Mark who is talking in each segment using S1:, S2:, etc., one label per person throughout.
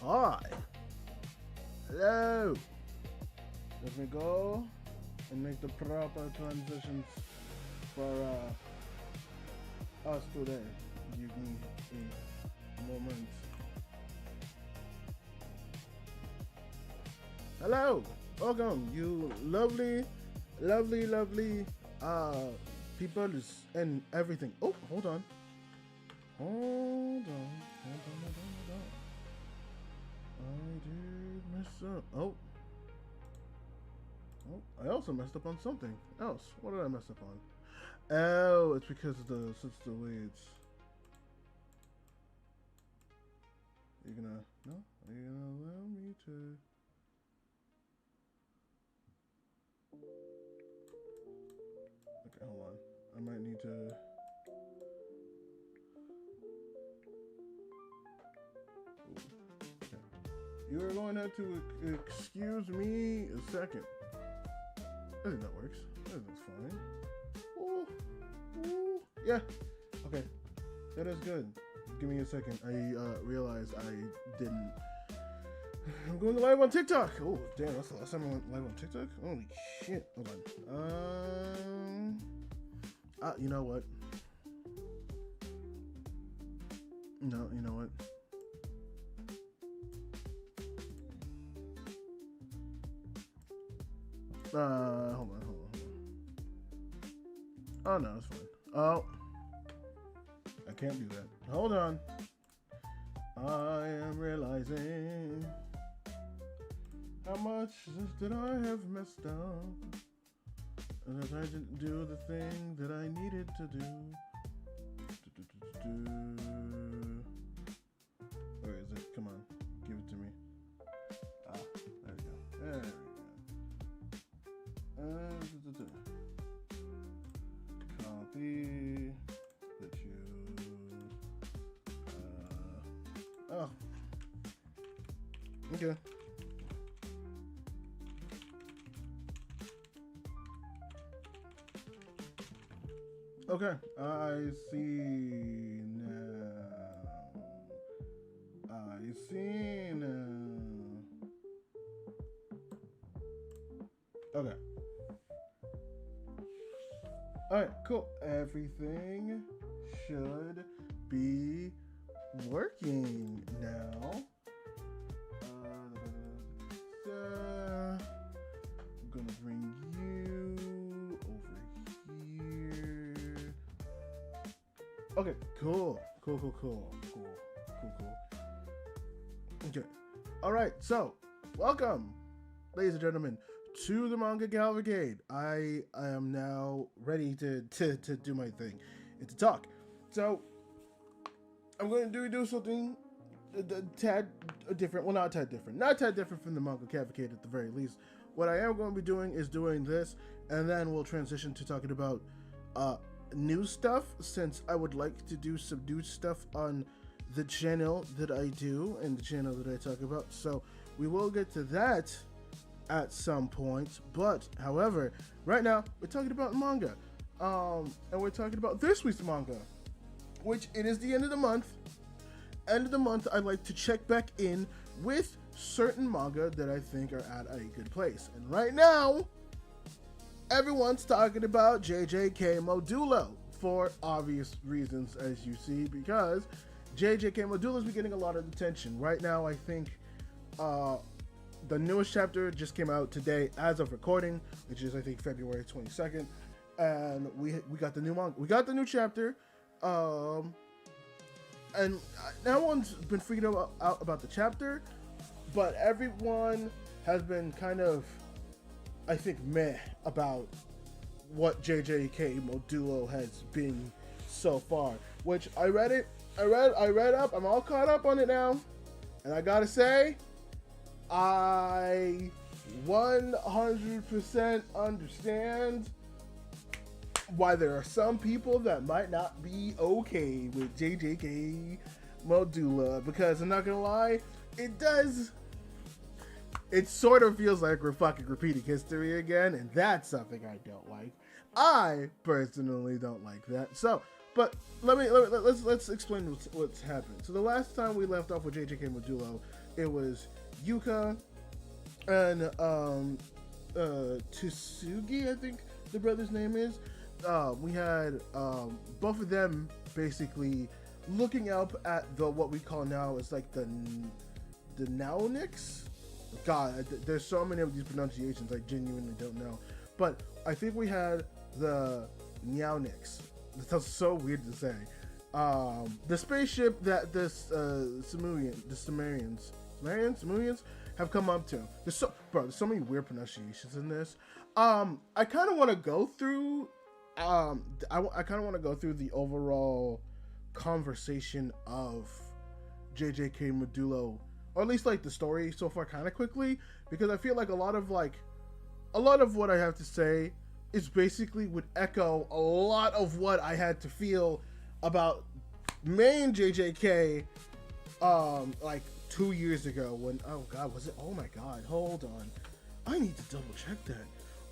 S1: Hi. Hello. Let me go and make the proper transitions for us today. Give me a moment. Hello. Welcome, you lovely people and everything. Oh, hold on. I did mess up. Oh, I also messed up on something else. What did I mess up on? Oh, it's because of since the way it's. You're gonna no? Are you gonna allow me to? Okay, hold on. I might need to. You're going to have to excuse me a second. I think that works. I think that's fine. Ooh. Yeah. Okay. That is good. Give me a second. I realized I didn't. I'm going live on TikTok. Oh, damn. That's the last time I went live on TikTok? Holy shit. Hold on. You know what? No, you know what? Hold on. Oh, no, it's fine. Oh. I can't do that. Hold on. I am realizing how much did I have messed up. And that I didn't do the thing that I needed to do. Where is it? Come on. Give it to me. Ah, there we go. There we go. Copy. Put you. Oh. Okay. Okay. I see now. Okay. Alright, cool. Everything should be working now. I'm gonna bring you over here. Okay, cool. Okay. Alright, so welcome, ladies and gentlemen, to the Manga Cavalcade. I am now ready to do my thing and to talk. So I'm going to do something a tad different. Well, not a tad different. Not a tad different from the Manga Cavalcade at the very least. What I am going to be doing is doing this, and then we'll transition to talking about new stuff, since I would like to do some new stuff on the channel that I do and the channel that I talk about. So we will get to that at some point, but however, right now we're talking about manga, and we're talking about this week's manga, which it is the end of the month. End of the month, I like to check back in with certain manga that I think are at a good place, and right now everyone's talking about JJK Modulo for obvious reasons, as you see, because JJK Modulo has been getting a lot of attention right now. I think the newest chapter just came out today as of recording, which is I think February 22nd, and we got the new manga. We got the new chapter, and no one's been freaking out about the chapter, but everyone has been kind of, I think, meh about what JJK Modulo has been so far. Which I read up. I'm all caught up on it now, and I gotta say, I 100% understand why there are some people that might not be okay with JJK Modulo, because I'm not gonna lie, it sort of feels like we're fucking repeating history again, and that's something I don't like. I personally don't like that. So, but let's explain what's happened. So the last time we left off with JJK Modulo, It was Yuka and Tsugi, I think the brother's name is. We had both of them basically looking up at what we call now is like the Naonix. God, there's so many of these pronunciations I genuinely don't know. But I think we had the Naonix. That's so weird to say. The spaceship that there's Sumerians have come up to. There's so many weird pronunciations in this. I kind of want to go through. I kind of want to go through the overall conversation of JJK Modulo, or at least like the story so far, kind of quickly, because I feel like a lot of what I have to say is basically would echo a lot of what I had to feel about main JJK like 2 years ago when, oh god, was it? Oh my god, hold on, I need to double check that.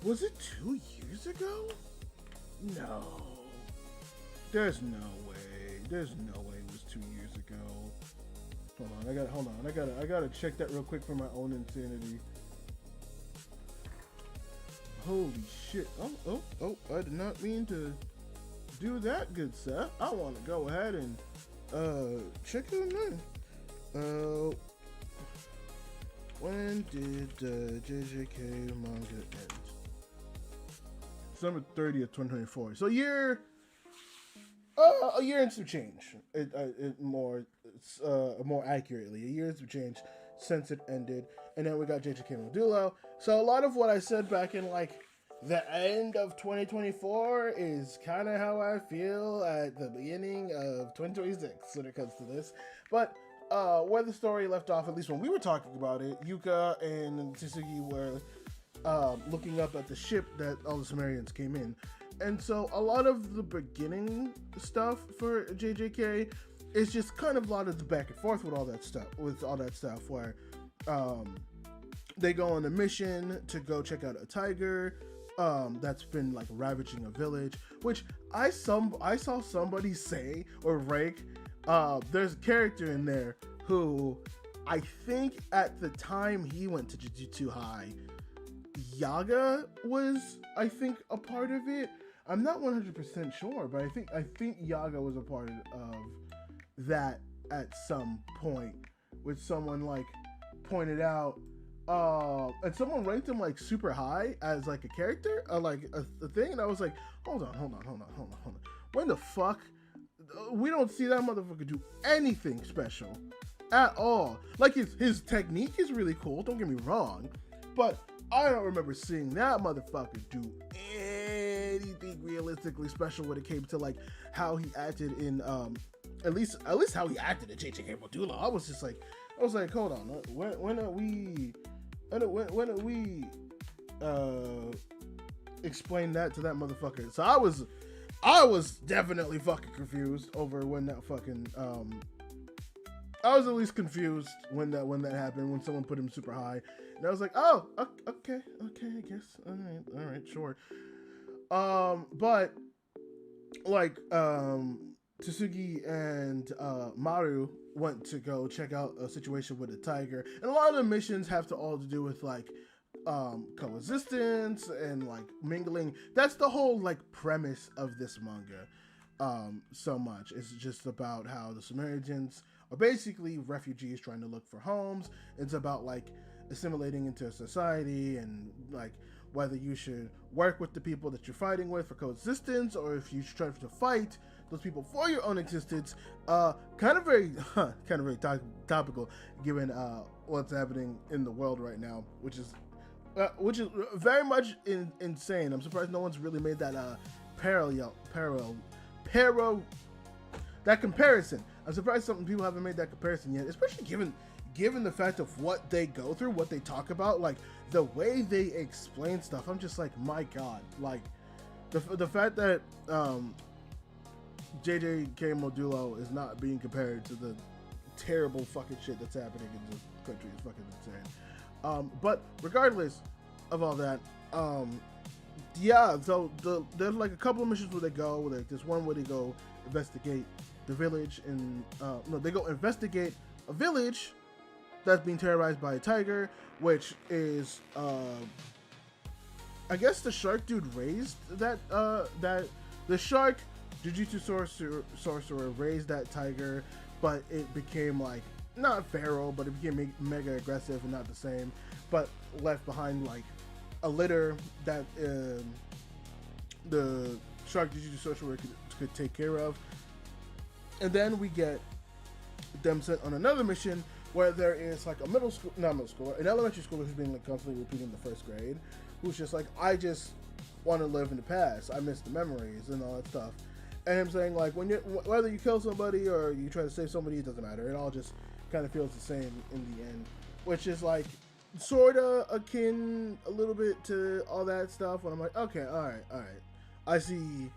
S1: Was it 2 years ago? No, there's no way it was 2 years ago. I gotta check that real quick for my own insanity. Holy shit. Oh, I did not mean to do that, good sir. I want to go ahead and check it out. When did JJK manga end? December 30th, 2024. So a year and some change. More accurately, a year and some change since it ended. And then we got JJK Modulo. So a lot of what I said back in like the end of 2024 is kind of how I feel at the beginning of 2026 when it comes to this. But where the story left off, at least when we were talking about it, Yuka and Tsugi were looking up at the ship that all the Sumerians came in. And so a lot of the beginning stuff for JJK is just kind of a lot of the back and forth with all that stuff, where they go on a mission to go check out a tiger that's been like ravaging a village, which I saw somebody say or rake. There's a character in there who I think at the time he went to Jujutsu High, Yaga was, I think, a part of it. I'm not 100% sure, but I think Yaga was a part of that at some point, which someone like pointed out, and someone ranked him like super high as like a character, like a thing, and I was like, hold on. When the fuck? We don't see that motherfucker do anything special at all. Like his technique is really cool, don't get me wrong, but I don't remember seeing that motherfucker do anything realistically special when it came to like how he acted in at least how he acted in JJK Modulo. I was like, hold on, when are we explain that to that motherfucker? So I was definitely fucking confused over when that fucking I was at least confused when that happened, when someone put him super high. And I was like, oh, okay, I guess. All right, sure. But like Tsugi and Maru went to go check out a situation with a tiger, and a lot of the missions have to all to do with like coexistence and like mingling. That's the whole like premise of this manga. So much it's just about how the Sumerians are basically refugees trying to look for homes. It's about like assimilating into a society, and like whether you should work with the people that you're fighting with for coexistence, or if you should try to fight those people for your own existence. Kind of very topical given what's happening in the world right now, which is very much insane. I'm surprised no one's really made that that comparison. I'm surprised some people haven't made that comparison yet, especially given the fact of what they go through, what they talk about, like the way they explain stuff. I'm just like, my god, like the fact that JJK Modulo is not being compared to the terrible fucking shit that's happening in the country is fucking insane. But regardless of all that, yeah, so there's like a couple of missions where they go, like this one where they go investigate the village, and they go investigate a village that's being terrorized by a tiger, which is I guess the shark dude raised that the shark jujutsu sorcerer raised that tiger, but it became like not feral, but it became mega aggressive and not the same, but left behind like a litter that the shark jujutsu sorcerer could take care of. And then we get them sent on another mission where there is like an elementary schooler who's been like constantly repeating the first grade, who's just like, I just want to live in the past. I miss the memories and all that stuff. And him saying like, whether you kill somebody or you try to save somebody, it doesn't matter. It all just kind of feels the same in the end, which is like sort of akin a little bit to all that stuff. And I'm like, okay, all right, I see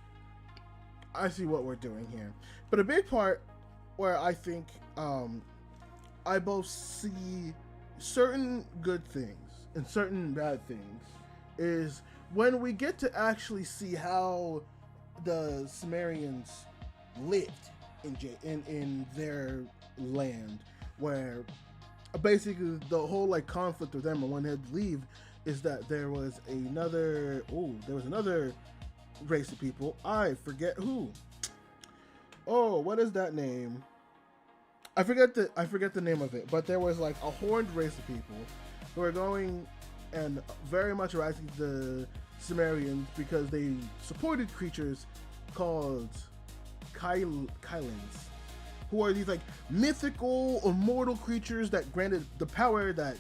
S1: what we're doing here. But a big part where I think I both see certain good things and certain bad things is when we get to actually see how the Sumerians lived in their land, where basically the whole like conflict with them and when they had to leave is that there was another race of people. I forget who. Oh, what is that name? I forget the name of it, but there was like a horned race of people who were going and very much rising the Sumerians because they supported creatures called Kailins, who are these like mythical, immortal creatures that granted the power that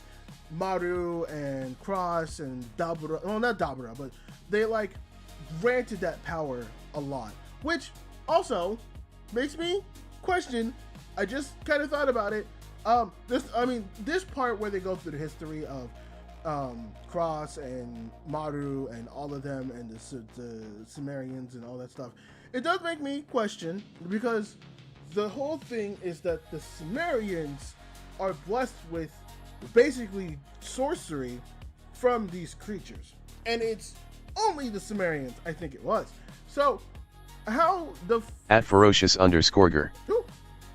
S1: Maru and Cross and Dabura, well not Dabura, but they like granted that power a lot, which also makes me question. I just kind of thought about it. This part where they go through the history of Cross and Maru and all of them and the Sumerians and all that stuff, it does make me question, because the whole thing is that the Sumerians are blessed with basically sorcery from these creatures, and it's only the Sumerians, I think it was. So how the
S2: @ferocious_ger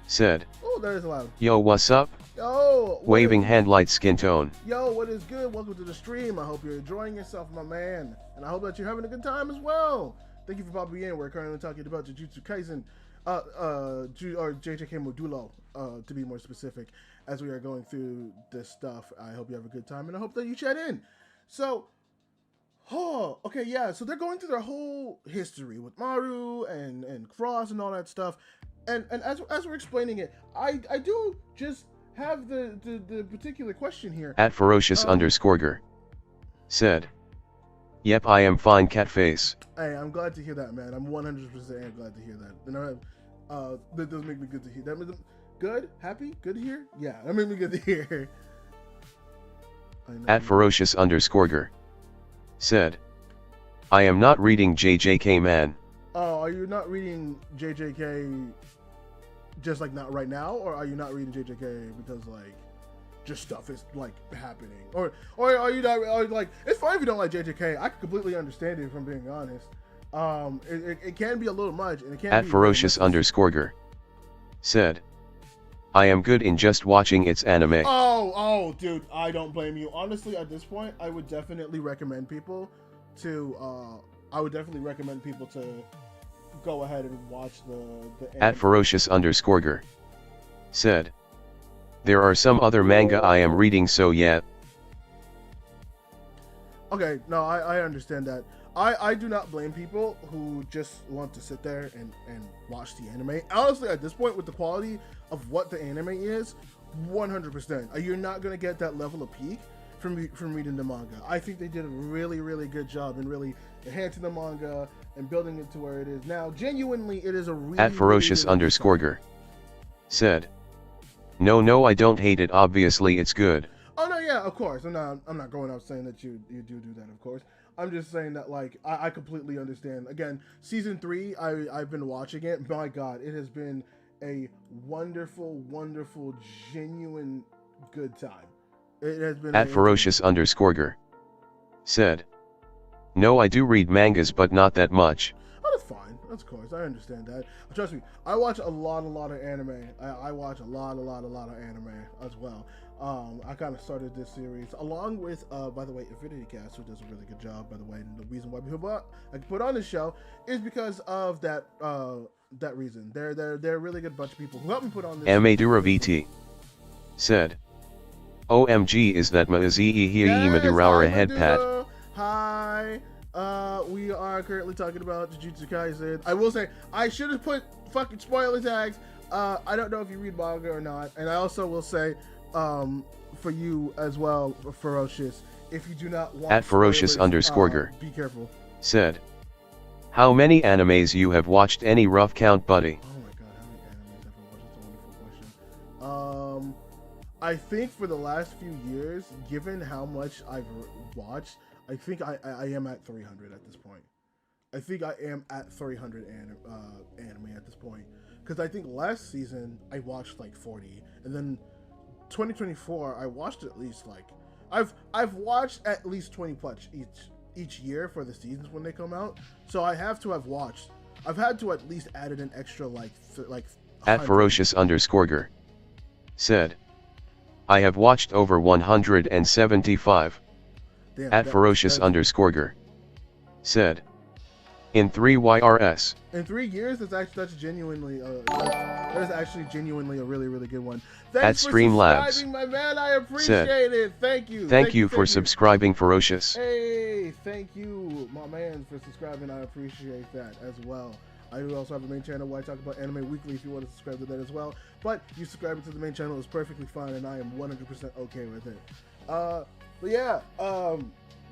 S2: said,
S1: oh, that is loud.
S2: Yo, what's up?
S1: Yo,
S2: waving hand light skin tone.
S1: Yo, what is good? Welcome to the stream. I hope you're enjoying yourself, my man, and I hope that you're having a good time as well. Thank you for popping in. We're currently talking about Jujutsu Kaisen, or JJK Modulo, to be more specific, as we are going through this stuff. I hope you have a good time, and I hope that you chat in. So, okay, yeah, so they're going through their whole history with Maru and Cross and all that stuff, and as we're explaining it, I do just have the particular question here.
S2: @ferocious_ger said, yep, I am fine, cat face.
S1: Hey, I'm glad to hear that, man. I'm 100% glad to hear that. And that does make me good to hear. That makes me good, happy, good to hear. Yeah, that made me good to hear.
S2: @ferocious_ger said, I am not reading JJK, man.
S1: Oh, are you not reading JJK just like not right now, or are you not reading JJK because like just stuff is like happening, or are you not, or like, it's fine if you don't like JJK. I can completely understand it, if I'm being honest. It can be a little much, and it can be
S2: @ferocious_ger said, I am good in just watching its anime.
S1: Oh, dude, I don't blame you. Honestly, at this point, I would definitely recommend people to go ahead and watch the anime.
S2: @ferocious_ger said, there are some other manga I am reading, so yeah.
S1: Okay, no, I understand that. I do not blame people who just want to sit there and watch the anime. Honestly, at this point, with the quality of what the anime is, 100%. You're not going to get that level of peak from reading the manga. I think they did a really, really good job in really enhancing the manga and building it to where it is now. Genuinely, it is a really...
S2: @ferocious_ger said, no, I don't hate it, obviously it's good.
S1: Oh no, yeah, of course. I'm not going out saying that you do that, of course. I'm just saying that, like, I completely understand. Again, season 3, I've been watching it. My God, it has been a wonderful, wonderful, genuine good time. It has been...
S2: @ferocious_ger said, no, I do read mangas, but not that much.
S1: Oh, that's fine. That's of course. I understand that. Trust me, I watch a lot of anime. I watch a lot of anime as well. I kind of started this series along with, by the way, Infinity Cast, who does a really good job, by the way. And the reason why I put on this show is because of that that reason. They're a really good bunch of people who helped me put on this.
S2: Amadura VT said, OMG, is that Madura head pat?
S1: Hi. We are currently talking about Jujutsu Kaisen. I will say, I should have put fucking spoiler tags. I don't know if you read manga or not. And I also will say, for you as well, Ferocious, if you do not want
S2: @ferocious_ger
S1: be careful.
S2: Said, how many animes you have watched? Any rough count, buddy?
S1: Oh my god, how many animes have I watched? That's a wonderful question. I think for the last few years, given how much I've watched, I think I am at 300 at this point. I think I am at 300 anime at this point. Because I think last season I watched like 40, and then 2024 I watched at least like I've watched at least 20 plus each year for the seasons when they come out. So I have to have watched. I've had to at least added an extra like
S2: @ferocious_ger said, I have watched over 175.
S1: Damn,
S2: @ferocious_ger said, in 3 YRS.
S1: In 3 years, that's genuinely that is actually genuinely a really good one.
S2: Thanks for subscribing,
S1: my man. I appreciate it. Thank you.
S2: Thank you for subscribing, Ferocious.
S1: Hey, thank you, my man, for subscribing. I appreciate that as well. I do also have a main channel where I talk about anime weekly if you want to subscribe to that as well. But you subscribing to the main channel is perfectly fine, and I am 100% okay with it. But yeah,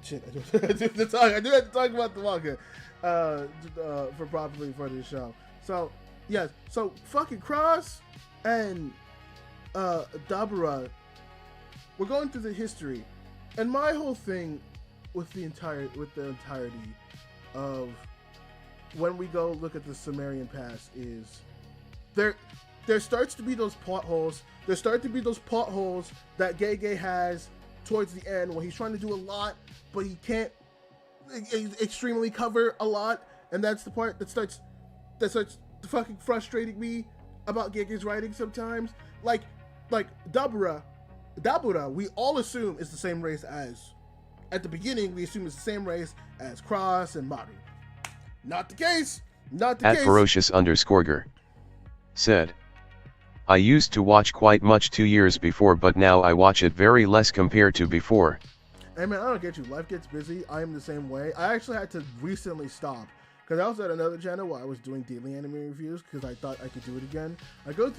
S1: shit, I do have to talk about the manga for properly for this show. So yes, so fucking Cross and Dabura, we're going through the history, and my whole thing with the entirety of when we go look at the Sumerian past is there starts to be those plot holes. There start to be those plot holes that Gege has towards the end when he's trying to do a lot, but he can't extremely cover a lot, and that's the part that starts fucking frustrating me about Gege's writing sometimes. Like Dabura, we all assume is the same race as, at the beginning, we assume it's the same race as Cross and Maru. Not the case. Not the case.
S2: @ferocious_ger said, I used to watch quite much 2 years before, but now I watch it very less compared to before.
S1: Hey man, I don't get you. Life gets busy. I am the same way. I actually had to recently stop because I was at another channel where I was doing daily anime reviews because I thought I could do it again. I go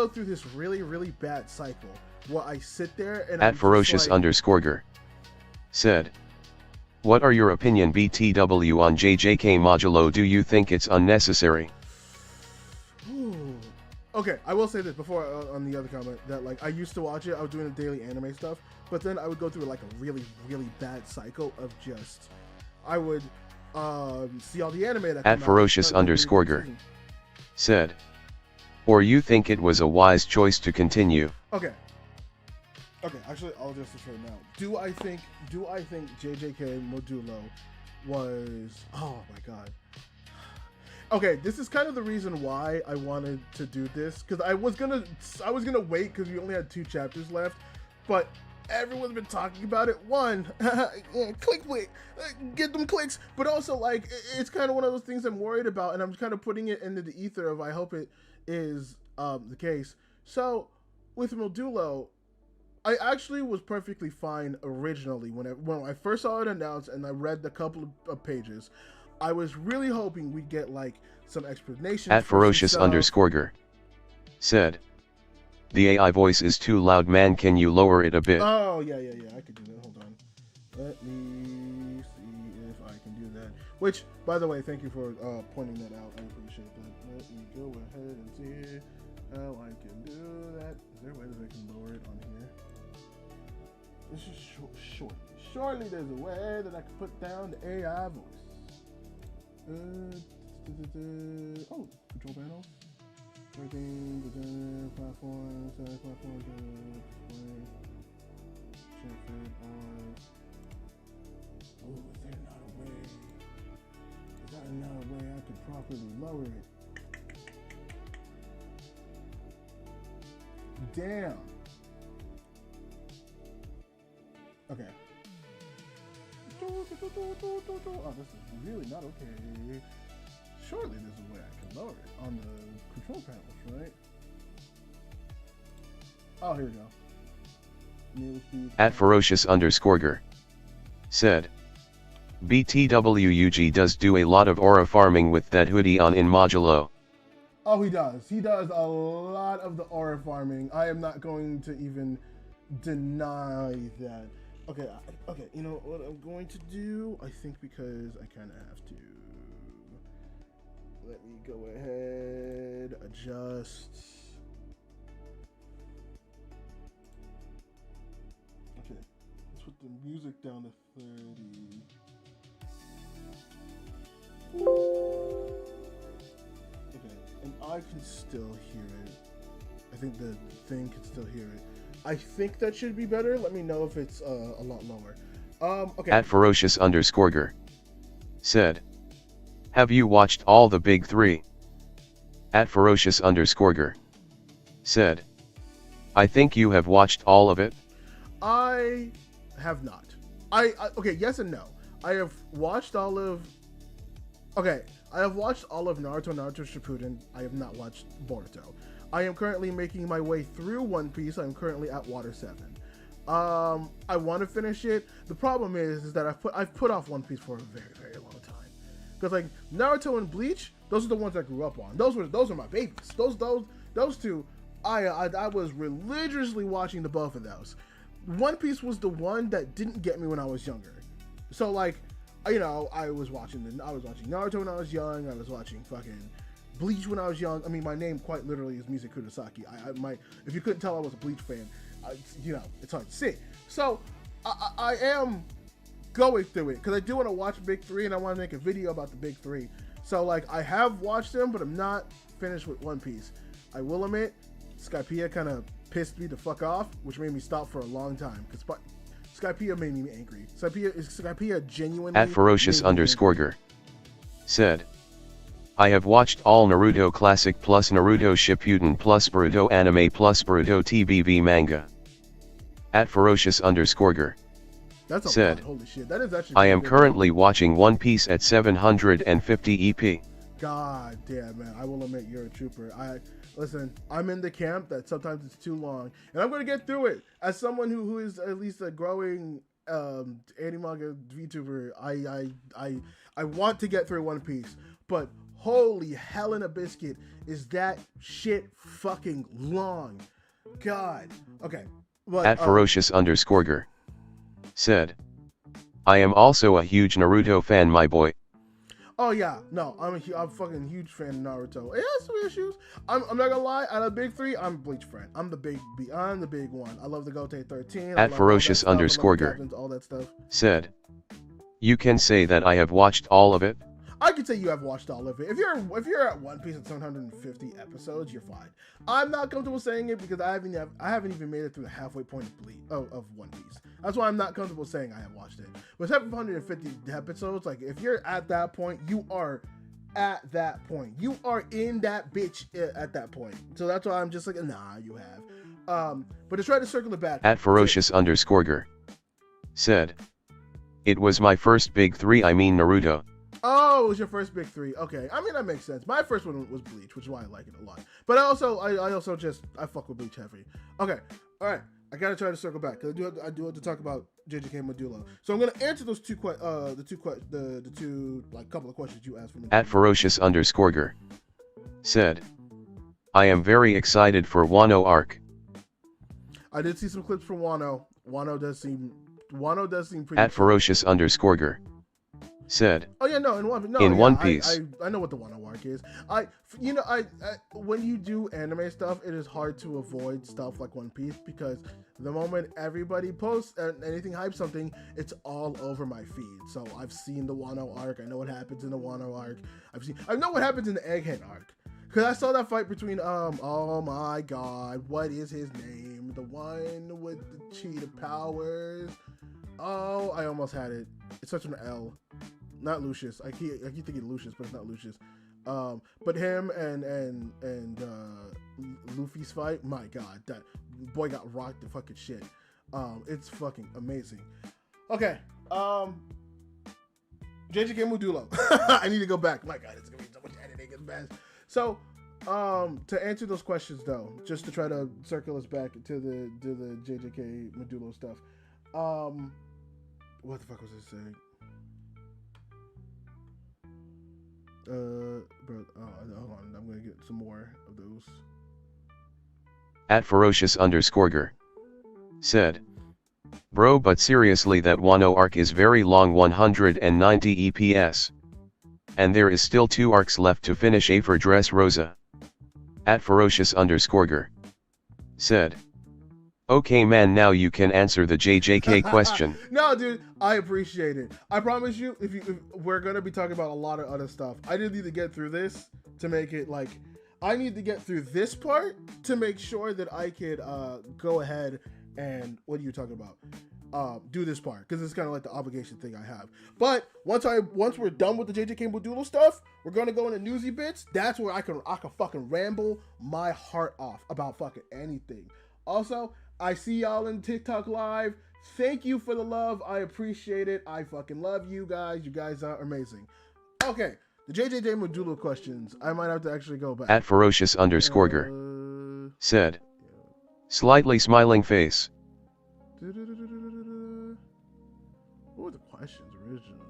S1: through this really bad cycle where I sit there and
S2: @ferocious_ger said, what are your opinion BTW on JJK Modulo? Do you think it's unnecessary?
S1: Okay, I will say this before on the other comment that like I used to watch it. I was doing the daily anime stuff, but then I would go through like a really bad cycle of just I would see all the anime that
S2: @ferocious_ger said, or you think it was a wise choice to continue?
S1: Okay, actually I'll just say now. Do I think JJK Modulo was, oh my god. Okay, this is kind of the reason why I wanted to do this, because I was gonna wait because we only had 2 chapters left, but everyone's been talking about it. One, click, get them clicks, but also like it's kind of one of those things I'm worried about, and I'm kind of putting it into the ether of I hope it is the case. So with Modulo, I actually was perfectly fine originally when I first saw it announced and I read a couple of pages. I was really hoping we'd get like some explanation.
S2: @ferocious_ger said, the AI voice is too loud, man, can you lower it a bit?
S1: Oh yeah, I could do that. Hold on. Let me see if I can do that. Which, by the way, thank you for pointing that out. I appreciate that. Let me go ahead and see how I can do that. Is there a way that I can lower it on here? This is short. Surely there's a way that I can put down the AI voice. Oh, control panel. Everything, platform, platform, display, check it on. Oh, is there not a way? Is there not a way I could properly lower it? Damn. Okay. Oh, this is really not okay. Surely there's a way I can lower it on the control panels, right? Oh, here we go.
S2: At ferocious_ger said, BTWUG does do a lot of aura farming with that hoodie on in Modulo.
S1: Oh, he does. He does a lot of the aura farming. I am not going to even deny that. Okay, okay. You know what I'm going to do? I think because I kind of have to. Let me go ahead, adjust. Okay, let's put the music down to 30. Okay, and I can still hear it. I think the thing can still hear it. I think that should be better. Let me know if it's a lot lower. Okay.
S2: At ferocious_ger said, have you watched all the big three? At ferocious_ger said, I think you have watched all of it.
S1: I have not. Okay, yes and no. I have watched all of. Okay, I have watched all of Naruto Shippuden. I have not watched Boruto. I am currently making my way through One Piece. I'm currently at Water 7. I want to finish it. The problem is that I've put off One Piece for a very, very long time. Because like Naruto and Bleach, those are the ones I grew up on. Those are my babies. Those two, I was religiously watching the both of those. One Piece was the one that didn't get me when I was younger. So like, you know, I was watching Naruto when I was young. I was watching fucking Bleach when I was young. I mean, my name quite literally is Mizu Kurosaki. If you couldn't tell, I was a Bleach fan. You know, it's hard to see. So I am going through it because I do want to watch Big Three and I want to make a video about the Big Three. So like, I have watched them, but I'm not finished with One Piece. I will admit, Skypiea kind of pissed me the fuck off, which made me stop for a long time because Skypiea made me angry. Skypiea genuinely.
S2: At ferocious_ger said, I have watched all Naruto Classic plus Naruto Shippuden plus Boruto Anime plus Boruto TBV manga. At ferocious_ger said,
S1: holy shit, that is actually
S2: I am currently watching One Piece at 750 EP.
S1: God damn, man, I will admit you're a trooper. Listen, I'm in the camp that sometimes it's too long, and I'm going to get through it. As someone who is at least a growing anti-manga VTuber, I want to get through One Piece, but holy hell in a biscuit, is that shit fucking long. God. Okay. But,
S2: at ferocious_ger said, I am also a huge Naruto fan, my boy.
S1: Oh yeah, no, I'm a fucking huge fan of Naruto. It has some issues. I'm not gonna lie. Out of Big Three, I'm a Bleach fan. I'm the big one. I love the Gote 13.
S2: At ferocious_ger
S1: all that stuff
S2: said, you can say that I have watched all of it.
S1: I could say you have watched all of it. If you're at One Piece at 750 episodes, you're fine. I'm not comfortable saying it because I haven't even made it through the halfway point of One Piece. That's why I'm not comfortable saying I have watched it. But 750 episodes, like if you're at that point, you are at that point. You are in that bitch at that point. So that's why I'm just like, nah, you have. But to try to circle it back.
S2: At ferocious_ger said, it was my first Big Three, I mean Naruto.
S1: Oh, it was your first Big Three. Okay, I mean that makes sense. My first one was Bleach, which is why I like it a lot. But I fuck with Bleach heavy. Okay, all right. I gotta try to circle back because I do have to talk about JJK Modulo. So I'm gonna answer those two like couple of questions you asked for me.
S2: At ferocious_ger said, I am very excited for Wano arc.
S1: I did see some clips from Wano. Wano does seem pretty.
S2: At ferocious_ger said,
S1: oh yeah, no, in One Piece. I know what the Wano arc is. When you do anime stuff, it is hard to avoid stuff like One Piece because the moment everybody posts anything hype something, it's all over my feed. So I've seen the Wano arc. I know what happens in the Wano arc. I know what happens in the Egghead arc. Cause I saw that fight between oh my god, what is his name? The one with the cheetah powers. Oh, I almost had it. It's such an L. Not Lucius. I keep thinking Lucius, but it's not Lucius. But him and Luffy's fight, my god, that boy got rocked to fucking shit. It's fucking amazing. Okay. JJK Modulo. I need to go back. My God, it's gonna be so much editing. It's bad. So, to answer those questions though, just to try to circle us back to the JJK Modulo stuff. What the fuck was I saying? Bro, hold on. I'm gonna get some more of those.
S2: At ferocious_ger said, bro, but seriously, that Wano arc is very long, 190 EPS. And there is still 2 arcs left to finish. A for Dressrosa. At ferocious_ger said, okay man, now you can answer the JJK question.
S1: No, dude, I appreciate it. I promise you, if we're gonna be talking about a lot of other stuff, I just need to get through this to make it like, I need to get through this part to make sure that I could go ahead and, what are you talking about? Do this part, because it's kind of like the obligation thing I have. But once we're done with the JJK Modulo stuff, we're gonna go into newsy bits. That's where I can fucking ramble my heart off about fucking anything. Also, I see y'all in TikTok live. Thank you for the love. I appreciate it. I fucking love you guys. You guys are amazing. Okay, the JJK Modulo questions. I might have to actually go back.
S2: At ferocious_ger said, slightly smiling face.
S1: What were the questions originally?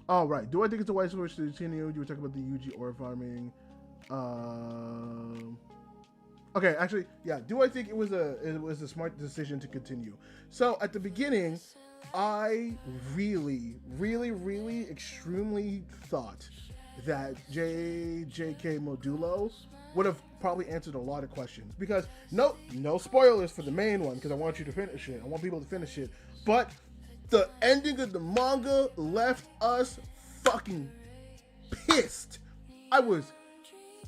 S1: Oh, right. Do I think it's a wise choice to continue? You were talking about the Yuji ore farming. Okay, actually, yeah. Do I think it was a smart decision to continue? So at the beginning, I really, extremely thought that JJK Modulo would have probably answered a lot of questions, because no spoilers for the main one, because I want you to finish it. I want people to finish it. But the ending of the manga left us fucking pissed. I was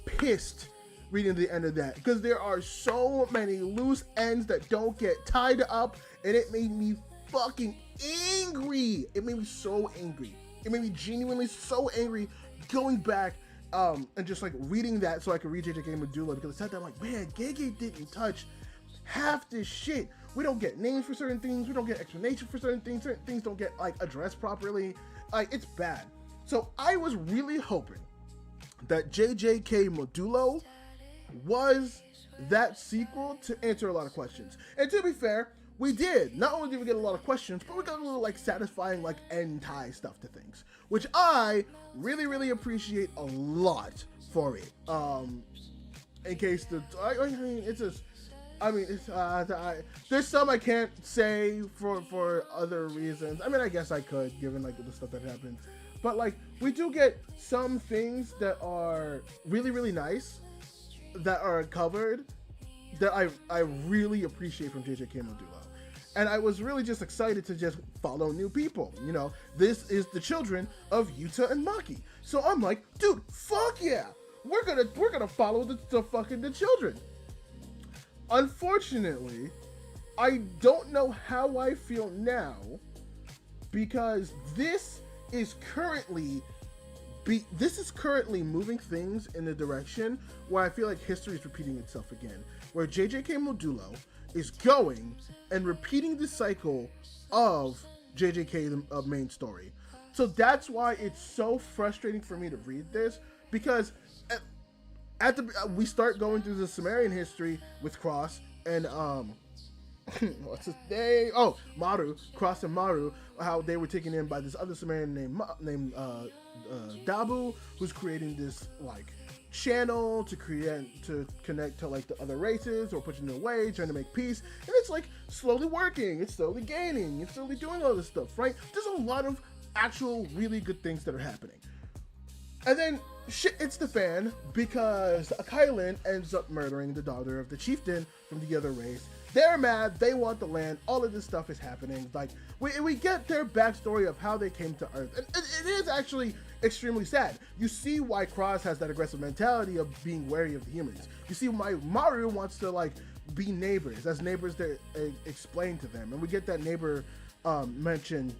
S1: pissed reading the end of that, because there are so many loose ends that don't get tied up, and it made me fucking angry. It made me so angry. It made me genuinely so angry going back and just like reading that so I could read JJK Modulo, because it said that I'm like, man, Gege didn't touch half this shit. We don't get names for certain things. We don't get explanation for certain things. Certain things don't get like addressed properly. Like, it's bad. So I was really hoping that JJK Modulo was that sequel to answer a lot of questions. And to be fair, we did. Not only did we get a lot of questions, but we got a little like satisfying like end tie stuff to things, which I really appreciate a lot for it. In case I mean, it's just, I mean, it's there's some I can't say for other reasons. I mean, I guess I could, given like the stuff that happened, but like we do get some things that are really nice that are covered that I really appreciate from JJK Modulo. And I was really just excited to just follow new people. You know, this is the children of Yuta and Maki. So I'm like, dude, fuck yeah. We're gonna follow the children. Unfortunately, I don't know how I feel now, because this is currently moving things in the direction where I feel like history is repeating itself again. Where JJK Modulo is going and repeating the cycle of JJK, the main story. So that's why it's so frustrating for me to read this, because we start going through the Sumerian history with Cross and what's his name? Oh, Maru, Cross and Maru, how they were taken in by this other Sumerian named Dabu, who's creating this like channel to connect to like the other races, or pushing their way, trying to make peace. And it's like slowly working, it's slowly gaining, it's slowly doing all this stuff, right? There's a lot of actual really good things that are happening. And then shit hits the fan, because Kaisen ends up murdering the daughter of the chieftain from the other race. They're mad, they want the land, all of this stuff is happening. Like, we get their backstory of how they came to Earth. And it is actually extremely sad. You see why Cross has that aggressive mentality of being wary of the humans. You see why Maru wants to, like, be neighbors, as neighbors that explain to them. And we get that neighbor mentioned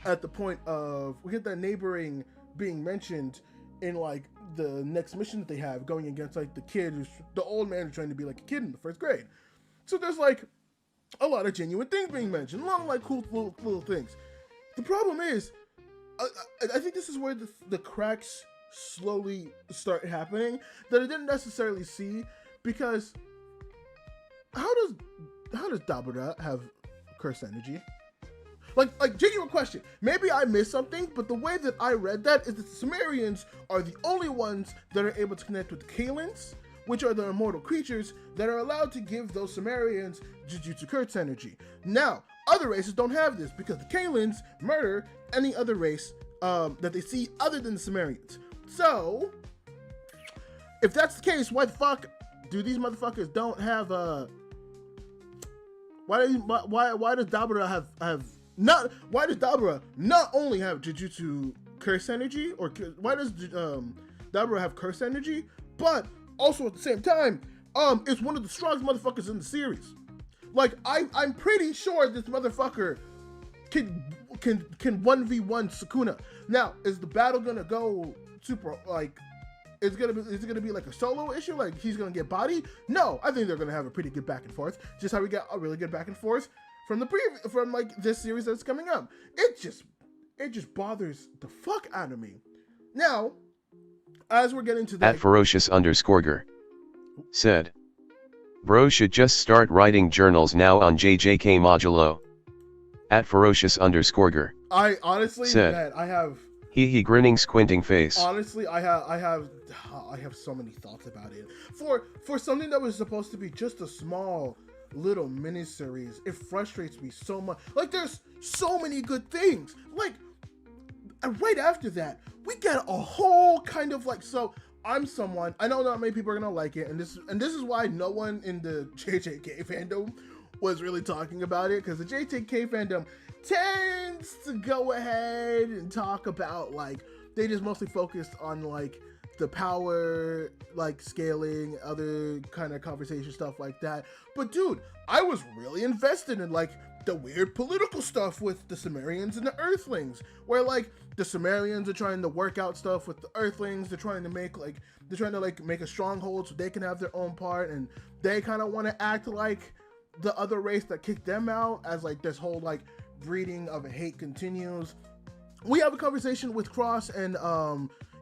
S1: at the point of, we get that neighboring being mentioned in, like, the next mission that they have, going against, like, the old man who's trying to be like a kid in the first grade. So there's like a lot of genuine things being mentioned, a lot of like cool little things. The problem is, I think this is where the cracks slowly start happening that I didn't necessarily see, because how does Dabura have curse energy? Like genuine question. Maybe I missed something, but the way that I read that is that the Sumerians are the only ones that are able to connect with the Kailins, which are the immortal creatures that are allowed to give those Sumerians jujutsu curse energy. Now, other races don't have this because the Kailins murder any other race that they see other than the Sumerians. So, if that's the case, why the fuck do these motherfuckers don't have why does Dabura have not? Why does Dabura not only have jujutsu curse energy, or why does Dabura have curse energy, but also at the same time, it's one of the strongest motherfuckers in the series. Like I'm pretty sure this motherfucker can 1v1 Sukuna. Now, is the battle gonna go super like? Is it gonna be like a solo issue? Like he's gonna get bodied? No, I think they're gonna have a pretty good back and forth. Just how we got a really good back and forth from from like this series that's coming up. It just bothers the fuck out of me. Now, as we're getting to that,
S2: @ferocious_ger said, "Bro should just start writing journals now on JJK Modulo." @ferocious_ger
S1: I honestly
S2: said,
S1: man, I have.
S2: He grinning squinting face.
S1: Honestly, I have so many thoughts about it. For something that was supposed to be just a small little miniseries, it frustrates me so much. Like there's so many good things. Like right after that, we get a whole kind of like, so I'm someone, I know not many people are gonna like it, and this is why no one in the JJK fandom was really talking about it, because the JJK fandom tends to go ahead and talk about like they just mostly focused on like the power like scaling, other kind of conversation stuff like that. But dude, I was really invested in like the weird political stuff with the Sumerians and the Earthlings, where like the Sumerians are trying to work out stuff with the Earthlings. They're trying to make a stronghold so they can have their own part, and they kind of want to act like the other race that kicked them out, as like this whole like breeding of a hate continues. We have a conversation with Cross and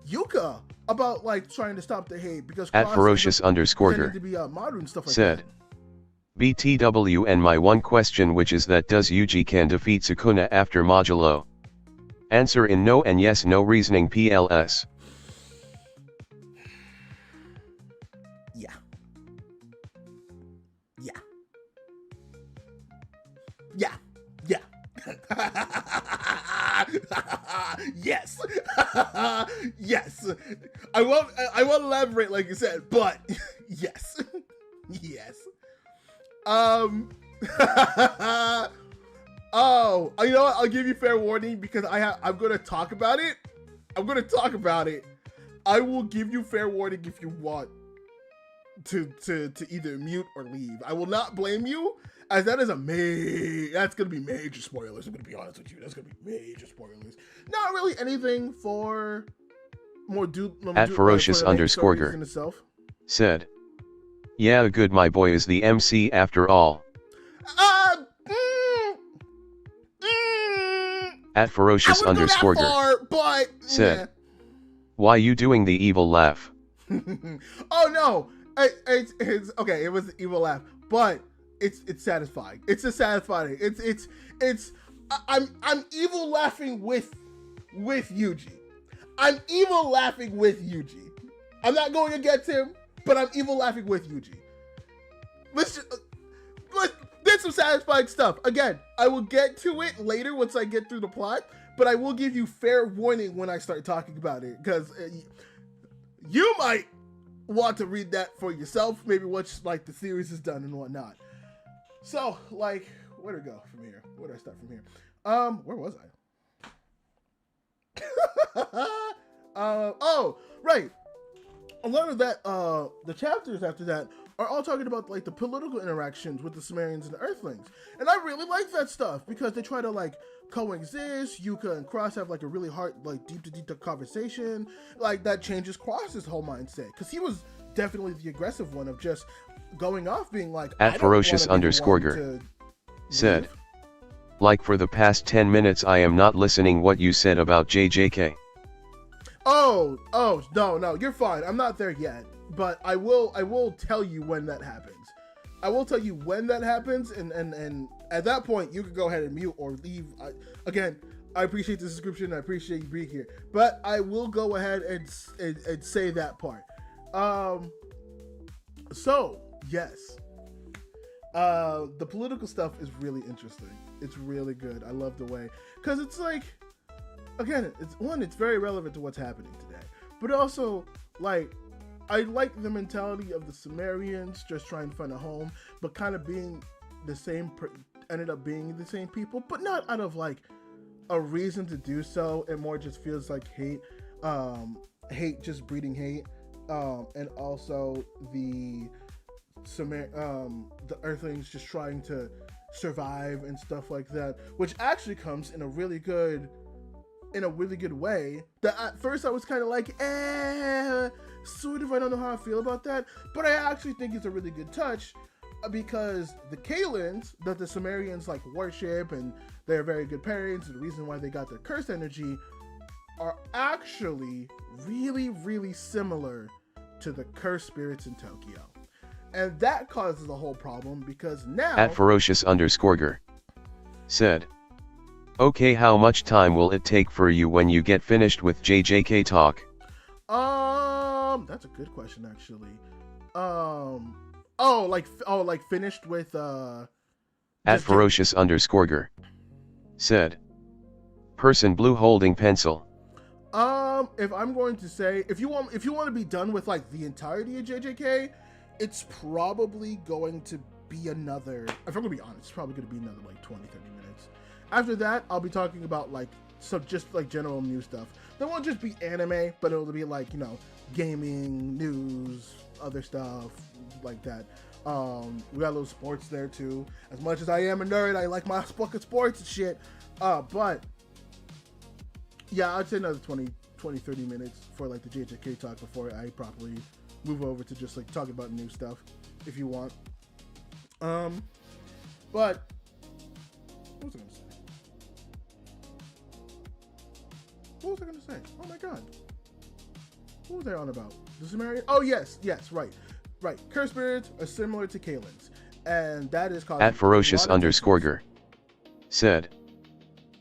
S1: Yuka about like trying to stop the hate, because
S2: @ferocious_ger
S1: to be Maru and stuff like
S2: said,
S1: that.
S2: BTW, and my one question, which is that does Yuji can defeat Sukuna after Modulo? Answer in no and yes no reasoning PLS.
S1: Yeah. Yes. Yes. I won't elaborate like you said, but yes. Yes. Oh, you know what? I'll give you fair warning, because I'm gonna talk about it. I will give you fair warning if you want to either mute or leave. I will not blame you, as that is that's gonna be major spoilers. I'm gonna be honest with you. That's gonna be major spoilers. Not really anything for
S2: @ferocious_ger said, yeah, good, my boy is the MC after all. @ferocious_ger said, why you doing the evil laugh?
S1: Oh no, it's okay. It was the evil laugh, but it's satisfying. It's a satisfying. I'm evil laughing with Yuji. I'm evil laughing with Yuji. I'm not going against him, but I'm evil laughing with Yuji. Let's there's some satisfying stuff. Again, I will get to it later once I get through the plot, but I will give you fair warning when I start talking about it, because you might want to read that for yourself, maybe once like the series is done and whatnot. So, like, where to go from here? Where do I start from here? Where was I? Oh, right. A lot of that, the chapters after that are all talking about like the political interactions with the Sumerians and the Earthlings, and I really like that stuff, because they try to like coexist. Yuka and Cross have like a really hard, like deep to conversation, like that changes Cross's whole mindset, because he was definitely the aggressive one of just going off, being like,
S2: At ferocious_ger said, like for the past 10 minutes I am not listening what you said about JJK.
S1: Oh, no, you're fine. I'm not there yet, but I will tell you when that happens. I will tell you when that happens, and at that point, you can go ahead and mute or leave. Again, I appreciate the subscription. I appreciate you being here, but I will go ahead and say that part. So, yes. The political stuff is really interesting. It's really good. I love the way, because it's like, again, it's very relevant to what's happening today, but also, like, I like the mentality of the Sumerians just trying to find a home, but kind of being the same, ended up being the same people, but not out of like a reason to do so. It more just feels like hate, just breeding hate, and also the Earthlings just trying to survive and stuff like that, which actually comes in a really good way. That at first I was kind of like, sort of, I don't know how I feel about that, but I actually think it's a really good touch, because the Kailins that the Sumerians like worship, and they're very good parents, and the reason why they got their cursed energy are actually really, really similar to the cursed spirits in Tokyo. And that causes the whole problem, because now...
S2: At ferocious_ger said, okay, how much time will it take for you when you get finished with JJK talk?
S1: That's a good question, actually. Like finished with,
S2: At ferocious_ger said, person blue holding pencil.
S1: If I'm going to say, if you want to be done with like the entirety of JJK, it's probably going to be another, if I'm gonna be honest, it's probably gonna be another like 20-30 minutes. After that, I'll be talking about like just like general news stuff. There won't just be anime, but it'll be like, you know, gaming, news, other stuff like that. We got a little sports there too. As much as I am a nerd, I like my fucking sports and shit. But yeah, I'd say another 20-30 minutes for like the JJK talk before I properly move over to just like talking about new stuff, if you want. But what was I gonna say? What was I gonna say? Oh my god. What was I on about? The Sumerian? Oh yes, right. Cursed spirits are similar to Kailins, and that is called...
S2: At ferocious_ger said,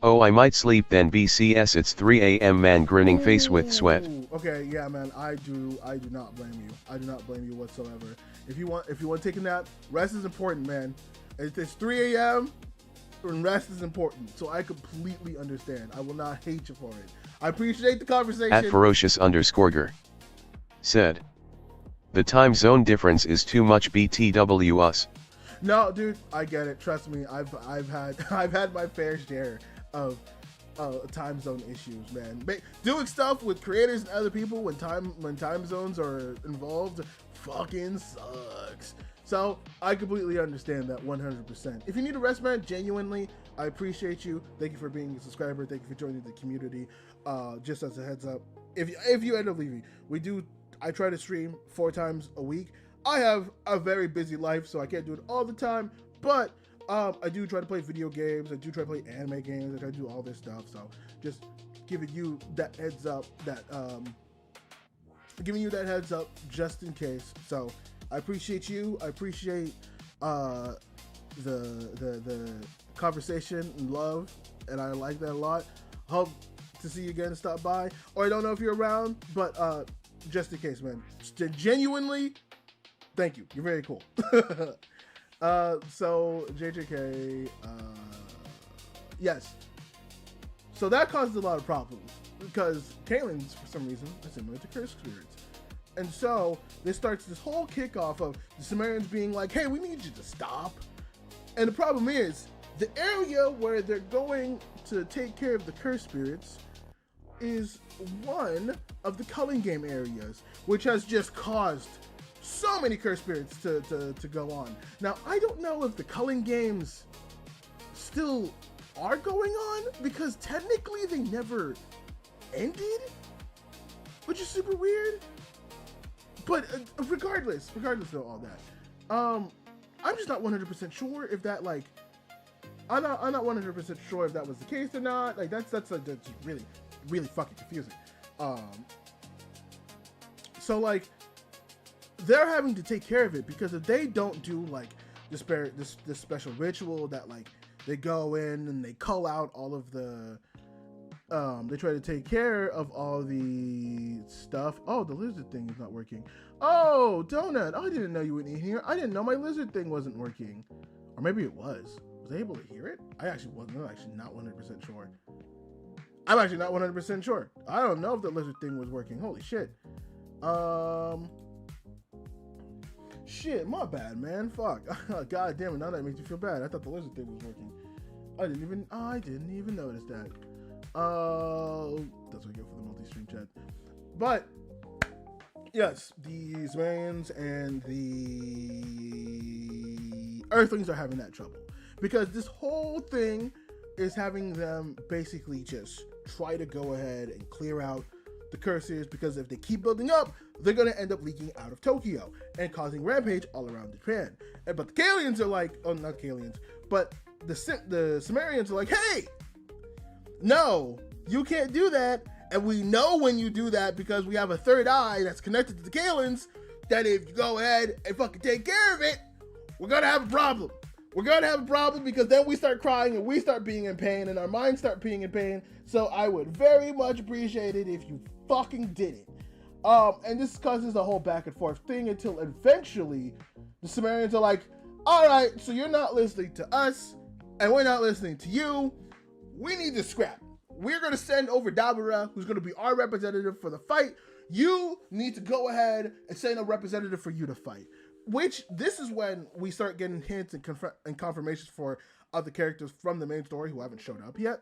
S2: oh, I might sleep then. BCS, it's 3 a.m. man, grinning face with sweat.
S1: Okay, yeah, man, I do not blame you. I do not blame you whatsoever. If you want to take a nap, rest is important, man. It's 3 a.m. and rest is important, so I completely understand. I will not hate you for it. I appreciate the conversation.
S2: At ferocious_ger said, the time zone difference is too much. BTW us.
S1: No, dude, I get it. Trust me, I've had my fair share of time zone issues, man. Doing stuff with creators and other people when time zones are involved fucking sucks. So I completely understand that 100%. If you need a rest, man, genuinely, I appreciate you. Thank you for being a subscriber. Thank you for joining the community. Just as a heads up, if you end up leaving, I try to stream 4 times a week. I have a very busy life, so I can't do it all the time, but I do try to play video games. I do try to play anime games. I try to do all this stuff. So just giving you that heads up just in case. So I appreciate you. I appreciate the conversation and love, and I like that a lot. Hope to see you again and stop by. Or I don't know if you're around, but just in case, man. Genuinely, thank you. You're very cool. So JJK, yes. So that causes a lot of problems because Kailins, for some reason, are similar to cursed spirits. And so this starts this whole kickoff of the Sumerians being like, hey, we need you to stop. And the problem is, the area where they're going to take care of the cursed spirits is one of the culling game areas, which has just caused so many cursed spirits to go on. Now, I don't know if the culling games still are going on, because technically they never ended, which is super weird. But regardless of all that, I'm just not 100% sure if that like, I'm not 100% sure if that was the case or not. Like that's really fucking confusing. So like, they're having to take care of it because if they don't do like this special ritual that like they go in and they cull out all of the, they try to take care of all the stuff. Oh, the lizard thing is not working. Oh, Donut, I didn't know you were in here. I didn't know my lizard thing wasn't working. Or maybe it was. Was I able to hear it? I'm actually not 100% sure. I'm actually not 100% sure. I don't know if the lizard thing was working. Holy shit. Shit, my bad, man. Fuck. God damn it, now that makes me feel bad. I thought the lizard thing was working. I didn't even notice that. That's what I get for the multi-stream chat. But yes, the Sumerians and the Earthlings are having that trouble because this whole thing is having them basically just try to go ahead and clear out the curses, because if they keep building up, they're going to end up leaking out of Tokyo and causing rampage all around Japan. But the Kaelians are like, oh, not Kaelians, but the Sumerians are like, hey, no, you can't do that. And we know when you do that because we have a third eye that's connected to the Kaelians, that if you go ahead and fucking take care of it, we're going to have a problem. We're going to have a problem because then we start crying and we start being in pain and our minds start being in pain. So I would very much appreciate it if you fucking did it. And this causes a whole back and forth thing until eventually the Sumerians are like, all right, so you're not listening to us and we're not listening to you. We need to scrap. We're going to send over Dabura, who's going to be our representative for the fight. You need to go ahead and send a representative for you to fight. Which, this is when we start getting hints and confirmations for other characters from the main story who haven't showed up yet.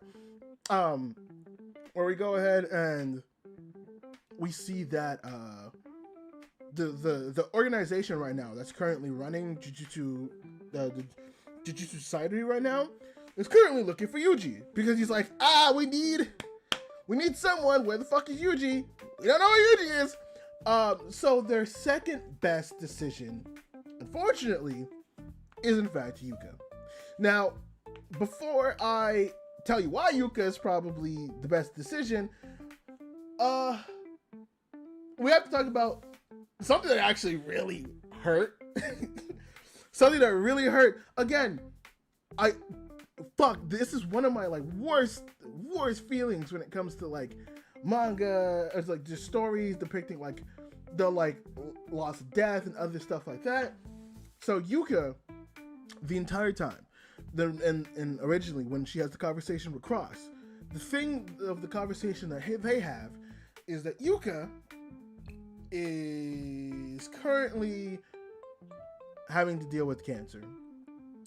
S1: Where we go ahead and we see that the organization right now that's currently running Jujutsu, the Jujutsu Society right now, is currently looking for Yuji, because he's like, we need someone. Where the fuck is Yuji? We don't know where Yuji is. So their second best decision, unfortunately, is in fact Yuka. Now, before I tell you why Yuka is probably the best decision, we have to talk about something that actually really hurt. Something that really hurt. Again, this is one of my like worst feelings when it comes to like manga. It's like just stories depicting like the like loss of death and other stuff like that. So Yuka, the entire time, and originally when she has the conversation with Cross, the thing of the conversation that they have is that Yuka is currently having to deal with cancer.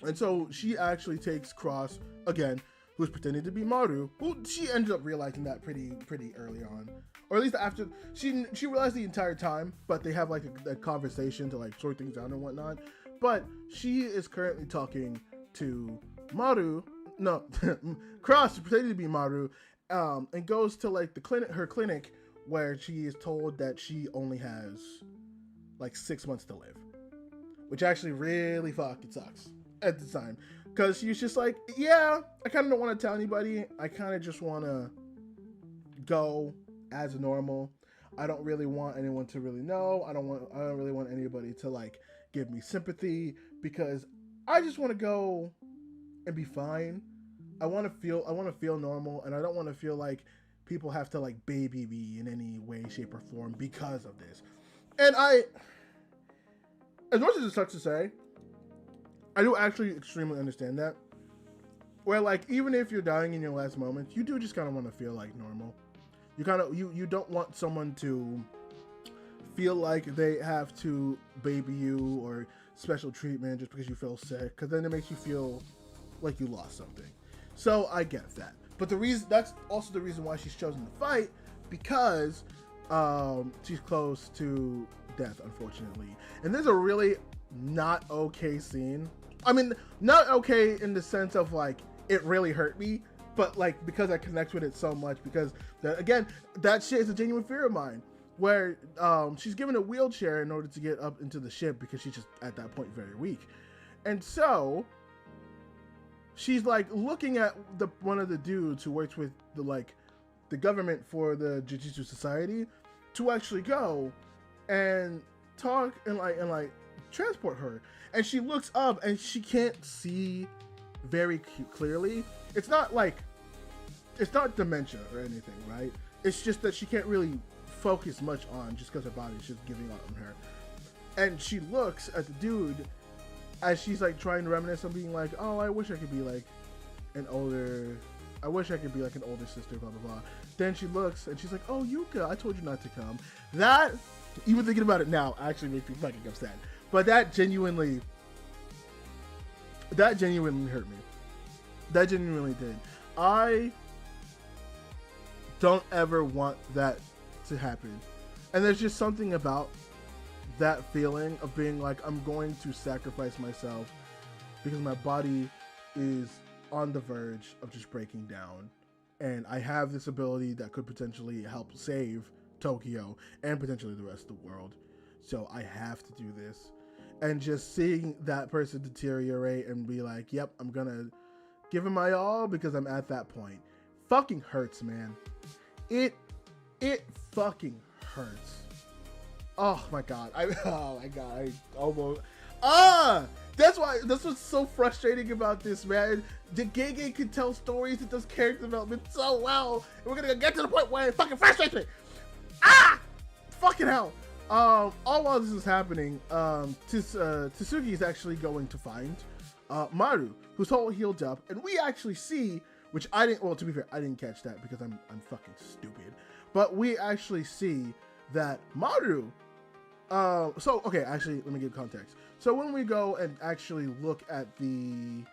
S1: And so she actually takes Cross, again, who's pretending to be Maru, who she ended up realizing that pretty early on. Or at least after, she realized the entire time, but they have like a conversation to like sort things out and whatnot. But she is currently talking to Maru, no, Cross, pretending to be Maru, and goes to like her clinic, where she is told that she only has like 6 months to live. Which actually really fucking sucks at the time, because she's just like, yeah, I kind of don't want to tell anybody. I kind of just want to go as normal. I don't really want anyone to really know. I don't really want anybody to like give me sympathy, because I just want to go and be fine. I want to feel normal, and I don't want to feel like people have to like baby me in any way, shape, or form because of this. And as much as it sucks to say, I do actually extremely understand that. Where like, even if you're dying in your last moments, you do just kind of want to feel like normal. You don't want someone to feel like they have to baby you or special treatment just because you feel sick, because then it makes you feel like you lost something. So I get that. But that's also the reason why she's chosen to fight, because she's close to death, unfortunately. And there's a really not okay scene. I mean, not okay in the sense of like, it really hurt me, but like because I connect with it so much, because again, that shit is a genuine fear of mine. where she's given a wheelchair in order to get up into the ship because she's just at that point very weak. And so she's like looking at one of the dudes who works with the government for the Jujutsu Society to actually go and talk and like transport her. And she looks up and she can't see very clearly. It's not dementia or anything, right? It's just that she can't really focus much on, just because her body's just giving up on her. And she looks at the dude as she's like trying to reminisce on being like, oh, I wish I could be like an older sister, blah blah blah. Then she looks and she's like, oh, Yuka, I told you not to come. That, even thinking about it now, actually makes me fucking upset. But that genuinely hurt me. That genuinely did. I don't ever want that to happen. And there's just something about that feeling of being like, I'm going to sacrifice myself because my body is on the verge of just breaking down. And I have this ability that could potentially help save Tokyo and potentially the rest of the world. So I have to do this. And just seeing that person deteriorate and be like, yep, I'm gonna give it my all because I'm at that point. Fucking hurts, man. It fucking hurts. Oh my god. I almost... That's what's so frustrating about this, man. The Gege can tell stories, it does character development so well. And we're gonna get to the point where it fucking frustrates me. Fucking hell. All while this is happening, Tsuki is actually going to find Maru, who's all healed up, and we actually see, which I didn't, well, to be fair, I didn't catch that because I'm fucking stupid, but we actually see that Maru, okay, actually, let me give context. So when we go and actually look at the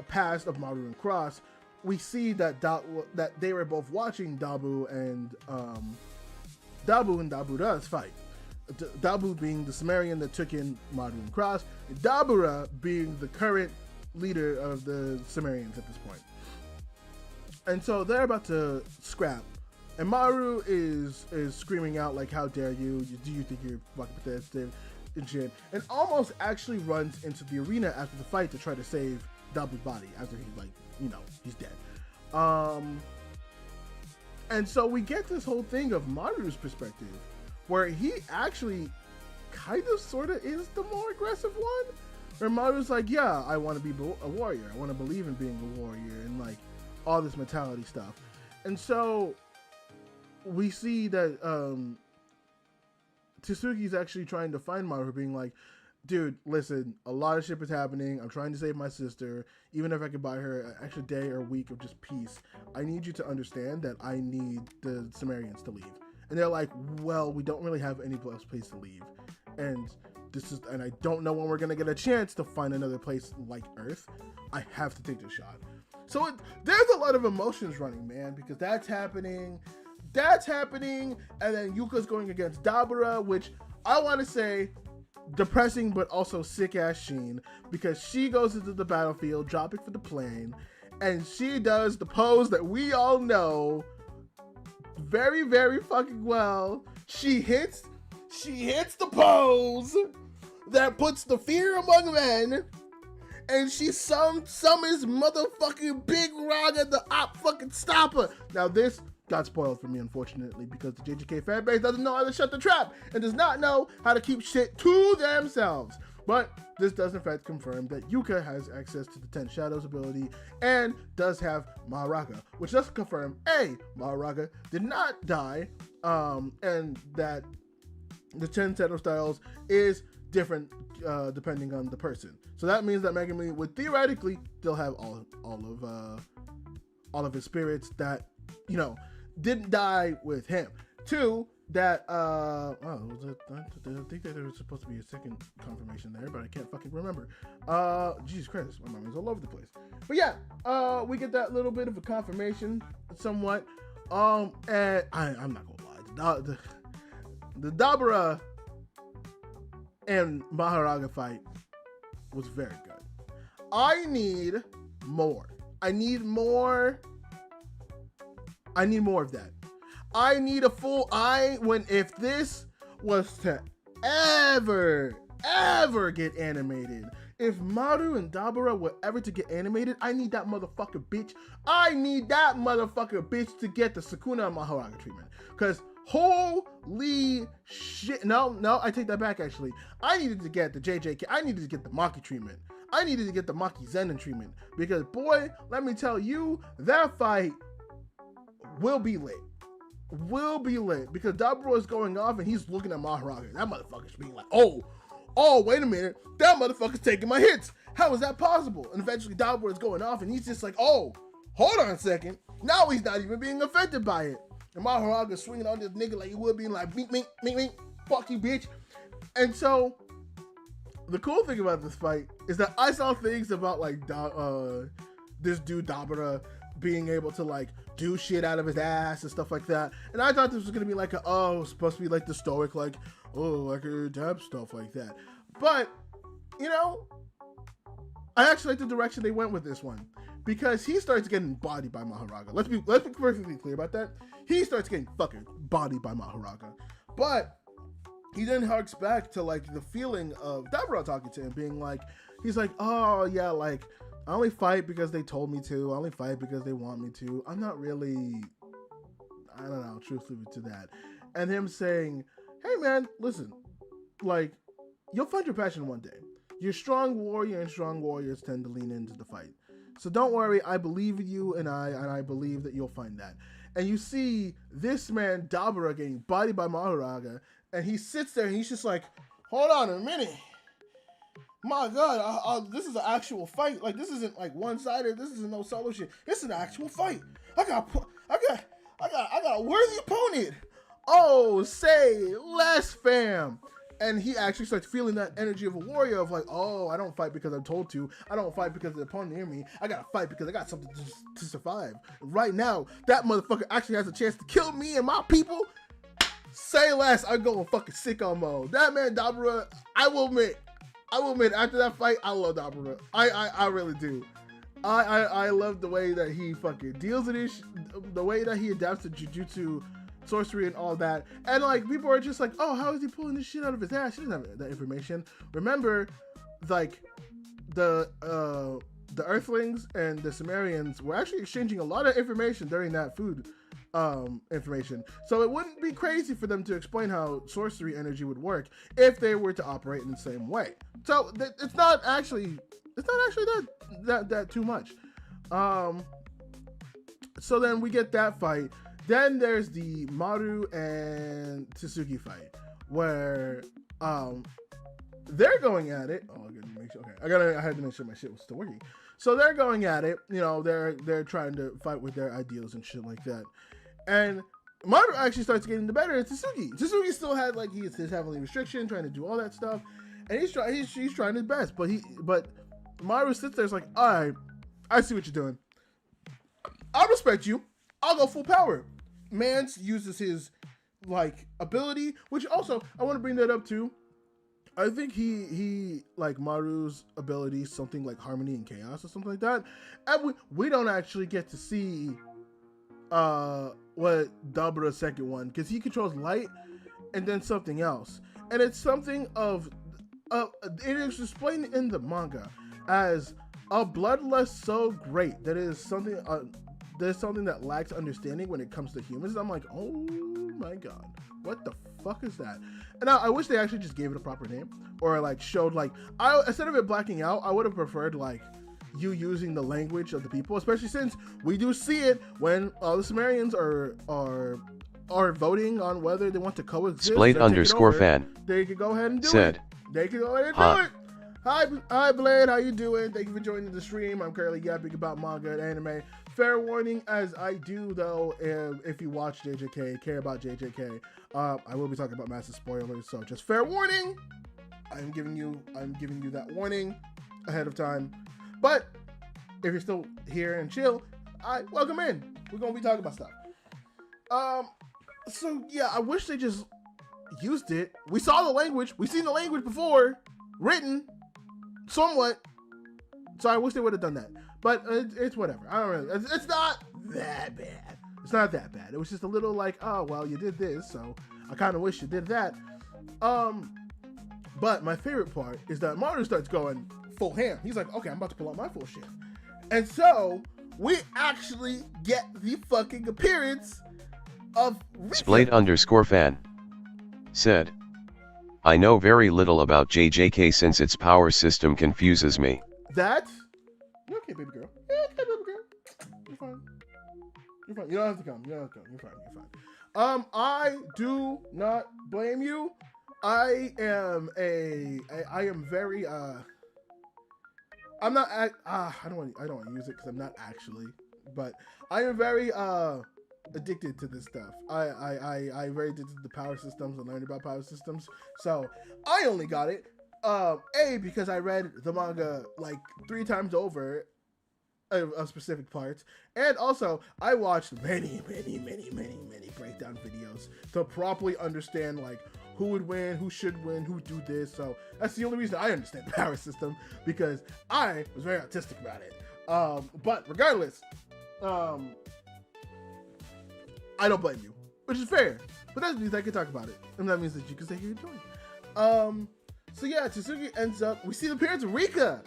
S1: past of Maru and Cross, we see that that they were both watching Dabu and Dabura's fight. Dabu being the Sumerian that took in Maru and Cross, and Dabura being the current leader of the Sumerians at this point. And so they're about to scrap. And Maru is screaming out like, how dare you? Do you think you're fucking pathetic and shit? And almost actually runs into the arena after the fight to try to save Dabu's body after he's dead. And so we get this whole thing of Maru's perspective, where he actually kind of sort of is the more aggressive one. Where Maru's like, yeah, I want to be a warrior. I want to believe in being a warrior and like all this mentality stuff. And so we see that Tsuki's actually trying to find Maru, being like, dude, listen, a lot of shit is happening. I'm trying to save my sister. Even if I could buy her an extra day or week of just peace, I need you to understand that I need the Sumerians to leave. And they're like, well, we don't really have any place to leave. And I don't know when we're going to get a chance to find another place like Earth. I have to take this shot. So there's a lot of emotions running, man, because that's happening. And then Yuka's going against Dabura, which I want to say, depressing but also sick ass Sheen, because she goes into the battlefield dropping for the plane, and she does the pose that we all know very, very fucking well. She hits the pose that puts the fear among men, and she summons motherfucking Big Rog at the op fucking stopper. Now this got spoiled for me, unfortunately, because the JJK fanbase doesn't know how to shut the trap and does not know how to keep shit to themselves. But this does in fact confirm that Yuka has access to the 10 Shadows ability and does have Maharaga, which does confirm Maharaga did not die, and that the 10 Shadow styles is different depending on the person. So that means that Megami would theoretically still have all of his spirits that, didn't die with him. Two, that I think that there was supposed to be a second confirmation there, but I can't fucking remember. Jesus Christ, my memory's all over the place. But yeah, we get that little bit of a confirmation somewhat. And I'm not gonna lie, the Dabura and Maharaga fight was very good. I need more of that. I need a full if this was to ever get animated, if Maru and Dabura were ever to get animated, I need that motherfucker bitch. I need that motherfucker bitch to get the Sukuna and Mahoraga treatment. Because holy shit. No, I take that back actually. I needed to get the JJK. I needed to get the Maki treatment. I needed to get the Maki Zenin treatment. Because boy, let me tell you, that fight will be lit. Because Dabura is going off and he's looking at Mahoraga. That motherfucker's being like, oh, wait a minute. That motherfucker's taking my hits. How is that possible? And eventually Dabura is going off and he's just like, oh, hold on a second. Now he's not even being affected by it. And Mahoraga swinging on this nigga like he would, being like, meet, fuck you, bitch. And so, the cool thing about this fight is that I saw things about like this dude Dabura being able to like do shit out of his ass and stuff like that. And I thought this was gonna be like supposed to be like the stoic, like, like a adapt stuff like that. But, you know, I actually like the direction they went with this one. Because he starts getting bodied by Mahoraga. Let's be perfectly clear about that. He starts getting fucking bodied by Mahoraga. But he then harks back to like the feeling of Dabura talking to him, being like, he's like, oh yeah, like, I only fight because they told me to. I only fight because they want me to. I'm not really, I don't know, truthfully to that. And him saying, hey man, listen, like, you'll find your passion one day. You're a strong warrior, and strong warriors tend to lean into the fight. So don't worry, I believe in you, and I believe that you'll find that. And you see this man, Dabura, getting bodied by Mahoraga, and he sits there and he's just like, hold on a minute. My God, this is an actual fight. Like, this isn't like one-sided. This isn't no solo shit. This is an actual fight. I got a worthy opponent. Oh, say less, fam. And he actually starts feeling that energy of a warrior of like, oh, I don't fight because I'm told to. I don't fight because the opponent near me. I gotta fight because I got something to survive. Right now, that motherfucker actually has a chance to kill me and my people. Say less, I go in fucking sicko mode. That man, Dabura, I will admit, after that fight, I love Dabura. I really do. I love the way that he fucking deals with it, the way that he adapts to jujutsu, sorcery and all that. And like, people are just like, oh, how is he pulling this shit out of his ass? He doesn't have that information. Remember, like, the Earthlings and the Sumerians were actually exchanging a lot of information during that food information. So it wouldn't be crazy for them to explain how sorcery energy would work if they were to operate in the same way. So it's not actually that too much. So then we get that fight. Then there's the Maru and Tsuki fight, where they're going at it. Oh, I gotta make sure. Okay, I had to make sure my shit was still working. So they're going at it. You know, they're trying to fight with their ideals and shit like that. And Maru actually starts getting the better of Tsuki. Tsuki still had like his heavenly restriction, trying to do all that stuff, and he's trying his best. But Maru sits there, it's like, all right, I see what you're doing. I respect you. I'll go full power. Mance uses his like ability, which also I want to bring that up too. I think he like Maru's ability, something like harmony and chaos or something like that. And we don't actually get to see what Dabura's second one, because he controls light and then something else. And it's something of it is explained in the manga as a bloodlust so great that it is something there's something that lacks understanding when it comes to humans. I'm like, oh my God, what the fuck is that? And I wish they actually just gave it a proper name, or like showed like, instead of it blacking out, I would have preferred like you using the language of the people, especially since we do see it when the Sumerians are voting on whether they want to coexist.
S2: Splade_fan.
S1: They could go ahead and do
S2: said,
S1: it. They could go ahead and do it. Hi Blade, how you doing? Thank you for joining the stream. I'm currently yapping about manga and anime. Fair warning, as I do though, if you watch JJK, care about JJK, I will be talking about massive spoilers. So just fair warning. I'm giving you that warning ahead of time. But if you're still here and chill, welcome in. We're gonna be talking about stuff. So yeah, I wish they just used it. We saw the language. We've seen the language before, written somewhat. So I wish they would have done that. But it's whatever. I don't really. It's not that bad. It's not that bad. It was just a little like, oh, well, you did this, so I kind of wish you did that. But my favorite part is that Maru starts going full ham. He's like, okay, I'm about to pull out my full shit. And so we actually get the fucking appearance of Rika.
S2: Splate_fan said, I know very little about JJK since its power system confuses me.
S1: That? You're okay, baby girl. You're okay, baby girl. You're fine. You're fine. You don't have to come. You don't have to come. You're fine. You're fine. I do not blame you. I am very, I'm not, I don't want to use it because I'm not actually, but I am very, addicted to this stuff. I very addicted to the power systems and learned about power systems. So I only got it, because I read the manga like 3 times over of specific parts, and also I watched many breakdown videos to properly understand like who would win, who should win, who do this. So that's the only reason I understand the power system, because I was very autistic about it. But regardless, I don't blame you, which is fair. But that means I can talk about it, and that means that you can stay here and join. So yeah, Tsuki ends up, we see the appearance of Rika.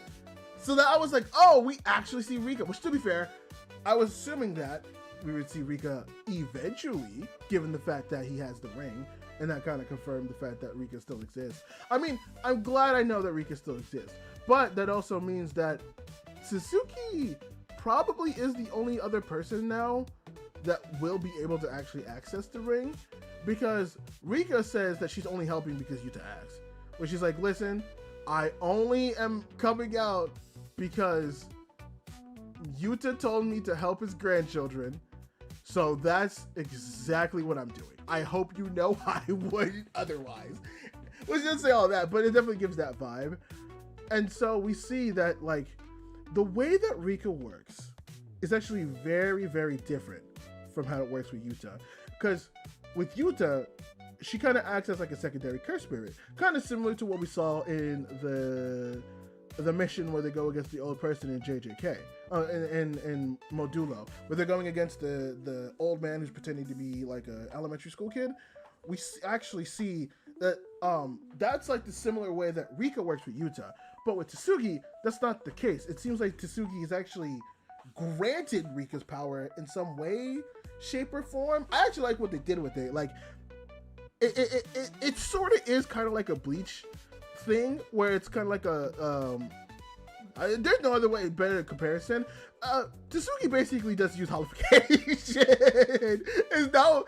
S1: So that I was like, oh, we actually see Rika. Which, to be fair, I was assuming that we would see Rika eventually, given the fact that he has the ring. And that kind of confirmed the fact that Rika still exists. I mean, I'm glad I know that Rika still exists. But that also means that Suzuki probably is the only other person now that will be able to actually access the ring. Because Rika says that she's only helping because Yuta asks. Where she's like, listen, I only am coming out because Yuta told me to help his grandchildren. So that's exactly what I'm doing. I hope you know I wouldn't otherwise. Let's just say all that, but it definitely gives that vibe. And so we see that like the way that Rika works is actually very, very different from how it works with Yuta. Because with Yuta, she kind of acts as like a secondary curse spirit, kind of similar to what we saw in the mission where they go against the old person in JJK, in Modulo, where they're going against the old man who's pretending to be like a elementary school kid. We actually see that that's like the similar way that Rika works with Yuta, but with Tsuki, that's not the case. It seems like Tsuki is actually granted Rika's power in some way, shape, or form. I actually like what they did with it. Like, it sort of is kind of like a Bleach thing, where it's kind of like a there's no other way better comparison. Tsuki basically does use holification. There's no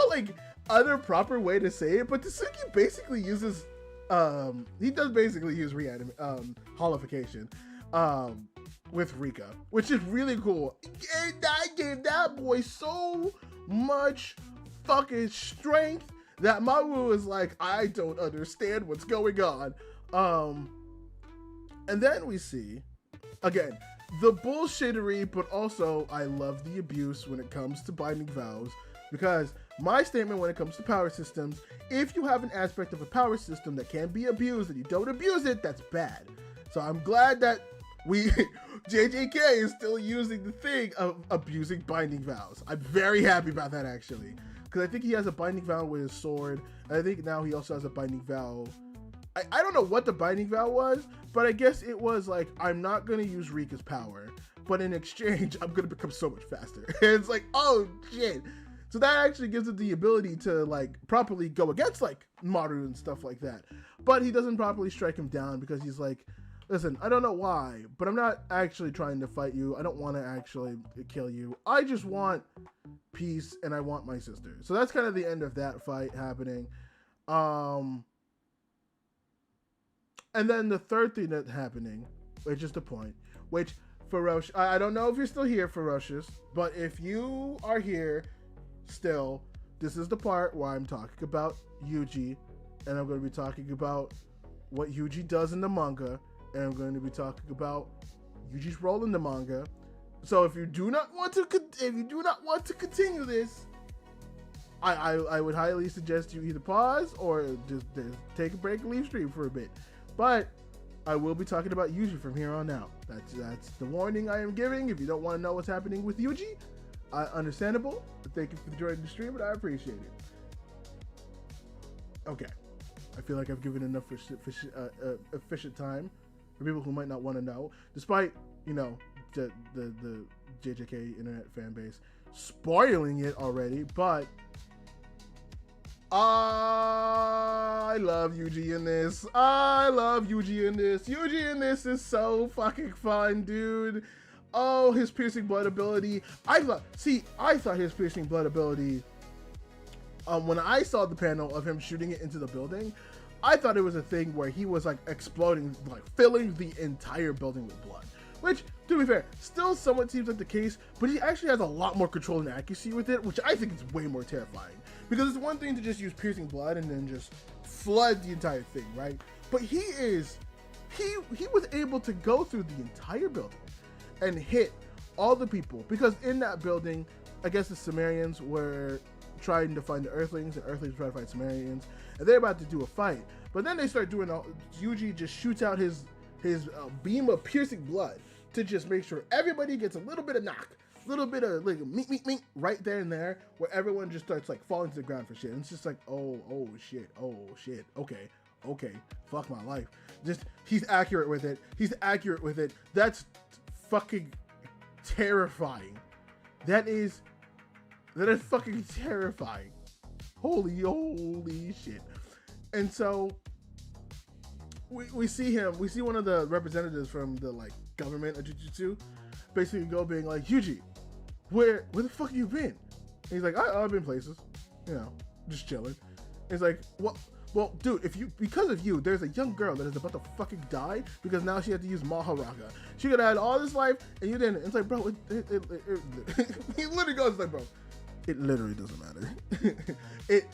S1: like other proper way to say it, but Tsuki basically uses he does basically use holification with Rika, which is really cool. And I gave that boy so much fucking strength that Maru is like, I don't understand what's going on. And then we see, again, the bullshittery, but also I love the abuse when it comes to binding vows, because my statement when it comes to power systems, if you have an aspect of a power system that can be abused and you don't abuse it, that's bad. So I'm glad that JJK is still using the thing of abusing binding vows. I'm very happy about that, actually. Because I think he has a binding vow with his sword. And I think now he also has a binding vow. I don't know what the binding vow was, but I guess it was like, I'm not going to use Rika's power, but in exchange, I'm going to become so much faster. And it's like, oh shit. So that actually gives it the ability to like properly go against like Maru and stuff like that. But he doesn't properly strike him down because he's like, listen, I don't know why, but I'm not actually trying to fight you. I don't want to actually kill you. I just want peace and I want my sister. So that's kind of the end of that fight happening. And then the third thing that's happening, which is the point, which Ferocious, I don't know if you're still here, Ferocious, but if you are here still, this is the part where I'm talking about Yuji, and I'm going to be talking about what Yuji does in the manga, and I'm going to be talking about Yuji's role in the manga. So if you do not want to continue this, I would highly suggest you either pause or just take a break and leave stream for a bit. But I will be talking about Yuji from here on out. That's the warning I am giving. If you don't want to know what's happening with Yuji, Understandable. Thank you for joining the stream, and I appreciate it. Okay. I feel like I've given enough efficient time for people who might not want to know, despite, you know, the JJK internet fan base spoiling it already, but I love Yuji in this. I love Yuji in this. Yuji in this is so fucking fun, dude. Oh, his piercing blood ability. I thought his piercing blood ability, when I saw the panel of him shooting it into the building, I thought it was a thing where he was like exploding, like filling the entire building with blood. Which, to be fair, still somewhat seems like the case, but he actually has a lot more control and accuracy with it, which I think is way more terrifying. Because it's one thing to just use piercing blood and then just flood the entire thing, right? But he was able to go through the entire building and hit all the people. Because in that building, I guess the Sumerians were trying to find the Earthlings, and Earthlings were trying to fight Sumerians, and they're about to do a fight. But then they start doing Yuji just shoots out his beam of piercing blood to just make sure everybody gets a little bit of knock, a little bit of like meek right there and there, where everyone just starts like falling to the ground for shit. And it's just like, oh shit, okay, fuck my life. Just he's accurate with it. That's fucking terrifying. That is fucking terrifying. Holy shit. And so we see one of the representatives from the like government of jujutsu basically go being like, Yuji, where the fuck have you been? And he's like, I've been places, you know, just chilling. And he's like, well, dude, because of you, there's a young girl that is about to fucking die because now she had to use Maharaga. She could have had all this life and you didn't. It's like, bro, he literally goes like, bro, it literally doesn't matter. it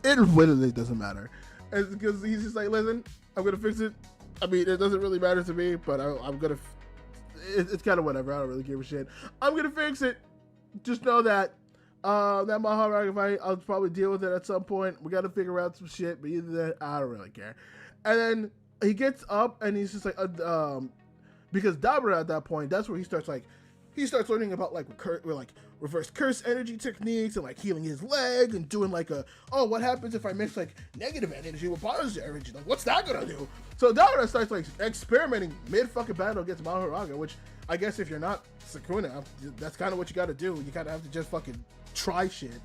S1: literally doesn't matter. Because he's just like, listen, I'm gonna fix it. I mean, it doesn't really matter to me, but I'm gonna. It's kind of whatever. I don't really give a shit. I'm gonna fix it. Just know that that Maharaga fight, I'll probably deal with it at some point. We gotta figure out some shit, but either that, I don't really care. And then he gets up and he's just like, because Dabra at that point, that's where he starts learning about like reverse curse energy techniques and like healing his leg and doing like what happens if I mix like negative energy with positive energy? Like, what's that gonna do? So Dabra starts like experimenting mid fucking battle against Maharaga, which I guess if you're not Sakuna, that's kind of what you gotta do. You kind of have to just fucking try shit.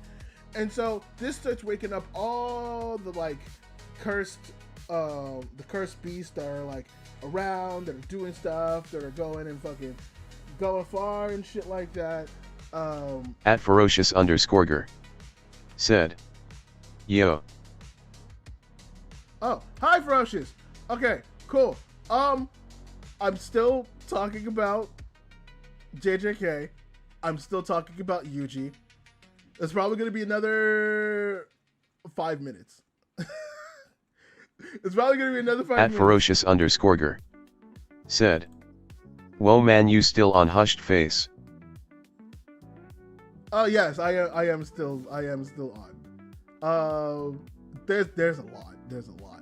S1: And so this starts waking up all the like cursed beasts that are like around, that are doing stuff, that are going and fucking going far and shit like that.
S2: At ferocious_ger said, yo.
S1: Oh, hi Ferocious. Okay, cool. I'm still talking about JJK. I'm still talking about Yuji. It's probably gonna be another 5 minutes. It's probably gonna be another 5 minutes.
S2: At ferocious_ger said, whoa man, you still on hushed face?
S1: Oh yes, I am still on. There's a lot.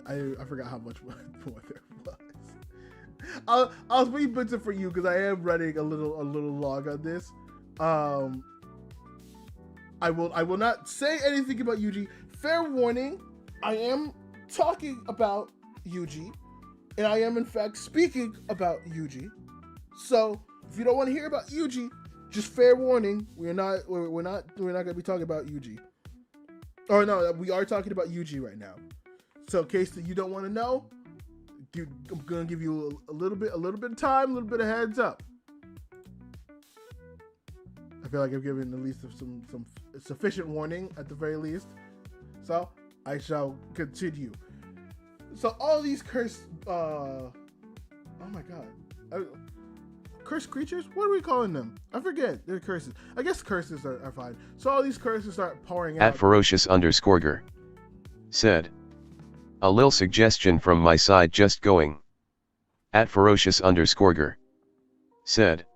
S1: I forgot how much more there was. I'll speed bits it for you because I am running a little long on this. I will not say anything about Yuji. Fair warning, I am talking about Yuji, and I am in fact speaking about Yuji. So if you don't want to hear about Yuji, just fair warning, we're not gonna be talking about Yuji. Oh no, we are talking about Yuji right now. So in case that you don't want to know, I'm gonna give you a little bit of time, a little bit of heads up. I feel like I've given at least some sufficient warning at the very least. So I shall continue. So all these cursed, oh my god. Cursed creatures? What are we calling them? I forget. They're curses. I guess curses are fine. So all these curses start pouring out.
S2: At ferocious_ger said, a lil suggestion from my side, just going. At ferocious_ger said,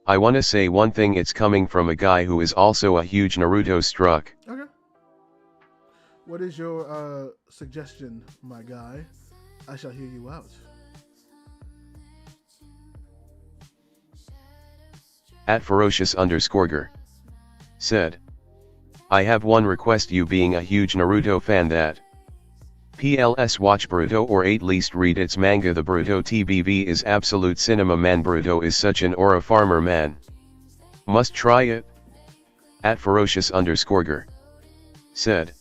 S2: I wanna say one thing, it's coming from a guy who is also a huge Naruto struck.
S1: Okay. What is your suggestion, my guy? I shall hear you out.
S2: At ferocious_ger said, I have one request, you being a huge Naruto fan, that PLS watch Boruto or at least read its manga. The Boruto TBV is absolute cinema, man. Boruto is such an aura farmer, man. Must try it. At ferocious_ger said,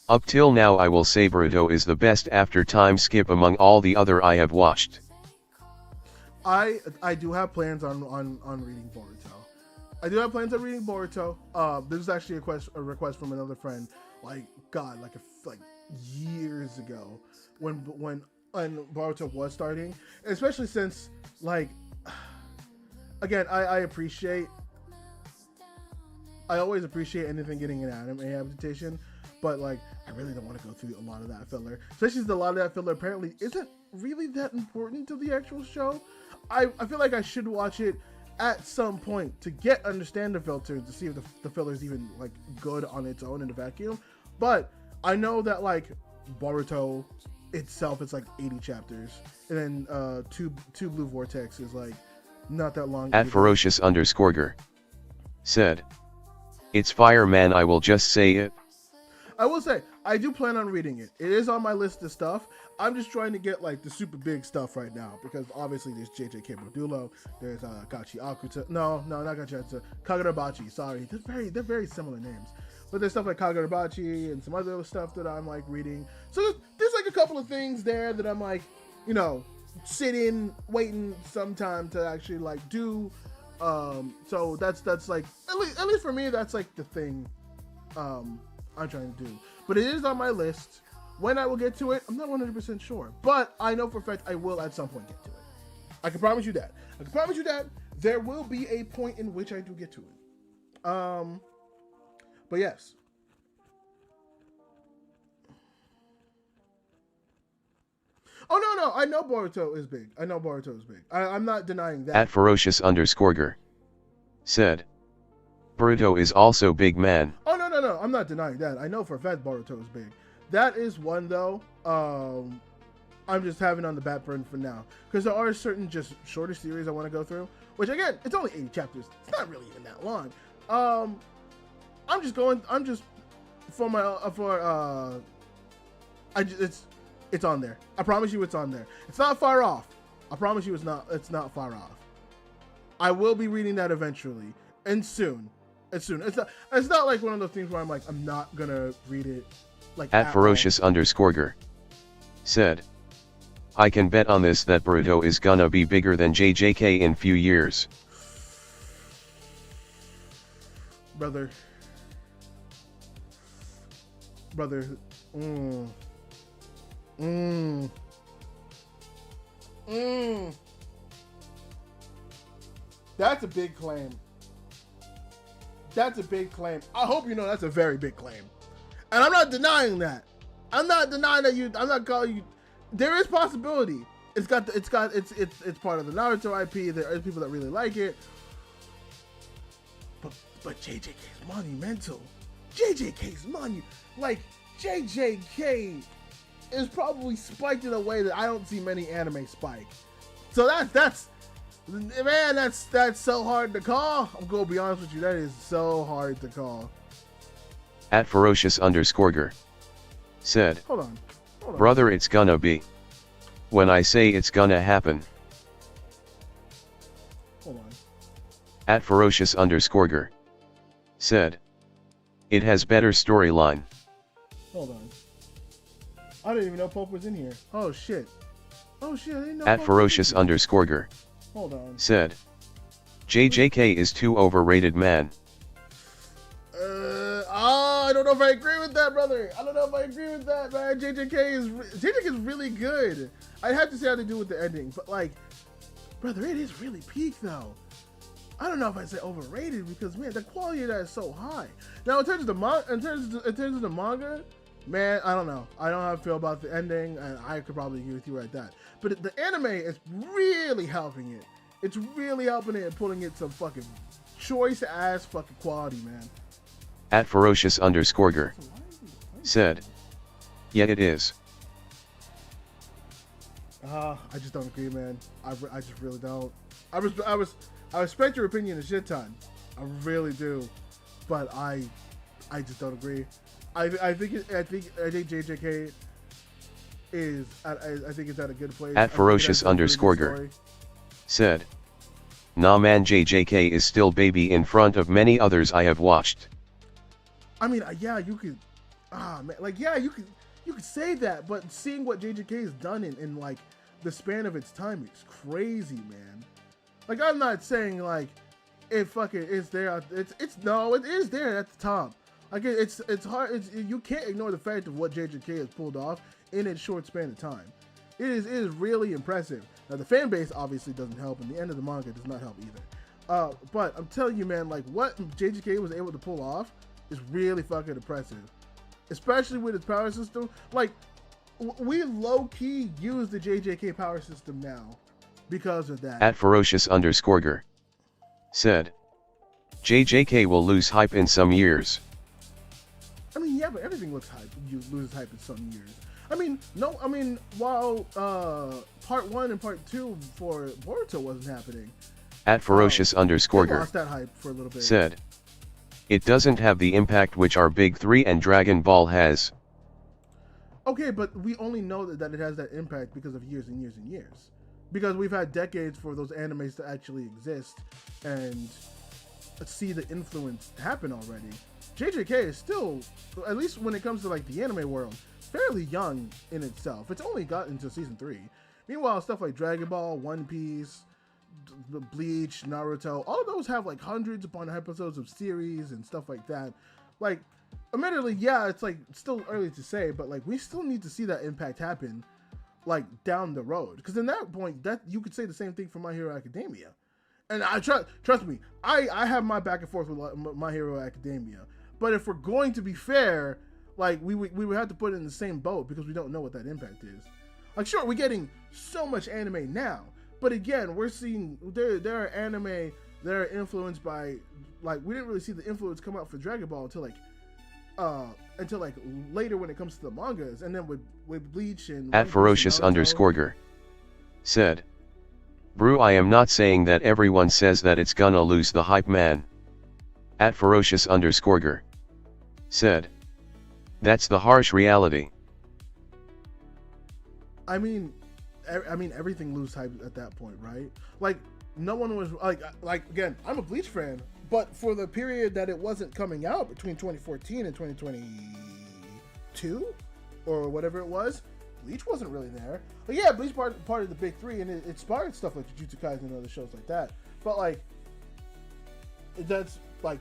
S2: up till now I will say Boruto is the best after time skip among all the other I have watched.
S1: I do have plans on reading Boruto. I do have plans on reading Boruto. This is actually a request from another friend, like years ago, when Boruto was starting, especially since, like, again, I always appreciate anything getting an anime adaptation, but like I really don't want to go through a lot of that filler, especially since a lot of that filler apparently isn't really that important to the actual show. I feel like I should watch it at some point to understand the filter, to see if the filler is even like good on its own in the vacuum. But I know that like Boruto itself, it's like 80 chapters, and then two Blue Vortex is like not that long.
S2: At ferocious_ger said, it's fire, man. I will just say it.
S1: I will say, I do plan on reading it. It is on my list of stuff. I'm just trying to get like the super big stuff right now, because obviously there's JJK Modulo, there's Gachi Akuta. No, not Gachi Akuta. Kagurabachi. Sorry, they're very similar names. But there's stuff like Kagurabachi and some other stuff that I'm like reading. So there's like a couple of things there that I'm like, sitting, waiting some time to actually like do. So that's like at least for me, that's like the thing I'm trying to do. But it is on my list. When I will get to it, I'm not 100% sure, but I know for a fact I will at some point get to it. I can promise you that. There will be a point in which I do get to it. But yes. Oh no, I know Boruto is big. I'm not denying that.
S2: At ferocious_ger said, Boruto is also big, man.
S1: Oh no, I'm not denying that. I know for a fact Boruto is big. That is one though. I'm just having on the back burner for now, because there are certain just shorter series I want to go through. Which again, it's only 80 chapters. It's not really even that long. It's on there. I promise you it's on there. It's not far off. I promise you it's not far off. I will be reading that eventually and soon. It's not like one of those things where I'm like, I'm not gonna read it like
S2: at ferocious_ger said, I can bet on this that Boruto is gonna be bigger than JJK in few years.
S1: Brother. That's a big claim. I hope you know that's a very big claim. And I'm not denying that. I'm not calling you. There is possibility. It's part of the Naruto IP. There are people that really like it. But JJK is monumental. Like JJK is probably spiked in a way that I don't see many anime spike. So that's so hard to call. I'm gonna be honest with you, that is so hard to call.
S2: At ferocious_ger said,
S1: Hold on.
S2: Brother, it's gonna be. When I say it's gonna happen.
S1: Hold on.
S2: At ferocious_ger said, it has better storyline.
S1: Hold on. I didn't even know Pope was in here. Oh shit, I didn't know.
S2: At ferocious_ger
S1: Hold on.
S2: said, JJK is too overrated, man.
S1: I don't know if I agree with that, brother. I don't know if I agree with that, man. JJK is really good. I have to say how to do with the ending, but like, brother, it is really peak though. I don't know if I'd say overrated, because man, the quality of that is so high. Now in terms of the manga, man, I don't know. I don't know how I feel about the ending, and I could probably agree with you right that. But the anime is really helping it. It's really helping it and putting it some fucking choice ass fucking quality, man.
S2: At ferocious_ger said, yeah, it is.
S1: I just don't agree, man. I just really don't. I respect your opinion a shit ton. I really do. but I just don't agree. I think JJK is I think it's at a good place.
S2: At ferocious_ger said, "Nah man, JJK is still baby in front of many others I have watched."
S1: I mean, yeah, you could, man, like, yeah, you could say that, but seeing what JJK has done in like the span of its time is crazy, man. Like, I'm not saying like it fucking is there. No, it is there at the top. Like, it's hard. You can't ignore the fact of what JJK has pulled off in its short span of time. It is really impressive. Now, the fan base obviously doesn't help, and the end of the manga does not help either. But I'm telling you, man, like, what JJK was able to pull off is really fucking impressive. Especially with its power system. Like, we low-key use the JJK power system now because of that.
S2: At ferocious_ger said, "JJK will lose hype in some years."
S1: I mean, yeah, but everything loses hype in some years. I mean, no, I mean, while part 1 and part 2 for Boruto wasn't happening.
S2: At ferocious_ger
S1: lost that hype for a little bit.
S2: said, "It doesn't have the impact which our big 3 and Dragon Ball has."
S1: Okay, but we only know that it has that impact because of years and years and years. Because we've had decades for those animes to actually exist and see the influence happen already. JJK is still, at least when it comes to like the anime world, fairly young in itself. It's only got into season 3. Meanwhile, stuff like Dragon Ball, One Piece, Bleach, Naruto, all of those have like hundreds upon episodes of series and stuff like that. Like, admittedly, yeah, it's like still early to say, but like we still need to see that impact happen like down the road. Because in that point, that you could say the same thing for My Hero Academia. And I trust me, I have my back and forth with My Hero Academia. But if we're going to be fair, like we would have to put it in the same boat because we don't know what that impact is. Like, sure, we're getting so much anime now, but again, we're seeing there are anime that are influenced by, like, we didn't really see the influence come out for Dragon Ball until like later when it comes to the mangas, and then with Bleach and
S2: At ferocious_ger said, "Brew, I am not saying that everyone says that it's gonna lose the hype, man." At ferocious_ger said, "That's the harsh reality."
S1: I mean, everything loses hype at that point, right? Like, no one was like again, I'm a Bleach fan, but for the period that it wasn't coming out between 2014 and 2022 or whatever it was, Bleach wasn't really there. But yeah, Bleach part of the big 3, and it inspired stuff like Jujutsu Kaisen and other shows like that. But like, that's like,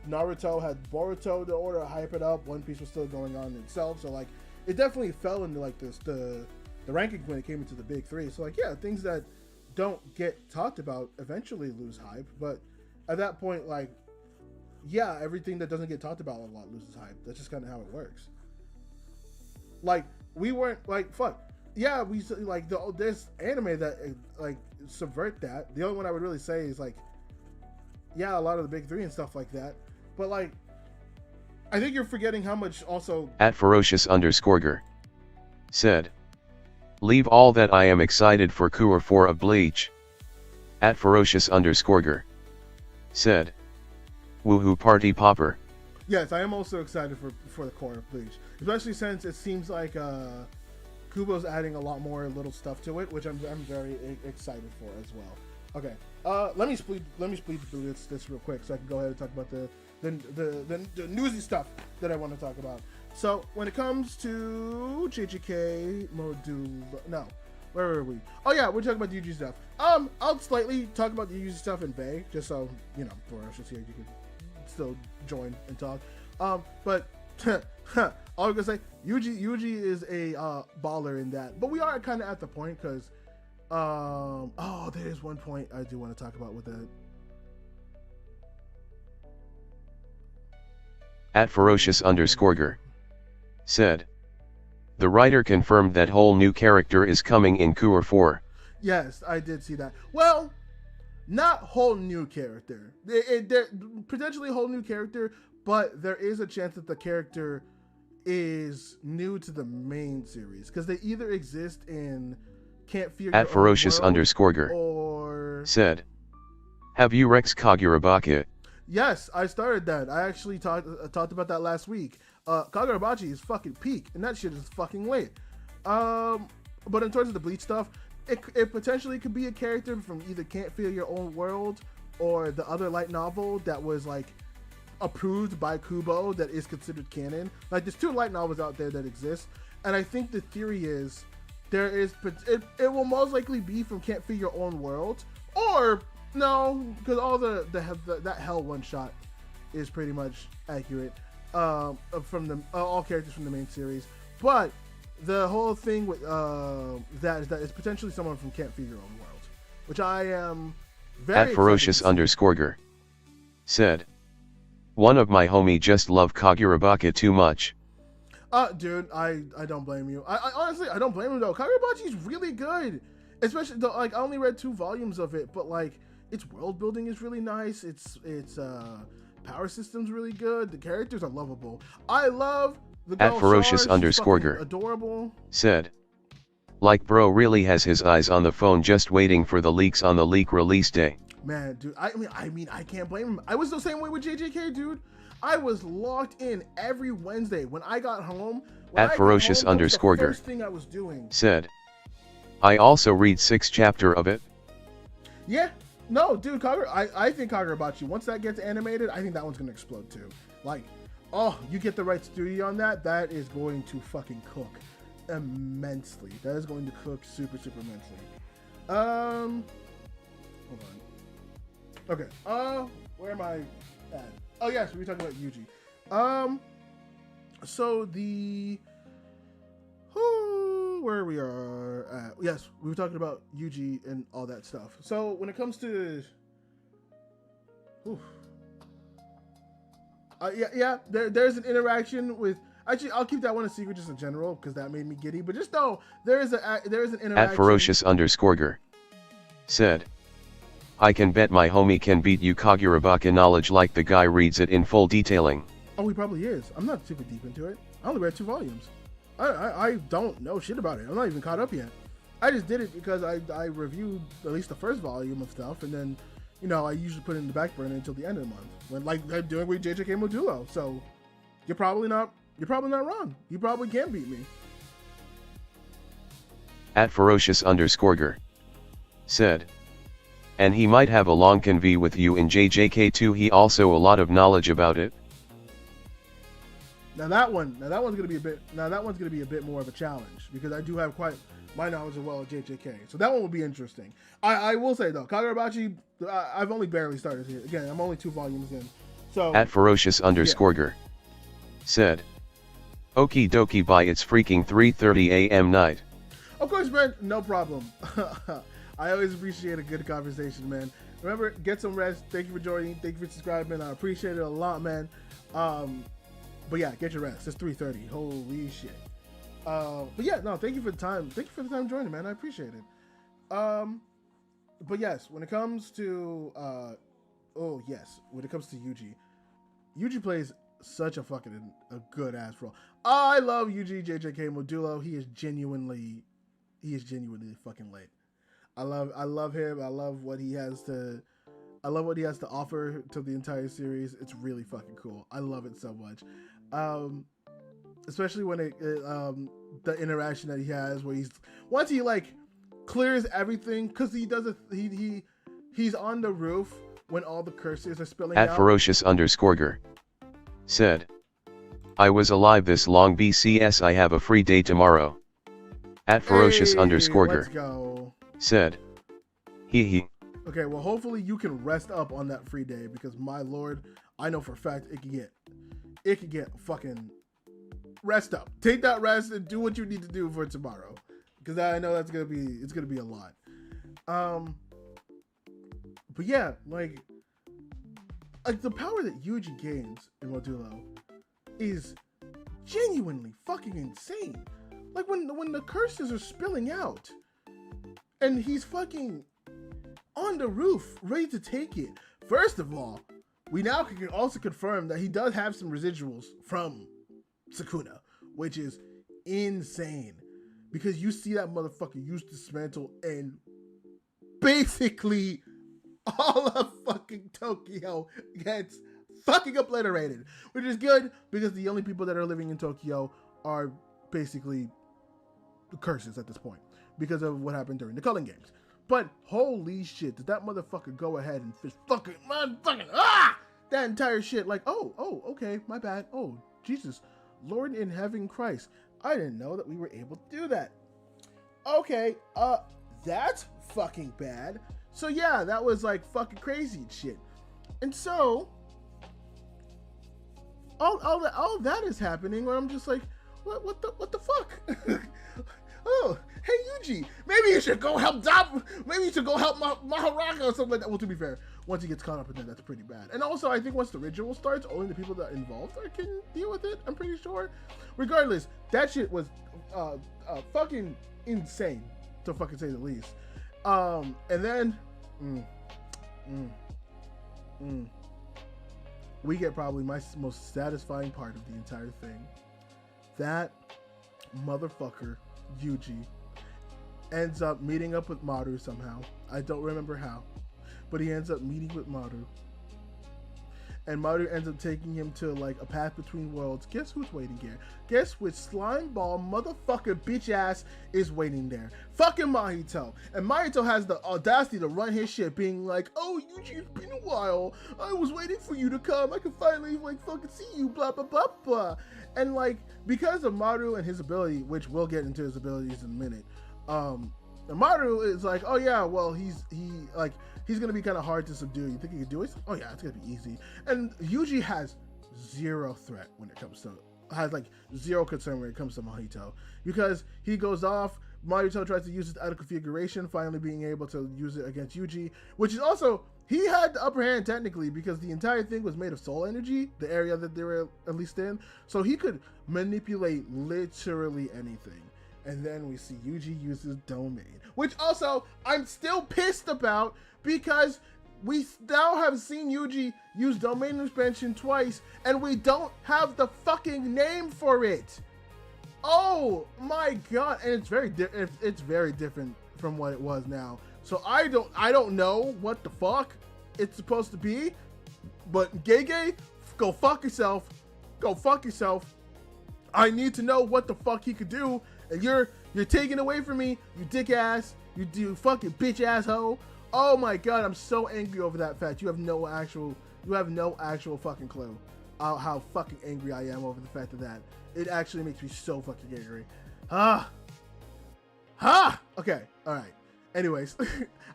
S1: Naruto had Boruto to order to hype it up. One Piece was still going on itself, so like it definitely fell into like the ranking when it came into the big 3. So like, yeah, things that don't get talked about eventually lose hype, but at that point, like, yeah, everything that doesn't get talked about a lot loses hype. That's just kind of how it works. Like, we weren't like, fuck, yeah, we like this anime that like subvert that. The only one I would really say is like, yeah, a lot of the big 3 and stuff like that. But like, I think you're forgetting how much also.
S2: At ferocious_ger said, "Leave all that, I am excited for Core 4 of Bleach." At ferocious_ger said, "Woohoo party popper."
S1: Yes, I am also excited for the core of Bleach, especially since it seems like Kubo's adding a lot more little stuff to it, which I'm very excited for as well. Okay, let me split through this real quick so I can go ahead and talk about the newsy stuff that I want to talk about. So when it comes to JJK Modulo, no, where were we? Oh yeah, we're talking about the UG stuff. I'll slightly talk about the UG stuff in Bay, just so you know, Boruto's here, you can still join and talk. But all I'm gonna say, UG is a baller in that, but we are kind of at the point because, oh, there is one point I do want to talk about with that.
S2: At ferocious_ger said, "The writer confirmed that whole new character is coming in Core 4.
S1: Yes, I did see that. Well, not whole new character. They're potentially a whole new character, but there is a chance that the character is new to the main series because they either exist in Can't Fear
S2: At ferocious_ger
S1: or
S2: said, "Have you Rex Kagurabaka?"
S1: Yes, I started that. I actually talked about that last week. Kagurabachi is fucking peak, and that shit is fucking lit. But in terms of the Bleach stuff, it potentially could be a character from either Can't Feel Your Own World or the other light novel that was like approved by Kubo that is considered canon. Like there's 2 light novels out there that exist, and I think the theory is it will most likely be from Can't Feel Your Own World, or no, because all that Hell one shot is pretty much accurate from the all characters from the main series, but the whole thing with that is that it's potentially someone from Can't Feel Your Own World, which I am very
S2: @ferocious_ger said, one of my homie just love Kagurabaka too much.
S1: Dude, I don't blame you. I honestly, I don't blame him though. Kagurabachi's really good, especially though, like I only read 2 volumes of it, but like its world building is really nice. Its power system's really good. The characters are lovable. I love the girl
S2: @ferocious_ger
S1: adorable
S2: said, like bro really has his eyes on the phone just waiting for the leaks on the leak release day.
S1: Man, dude, I mean, I can't blame him. I was the same way with JJK, dude. I was locked in every Wednesday when I got home.
S2: @ferocious_ger
S1: first thing I was doing
S2: said, I also read 6th chapter of it.
S1: Yeah, no, dude, I think Kagurabachi, once that gets animated, I think that one's gonna explode too. Like, oh, you get the right studio on that, that is going to fucking cook immensely. That is going to cook super immensely. Hold on. Okay. Where am I at? Oh yes, we were talking about Yuji. So the where we are at. Yes, we were talking about Yuji and all that stuff. So when it comes to there's an interaction with. Actually, I'll keep that one a secret just in general because that made me giddy. But just know there is an interaction.
S2: @ferocious_ger said, I can bet my homie can beat you Kagurabaka knowledge like the guy reads it in full detailing.
S1: Oh, he probably is. I'm not super deep into it. I only read 2 volumes. I don't know shit about it. I'm not even caught up yet. I just did it because I reviewed at least the first volume of stuff, and then, you know, I usually put it in the back burner until the end of the month when like I'm doing with JJK Modulo. So you're probably not wrong. You probably can beat me.
S2: @ferocious_ger said, and he might have a long convey with you in JJK too. He also a lot of knowledge about it.
S1: Now that one's gonna be a bit more of a challenge because I do have quite my knowledge as well as JJK. So that one will be interesting. I will say though, Kagurabachi, I've only barely started here. Again, I'm only 2 volumes in. So
S2: @ferocious_ger said, okie dokie by it's freaking 3:30 a.m. night.
S1: Of course, man, no problem. I always appreciate a good conversation, man. Remember, get some rest. Thank you for joining. Thank you for subscribing. I appreciate it a lot, man. But yeah, get your rest. It's 3:30. Holy shit. But yeah, no, thank you for the time. Thank you for the time joining, man. I appreciate it. But yes, when it comes to when it comes to Yuji plays such a good ass role. I love Yuji JJK Modulo. He is genuinely fucking late. I love him. I love what he has to offer to the entire series. It's really fucking cool. I love it so much. Especially when the interaction that he has where once he like clears everything because he's on the roof when all the curses are spilling out.
S2: @ferocious_ger said, I was alive this long BCS. I have a free day tomorrow. @ferocious_ger
S1: let's go.
S2: said, he.
S1: Okay, well, hopefully you can rest up on that free day because my lord, I know for a fact it could get fucking rest up. Take that rest and do what you need to do for tomorrow because I know it's gonna be a lot. But yeah, like the power that Yuji gains in Modulo is genuinely fucking insane. Like when the curses are spilling out and he's fucking on the roof ready to take it. First of all, we now can also confirm that he does have some residuals from Sukuna, which is insane because you see that motherfucker use dismantle and basically all of fucking Tokyo gets fucking obliterated, which is good because the only people that are living in Tokyo are basically curses at this point because of what happened during the Culling Games. But holy shit, did that motherfucker go ahead and just fucking that entire shit? Like, oh, okay, my bad. Oh, Jesus, Lord in heaven Christ, I didn't know that we were able to do that. Okay, that's fucking bad. So yeah, that was like fucking crazy and shit. And so all that is happening where I'm just like, what the fuck? Oh, hey Yuji, maybe you should go help maybe you should go help Maharaka or something like that. Well, to be fair, once he gets caught up in that, that's pretty bad. And also, I think once the ritual starts, only the people that are involved can deal with it, I'm pretty sure. Regardless, that shit was fucking insane, to fucking say the least. And then we get probably my most satisfying part of the entire thing. That motherfucker Yuji ends up meeting up with Maru somehow. I don't remember how, but he ends up meeting with Maru, and Maru ends up taking him to like a path between worlds. Guess who's waiting here? Guess which slime ball motherfucker bitch ass is waiting there? Fucking Mahito. And Mahito has the audacity to run his shit, being like, "Oh, Yuji, it's been a while. I was waiting for you to come. I can finally like fucking see you." Blah blah blah blah. And like, because of Maru and his ability, which we'll get into his abilities in a minute, Maru is like, oh yeah, well he's gonna be kind of hard to subdue. You think he can do it? Oh yeah, it's gonna be easy. And Yuji has zero threat when it comes to, has like zero concern when it comes to Mahito, because he goes off. Mahito tries to use it out of configuration, finally being able to use it against Yuji, which is also, he had the upper hand technically because the entire thing was made of soul energy, the area that they were at least in, so he could manipulate literally anything. And then we see Yuji uses domain, which also I'm still pissed about because we now have seen Yuji use domain expansion twice and we don't have the fucking name for it. Oh my god. And it's very different from what it was now. So I don't know what the fuck it's supposed to be, but Gege, go fuck yourself. Go fuck yourself. I need to know what the fuck he could do, and you're taking away from me, you dick ass, you fucking bitch asshole. Oh my god, I'm so angry over that fact. You have no actual fucking clue how fucking angry I am over the fact of that. It actually makes me so fucking angry. Okay, all right. Anyways,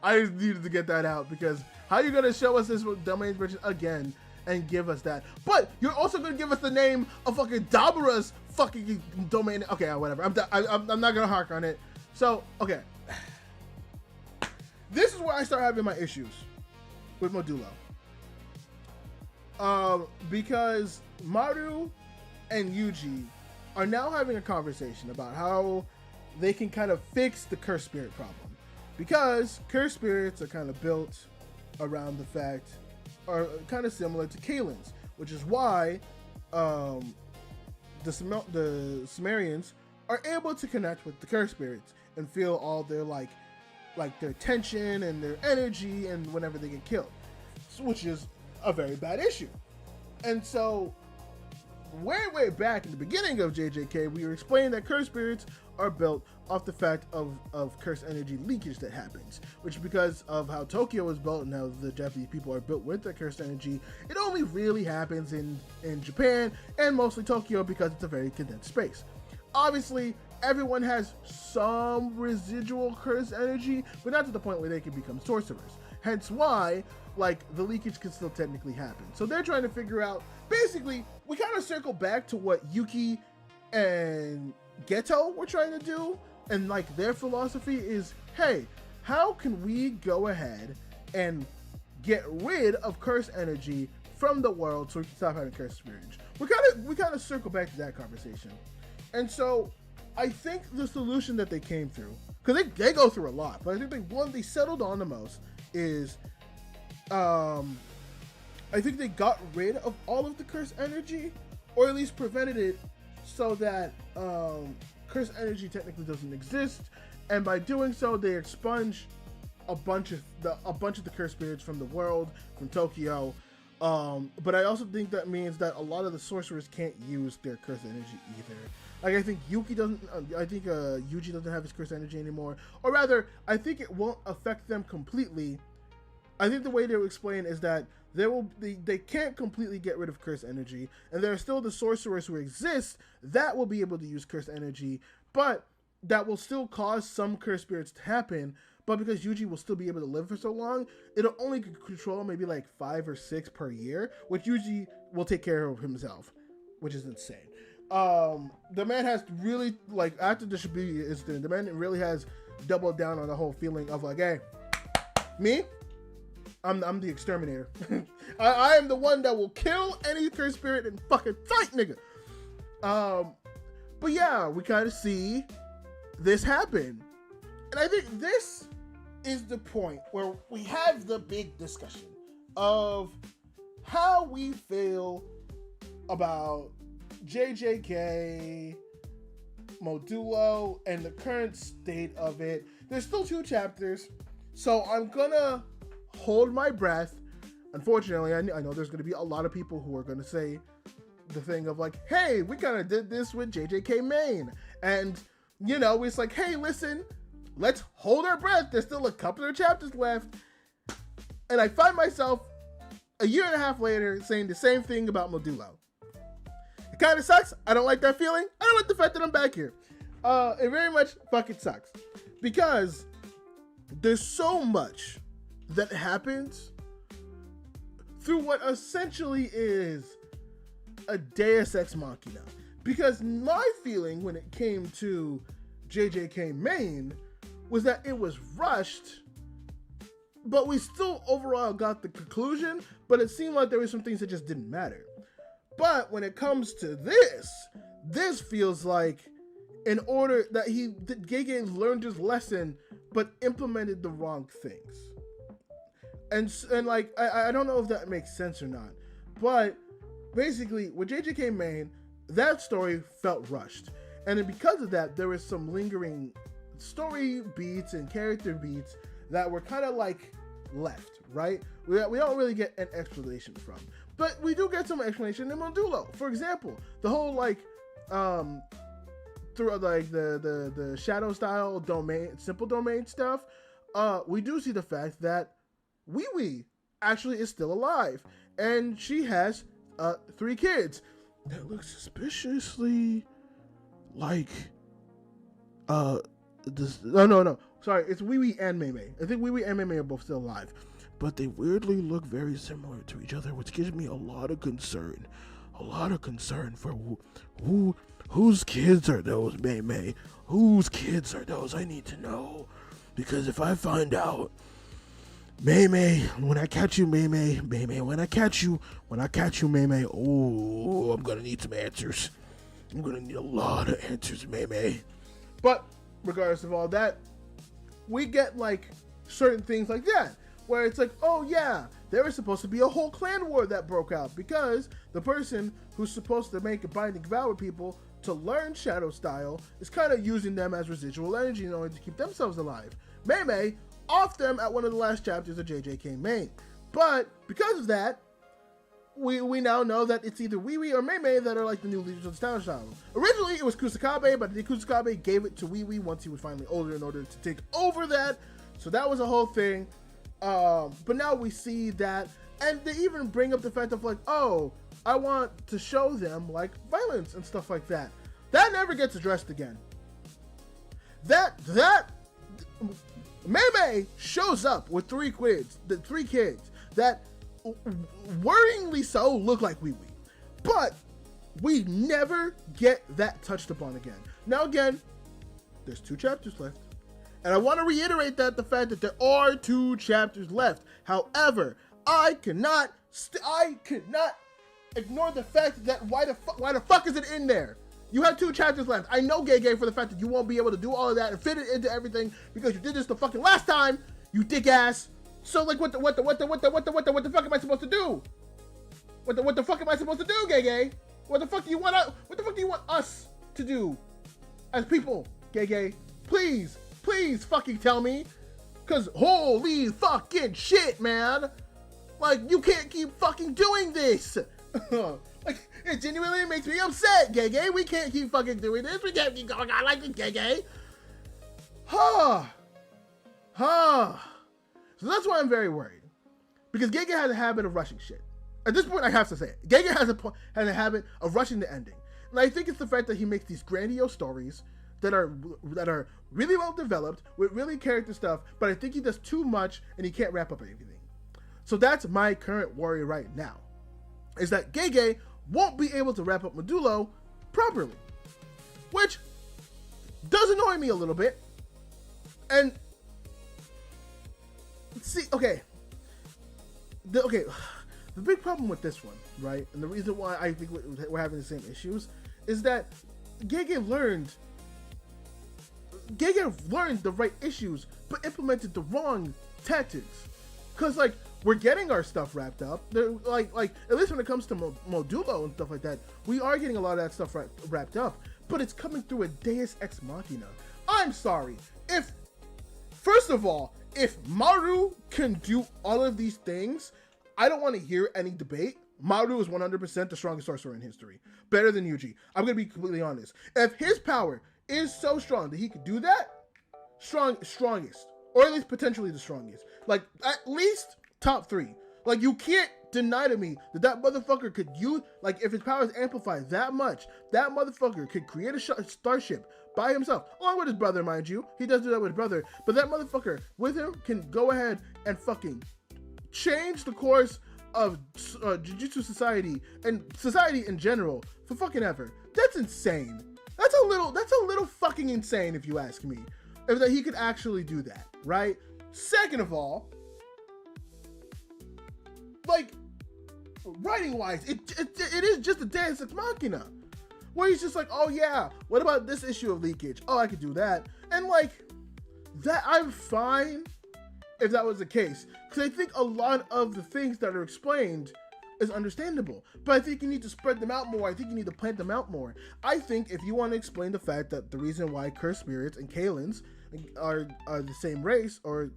S1: I just needed to get that out because how you gonna show us this domain version again and give us that? But you're also gonna give us the name of fucking Dabura's fucking domain. Okay, whatever. I'm not gonna hark on it. So okay, this is where I start having my issues with Modulo. Because Maru and Yuji are now having a conversation about how they can kind of fix the curse spirit problem. Because curse spirits are kind of built around the fact, are kind of similar to Kalen's, which is why the Sumerians are able to connect with the curse spirits and feel all their like their tension and their energy and whenever they get killed, which is a very bad issue. And so way back in the beginning of JJK, we were explaining that curse spirits are built off the fact of curse energy leakage that happens, which because of how Tokyo is built and how the Japanese people are built with the cursed energy, it only really happens in Japan and mostly Tokyo because it's a very condensed space. Obviously, everyone has some residual cursed energy, but not to the point where they can become sorcerers. Hence why, like, the leakage can still technically happen. So they're trying to figure out, basically, we kind of circle back to what Yuki and Geto were trying to do, and like their philosophy is, hey, how can we go ahead and get rid of curse energy from the world so we can stop having curse spirits? We kind of circle back to that conversation. And so I think the solution that they came through, because they go through a lot, but I think they settled on the most is I think they got rid of all of the curse energy, or at least prevented it so that curse energy technically doesn't exist, and by doing so they expunge a bunch of the cursed spirits from the world, from Tokyo. But I also think that means that a lot of the sorcerers can't use their cursed energy either. Like, I think Yuki doesn't. I think Yuji doesn't have his cursed energy anymore, or rather, I think it won't affect them completely. I think the way to explain is that they can't completely get rid of cursed energy, and there are still the sorcerers who exist that will be able to use cursed energy, but that will still cause some cursed spirits to happen. But because Yuji will still be able to live for so long, it'll only control maybe like 5 or 6 per year, which Yuji will take care of himself, which is insane. The man has really, like, after the Shibuya incident, the man really has doubled down on the whole feeling of like, hey, me, I'm the exterminator. I am the one that will kill any cursed spirit and fucking fight, nigga. But yeah, we kind of see this happen. And I think this is the point where we have the big discussion of how we feel about JJK, Modulo, and the current state of it. There's still 2 chapters, so I'm gonna hold my breath. Unfortunately, I know there's gonna be a lot of people who are gonna say the thing of like, hey, we kind of did this with JJK Main. And, you know, it's like, hey, listen, let's hold our breath. There's still a couple of chapters left. And I find myself a year and a half later saying the same thing about Modulo. It kind of sucks. I don't like that feeling. I don't like the fact that I'm back here. It very much fucking sucks. Because there's so much that happens through what essentially is a Deus Ex Machina. Because my feeling when it came to JJK Main was that it was rushed, but we still overall got the conclusion, but it seemed like there were some things that just didn't matter. But when it comes to this feels like in order that Gege learned his lesson, but implemented the wrong things. And like, I don't know if that makes sense or not, but basically with JJK Main, that story felt rushed. And then because of that, there was some lingering story beats and character beats that were kind of like left, right? We don't really get an explanation from. But we do get some explanation in Modulo. For example, the whole like through like the shadow style domain, simple domain stuff, we do see the fact that Wee actually is still alive, and she has 3 kids that look suspiciously like no, sorry, it's Wee and Mei. I think Wee and Mei are both still alive, but they weirdly look very similar to each other, which gives me a lot of concern for whose kids are those, Mei? Whose kids are those? I need to know, because if I find out, Mei, when I catch you, Mei, when I catch you, Mei, oh, I'm gonna need some answers. I'm gonna need a lot of answers, Mei. But regardless of all that, we get like certain things like that, where it's like, oh yeah, there was supposed to be a whole clan war that broke out because the person who's supposed to make a binding vow with people to learn shadow style is kind of using them as residual energy in order to keep themselves alive. Mei off them at one of the last chapters of JJK Main. But because of that, we now know that it's either Wee or Mei that are like the new leaders of the shadow style. Originally it was Kusakabe, but Kusakabe gave it to Wee once he was finally older in order to take over that. So that was a whole thing. But now we see that, and they even bring up the fact of like, oh, I want to show them like violence and stuff like that. That never gets addressed again. Mei shows up with 3 kids, that worryingly so look like Wee, but we never get that touched upon again. Now again, there's 2 chapters left, and I want to reiterate that the fact that there are 2 chapters left. However, I cannot ignore the fact that why the fuck is it in there? You have 2 chapters left. I know, Gege, for the fact that you won't be able to do all of that and fit it into everything because you did this the fucking last time, you dick ass. So like, what the fuck am I supposed to do? What the fuck am I supposed to do, Gege? What the fuck do you want us to do as people, Gege? Please fucking tell me. Cause holy fucking shit, man. Like, you can't keep fucking doing this. Like, it genuinely makes me upset, Gege. We can't keep fucking doing this. We can't keep going on like this, Gege. So that's why I'm very worried. Because Gege has a habit of rushing shit. At this point, I have to say it. Gege has a habit of rushing the ending. And I think it's the fact that he makes these grandiose stories that are really well developed with really character stuff, but I think he does too much and he can't wrap up everything. So that's my current worry right now, is that Gege won't be able to wrap up Modulo properly, which does annoy me a little bit. And see, the big problem with this one, right, and the reason why I think we're having the same issues is that Gege learned the right issues, but implemented the wrong tactics. Cause like, we're getting our stuff wrapped up. They're like at least when it comes to Modulo and stuff like that, we are getting a lot of that stuff wrapped up. But it's coming through a Deus Ex Machina. I'm sorry. First of all, if Maru can do all of these things, I don't want to hear any debate. Maru is 100% the strongest sorcerer in history. Better than Yuji. I'm going to be completely honest. If his power is so strong that he could do that, strongest. Or at least potentially the strongest. Like, at least top 3. Like, you can't deny to me that motherfucker could use, like, if his power is amplified that much, that motherfucker could create a starship by himself, along with his brother, mind you. He does do that with his brother, but that motherfucker with him can go ahead and fucking change the course of Jujutsu society and society in general for fucking ever. That's insane. That's a little fucking insane, if you ask me. If that he could actually do that, right? Second of all, like, writing wise, it is just a Deus Ex Machina, where he's just like, oh yeah, what about this issue of leakage? Oh, I could do that. And like, that, I'm fine if that was the case, because I think a lot of the things that are explained is understandable, but I think you need to spread them out more. I think you need to plant them out more. I think if you want to explain the fact that the reason why cursed spirits and Kalens are the same race or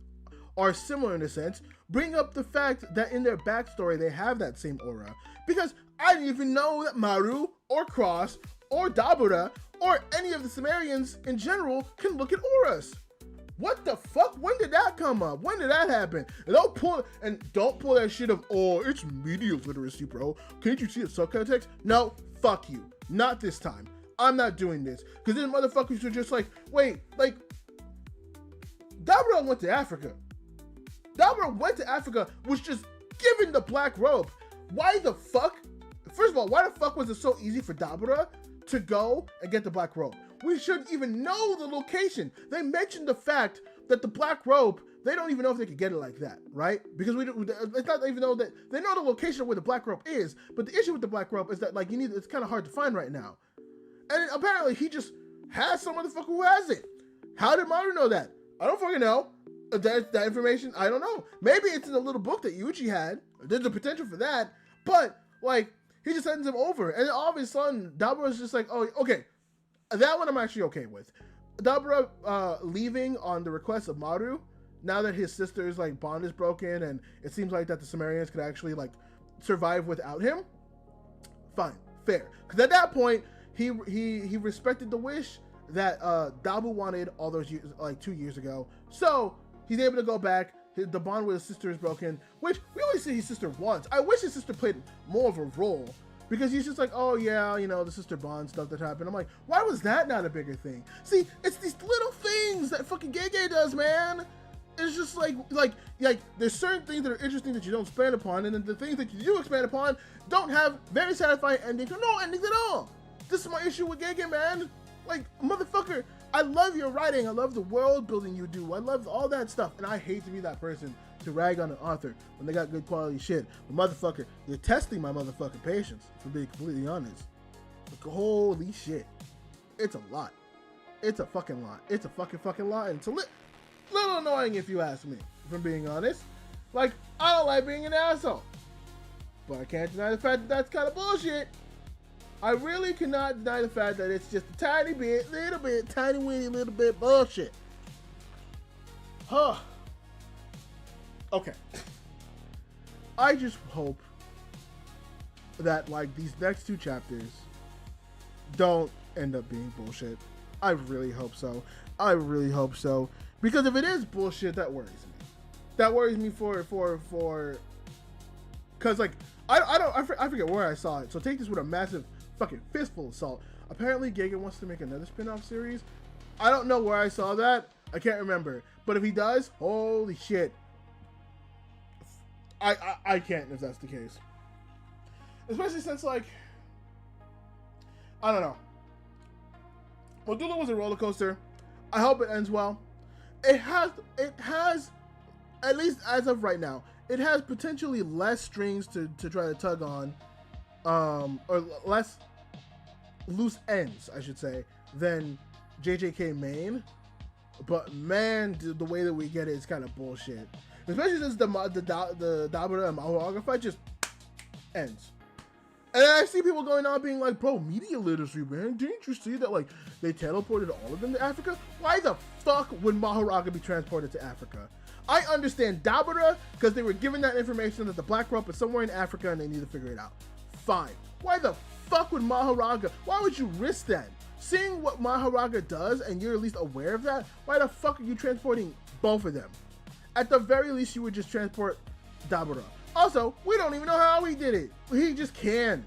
S1: are similar in a sense, bring up the fact that in their backstory they have that same aura, because I didn't even know that Maru or Cross or Dabura or any of the Sumerians in general can look at auras. What the fuck? When did that come up? When did that happen? And don't pull that shit of, oh, it's media literacy, bro. Can't you see the subcontext? No, fuck you. Not this time. I'm not doing this. Because then motherfuckers are just like, wait, like, Dabura went to Africa. Dabura went to Africa, was just given the black robe. Why the fuck? First of all, why the fuck was it so easy for Dabura to go and get the black robe? We shouldn't even know the location. They mentioned the fact that the black robe, they don't even know if they could get it like that, right? Because it's not even know that they know the location of where the black robe is, but the issue with the black robe is that, like, it's kind of hard to find right now. And apparently he just has some motherfucker who has it. How did Maru know that? I don't fucking know. That information, I don't know. Maybe it's in a little book that Yuji had. There's a potential for that, but like, he just sends him over, and then all of a sudden Dabura's just like, oh, okay. That one I'm actually okay with. Dabura leaving on the request of Maru, now that his sister's like bond is broken and it seems like that the Sumerians could actually like survive without him. Fine, fair. Because at that point, he respected the wish that Dabu wanted all those years, like 2 years ago. So he's able to go back. The bond with his sister is broken, which we only see his sister once. I wish his sister played more of a role. Because he's just like, oh yeah, you know, the sister bond stuff that happened. I'm like, why was that not a bigger thing? See, it's these little things that fucking Gege does, man. It's just like there's certain things that are interesting that you don't expand upon, and then the things that you do expand upon don't have very satisfying endings or no endings at all. This is my issue with Gege, man. Like, motherfucker, I love your writing. I love the world building you do. I love all that stuff, and I hate to be that person to rag on an author when they got good quality shit. But motherfucker, you're testing my motherfucking patience, for being completely honest. Like, holy shit. It's a lot. It's a fucking lot. It's a fucking lot, and it's a little annoying if you ask me, if I'm being honest. Like, I don't like being an asshole, but I can't deny the fact that that's kind of bullshit. I really cannot deny the fact that it's just a tiny bit, tiny weeny little bit bullshit. Huh. Okay. I just hope that like these next 2 chapters don't end up being bullshit. I really hope so. I really hope so. Because if it is bullshit, that worries me. That worries me for because like I forget where I saw it. So take this with a massive fucking fistful of salt. Apparently Giga wants to make another spin-off series. I don't know where I saw that. I can't remember. But if he does, holy shit. I can't if that's the case. Especially since like I don't know. Modulo was a roller coaster. I hope it ends well. It has at least as of right now, it has potentially less strings to try to tug on, or less loose ends, I should say, than JJK main. But man, the way that we get it is kind of bullshit. Especially since the Dabura and Mahoraga fight just ends. And I see people going on being like, bro, media literacy, man. Didn't you see that, like, they teleported all of them to Africa? Why the fuck would Mahoraga be transported to Africa? I understand Dabura, because they were given that information that the Black Rope is somewhere in Africa and they need to figure it out. Fine. Why the fuck would Mahoraga, why would you risk that? Seeing what Mahoraga does, and you're at least aware of that, why the fuck are you transporting both of them? At the very least, you would just transport Dabura. Also, we don't even know how he did it. He just can.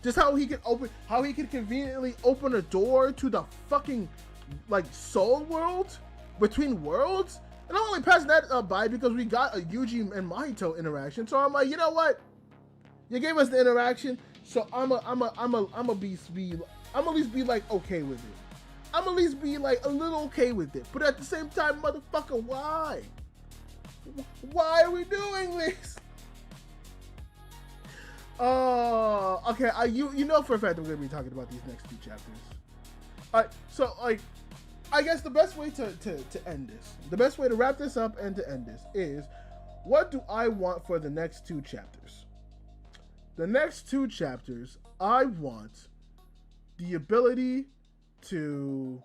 S1: Just how he can conveniently open a door to the fucking, like, soul world? Between worlds? And I'm only passing that by because we got a Yuji and Mahito interaction. So I'm like, you know what? You gave us the interaction, so I'm at least be like okay with it. I'm at least be like a little okay with it. But at the same time, motherfucker, why? Why are we doing this? Okay. You know for a fact that we're gonna be talking about these next 2 chapters. Alright, so like, I guess the best way to end this, the best way to wrap this up and to end this is, what do I want for the next 2 chapters? The next 2 chapters, I want the ability to,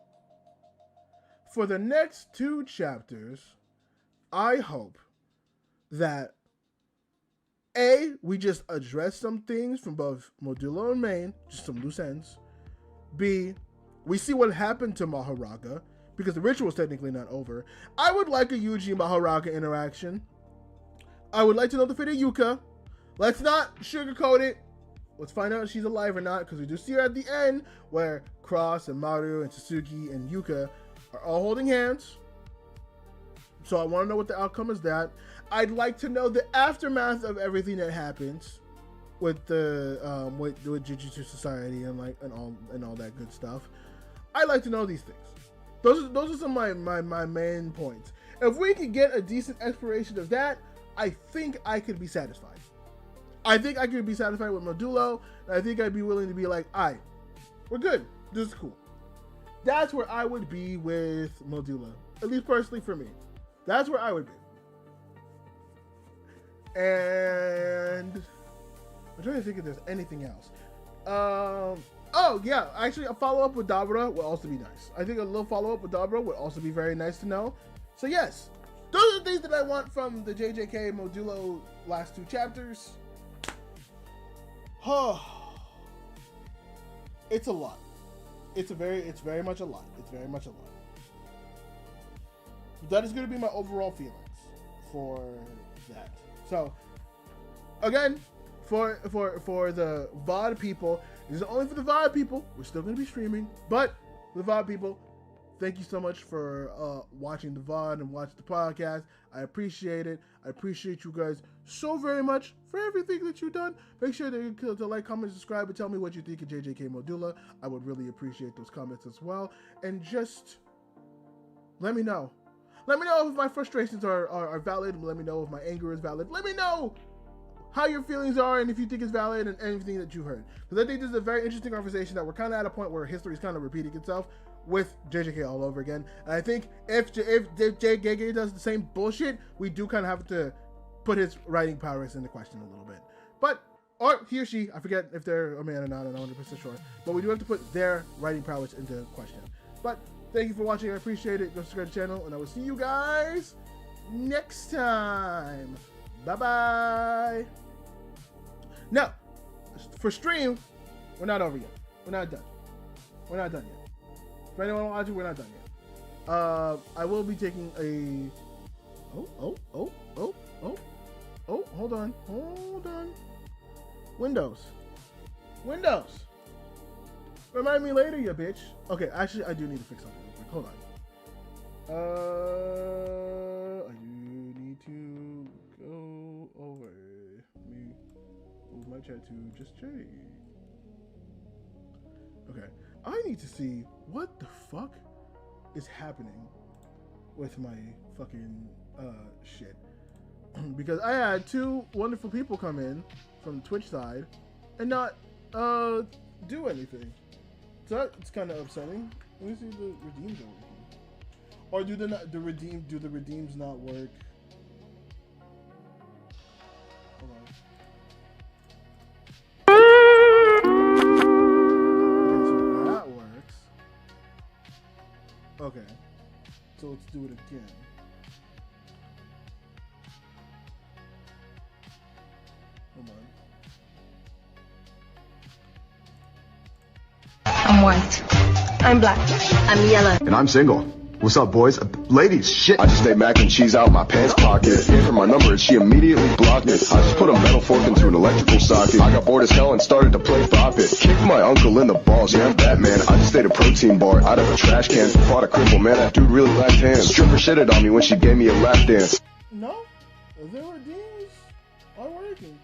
S1: for the next 2 chapters, I hope that we just address some things from both Modulo and Main, just some loose ends. B, we see what happened to Mahoraga, because the ritual is technically not over. I would like a Yuji Mahoraga interaction. I would like to know the fate of Yuka. Let's not sugarcoat it. Let's find out if she's alive or not, because we do see her at the end, where Cross and Maru and Tsuki and Yuka are all holding hands. So I want to know what the outcome is that. I'd like to know the aftermath of everything that happens with the with Jujutsu Society and all that good stuff. I'd like to know these things. Those are some of my main points. If we could get a decent exploration of that, I think I could be satisfied. I think I could be satisfied with Modulo, and I think I'd be willing to be like, alright, we're good. This is cool. That's where I would be with Modulo. At least personally for me. That's where I would be. And I'm trying to think if there's anything else. Oh yeah, actually a follow-up with Dabura would also be nice. I think a little follow-up with Dabura would also be very nice to know. So yes, those are the things that I want from the JJK Modulo last 2 chapters. Oh, it's a lot. It's very much a lot. It's very much a lot. That is going to be my overall feelings for that. So, again, for the VOD people, this is only for the VOD people. We're still going to be streaming, but the VOD people, thank you so much for watching the VOD and watching the podcast. I appreciate it. I appreciate you guys so very much for everything that you've done. Make sure to like, comment, subscribe, and tell me what you think of JJK Modulo. I would really appreciate those comments as well. And just let me know. Let me know if my frustrations are valid. Let me know if my anger is valid. Let me know how your feelings are and if you think it's valid and anything that you heard. Because I think this is a very interesting conversation that we're kind of at a point where history is kind of repeating itself with JJK all over again. And I think if JJK does the same bullshit, we do kind of have to put his writing prowess into question a little bit. But, or he or she, I forget if they're a man or not, I'm not 100% sure. But we do have to put their writing prowess into question. But thank you for watching. I appreciate it. Go subscribe to the channel, and I will see you guys next time. Bye-bye. Now, for stream, we're not over yet. We're not done. We're not done yet. For anyone watching, we're not done yet. I will be taking a... Oh, hold on. Windows. Remind me later, you bitch. Okay, actually, I do need to fix something real quick. Hold on. I do need to go over. Let me move my chat to just J. Okay, I need to see what the fuck is happening with my fucking shit. Because I had two wonderful people come in from the Twitch side and not do anything. So that's kind of upsetting. Let me see if the redeems are working. Or do the redeems not work? Hold on. Okay, so that works. Okay. So let's do it again. Hold on.
S3: I'm white. I'm black. I'm yellow.
S4: And I'm single. What's up, boys? Ladies, shit. I just ate mac and cheese out of my pants pocket. Gave her my number and she immediately blocked it. I just put a metal fork into an electrical socket. I got bored as hell and started to play Bop It. Kicked my uncle in the balls, yeah, I'm Batman. I just ate a protein bar out of a trash can. Fought a cripple, man, that dude really lacked hands. Stripper shitted on me when she gave me a lap dance.
S1: No, the redeems are working.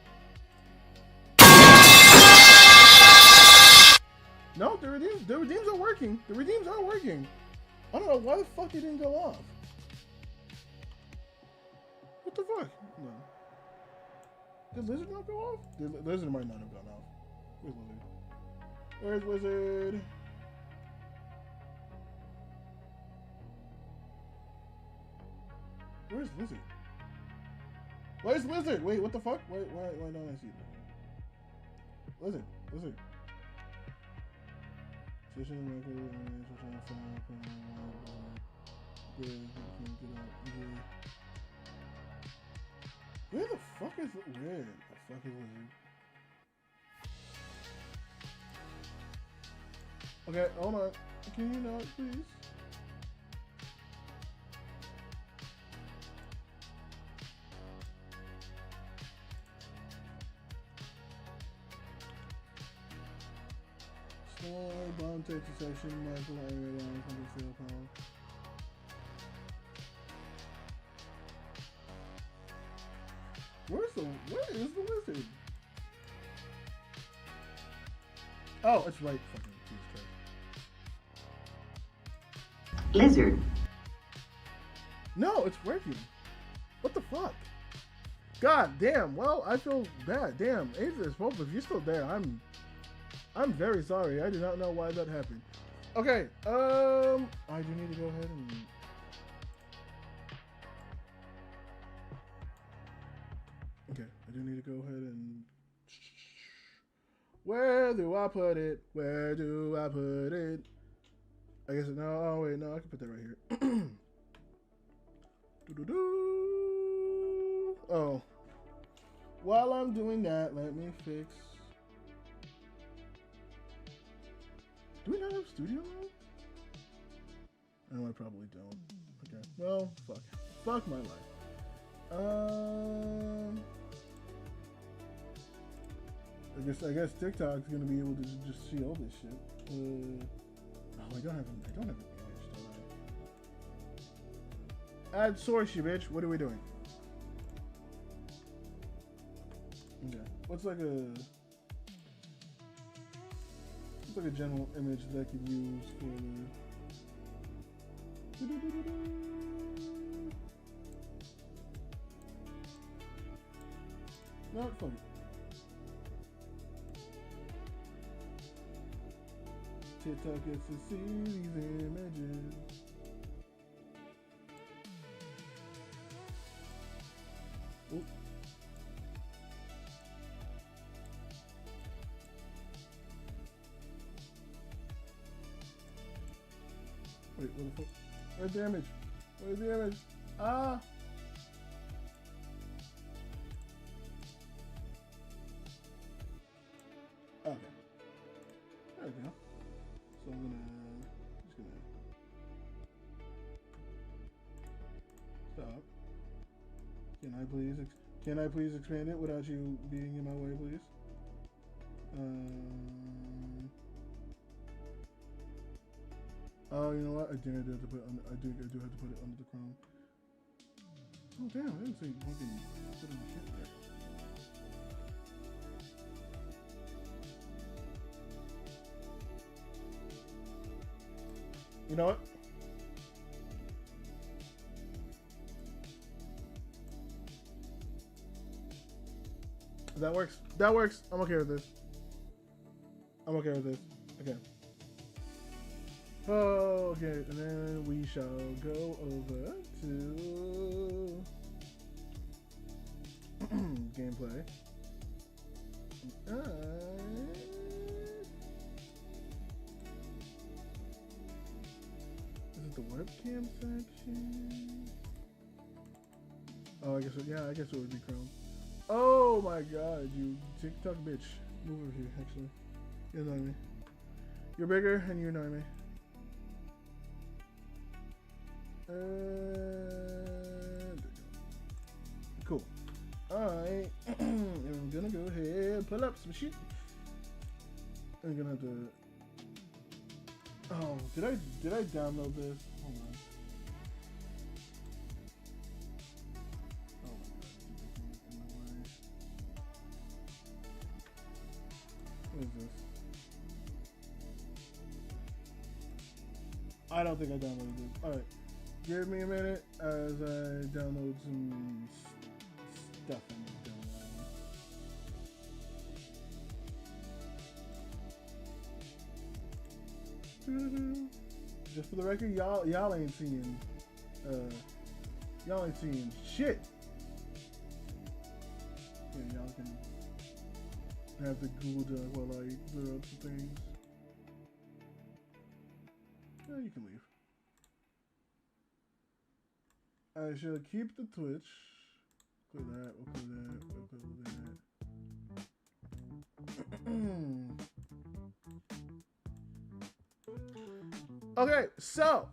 S1: No, the redeems are working. The redeems are working. I don't know why the fuck it didn't go off. What the fuck? No. Did Lizard not go off? The Lizard might not have gone off. Where's Lizard? Where's Lizard? Where's Lizard? Where's Lizard? Wait, what the fuck? Why don't I see it? Lizard. Where the fuck is Lizard? Okay, hold on. Can you not, please? Bomb takes a section, Michael, area line, 100 pound. Where is the Lizard? Oh, it's right fucking Jesus Christ.
S3: Lizard.
S1: No, it's working. What the fuck? God damn, well, I feel bad. Damn, Aces, Pope, if you're still there, I'm very sorry. I do not know why that happened. Okay, I do need to go ahead and... Okay, I do need to go ahead and... Where do I put it? Where do I put it? I guess, no, oh wait, no, I can put that right here. Oh. While I'm doing that, let me fix... Do we not have studio mode? No, I probably don't. Okay. Well, fuck. Fuck my life. I guess TikTok's gonna be able to just see all this shit. Oh, I don't have an image, don't I? Add source, you bitch. What are we doing? Okay. What's like a general image that I could use for not funny. TikTok gets to see these images. Oop. Wait, what the fuck? Where's the image? Ah! Can I please expand it without you being in my way, please? Oh, you know what? I do have to put it on. I do have to put it under the Chrome. Oh damn! I didn't see fucking put in shit there. You know what? That works. That works. I'm okay with this. I'm okay with this. Okay. Oh, okay. And then we shall go over to gameplay. Is it the webcam section? Oh, I guess. Yeah, I guess it would be Chrome. Oh my God, you TikTok bitch! Move over here. Actually, you annoy me. You're bigger and you annoy me. Cool. Alright. I'm gonna go ahead and pull up some shit. I'm gonna have to. Oh, did I download this? Hold on. Oh my God. What is this? I don't think I downloaded this. Alright. Give me a minute as I download some stuff I need to download. Just for the record, y'all ain't seeing shit. Yeah, y'all can have the Google Doc while I load up some things. Yeah, you can leave. I shall keep the Twitch. Clear that, we'll clear that, we'll clear that. Okay, so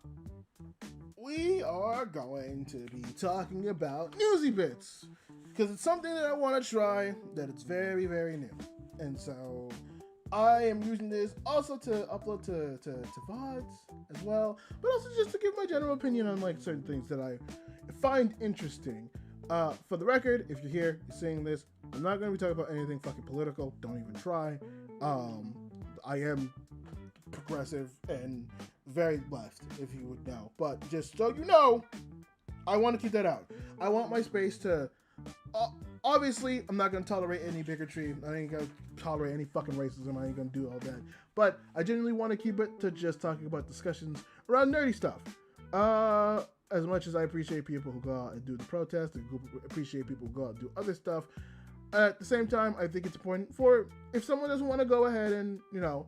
S1: we are going to be talking about newsy bits because it's something that I want to try that it's very, very new. And so I am using this also to upload to VODs as well, but also just to give my general opinion on like certain things that I find interesting. For the record, if you're here, you're seeing this, I'm not going to be talking about anything fucking political. Don't even try. I am progressive and very left, if you would know. But just so you know, I want to keep that out. I want my space to... obviously, I'm not going to tolerate any bigotry. I ain't going to tolerate any fucking racism. I ain't going to do all that. But I genuinely want to keep it to just talking about discussions around nerdy stuff. As much as I appreciate people who go out and do the protest, I appreciate people who go out and do other stuff. At the same time, I think it's important for, if someone doesn't want to go ahead and, you know,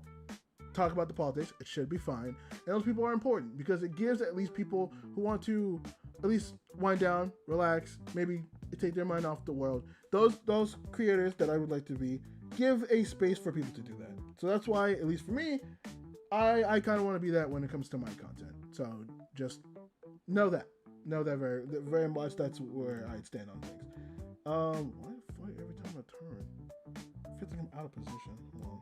S1: talk about the politics, it should be fine. And those people are important because it gives at least people who want to at least wind down, relax, maybe take their mind off the world. Those creators that I would like to be, give a space for people to do that. So that's why, at least for me, I kind of want to be that when it comes to my content. So just know that very, very much. That's where I stand on things. Why the fuck every time I turn, it feels like I'm out of position. Hold on.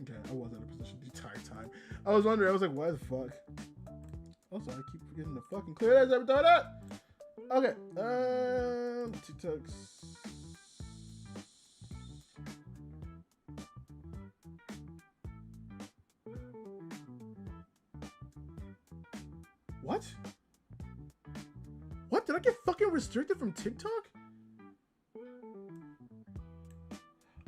S1: Okay, I was out of position the entire time. I was wondering, I was like, why the fuck? Also, I keep forgetting to fucking clear that every time that. Okay, TikToks. What? What? Did I get fucking restricted from TikTok?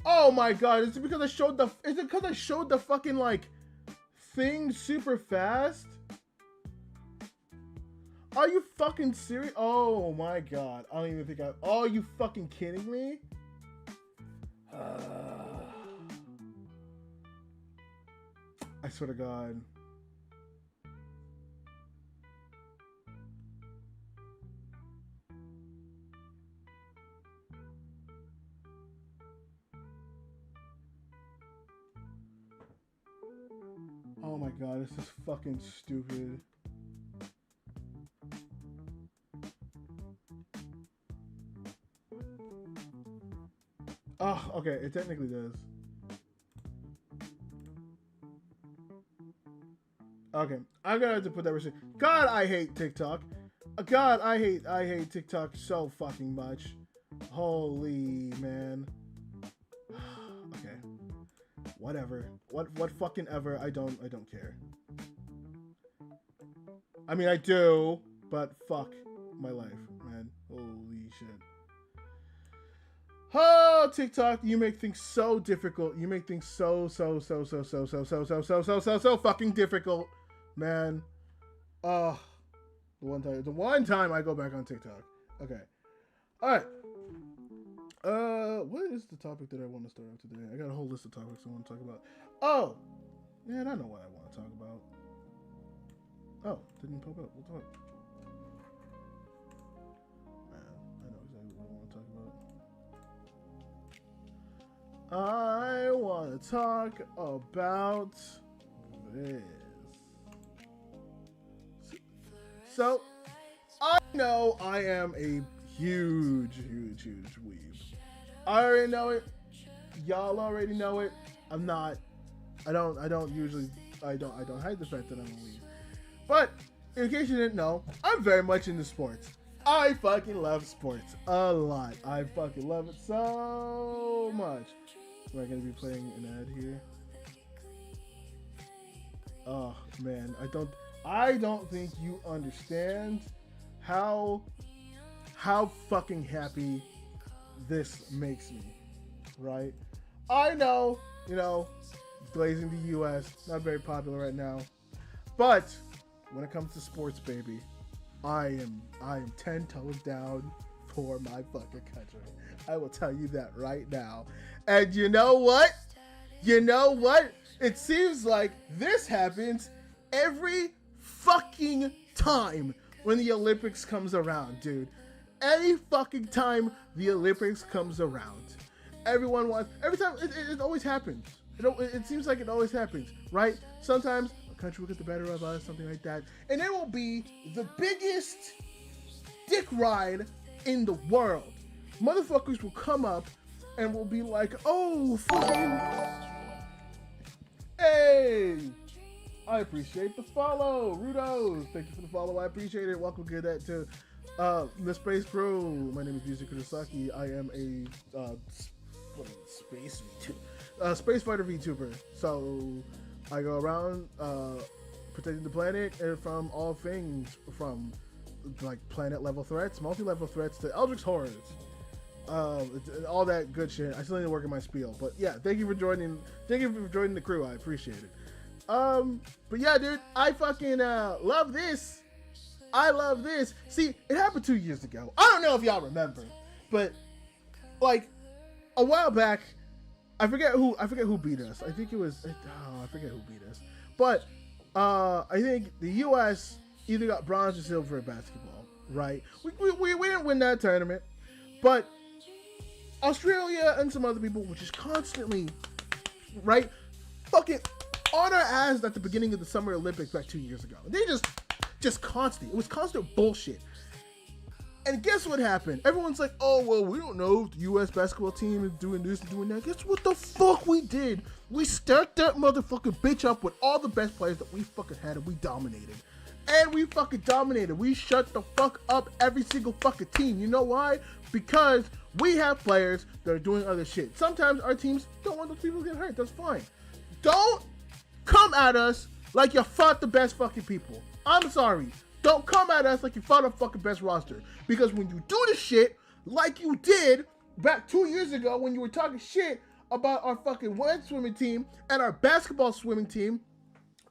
S1: Oh my God, is it because I showed the, is it because I showed the fucking like thing super fast? Are you fucking serious? Oh my God, I don't even think I, oh, you fucking kidding me? I swear to God. Oh my God, this is fucking stupid. Oh, okay, it technically does. Okay, I'm gonna have to put that restriction. God, I hate TikTok. God, I hate TikTok so fucking much. Holy man. Okay. Whatever. What fucking ever. I don't care. I mean, I do, but fuck my life, man. Holy shit. Oh, TikTok, you make things so difficult. You make things so fucking difficult, man. The one time I go back on TikTok. Okay. All right. What is the topic that I want to start off today? I got a whole list of topics I want to talk about. Oh, man, I know what I want to talk about. Oh, didn't pop up. What's up? Man, I know exactly what I want to talk about. I want to talk about this. So, I know I am a huge weeb. I already know it. Y'all already know it. I'm not. I don't hide the fact that I'm a weeb. But in case you didn't know, I'm very much into sports. I fucking love sports a lot. I fucking love it so much. Am I gonna be playing an ad here? Oh man, I don't think you understand how fucking happy this makes me, right? I know, blazing the US, not very popular right now, but when it comes to sports, baby, I am 10 toes down for my fucking country. I will tell you that right now. And you know what? It seems like this happens every fucking time when the Olympics comes around, dude. Any fucking time the Olympics comes around. Every time, it always happens. It seems like it always happens, right? Sometimes a country will get the better of us, something like that. And it will be the biggest dick ride in the world. Motherfuckers will come up and will be like, oh, fucking, hey, I appreciate the follow, Rudos. Thank you for the follow, I appreciate it. Welcome to the Space Crew. My name is Yuzu Kurosaki. I am a space fighter VTuber. So I go around protecting the planet from all things, from like planet level threats, multi-level threats, to Eldritch horrors, all that good shit. I still need to work on my spiel, but yeah, thank you for joining the crew. I appreciate it. But yeah, dude, I fucking love this. I love this. See, it happened 2 years ago. I don't know if y'all remember, but like a while back, I forget who beat us. I think it was, I forget who beat us. But I think the U.S. either got bronze or silver in basketball, right? We didn't win that tournament, but Australia and some other people were just constantly, right, fucking on our ass at the beginning of the Summer Olympics back 2 years ago. They just constant. It was constant bullshit. And guess what happened? Everyone's like, oh, well, we don't know if the U.S. basketball team is doing this and doing that. Guess what the fuck we did? We stacked that motherfucking bitch up with all the best players that we fucking had, and we dominated. And we fucking dominated. We shut the fuck up every single fucking team. You know why? Because we have players that are doing other shit. Sometimes our teams don't want those people to get hurt. That's fine. Don't come at us like you fought the best fucking people. I'm sorry. Don't come at us like you fought a fucking best roster. Because when you do the shit like you did back 2 years ago when you were talking shit about our fucking women's swimming team and our basketball swimming team,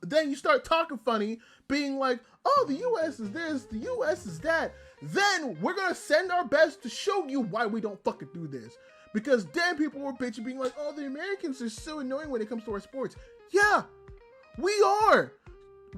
S1: then you start talking funny, being like, oh, the U.S. is this, the U.S. is that. Then we're going to send our best to show you why we don't fucking do this. Because then people were bitching, being like, oh, the Americans are so annoying when it comes to our sports. Yeah, we are.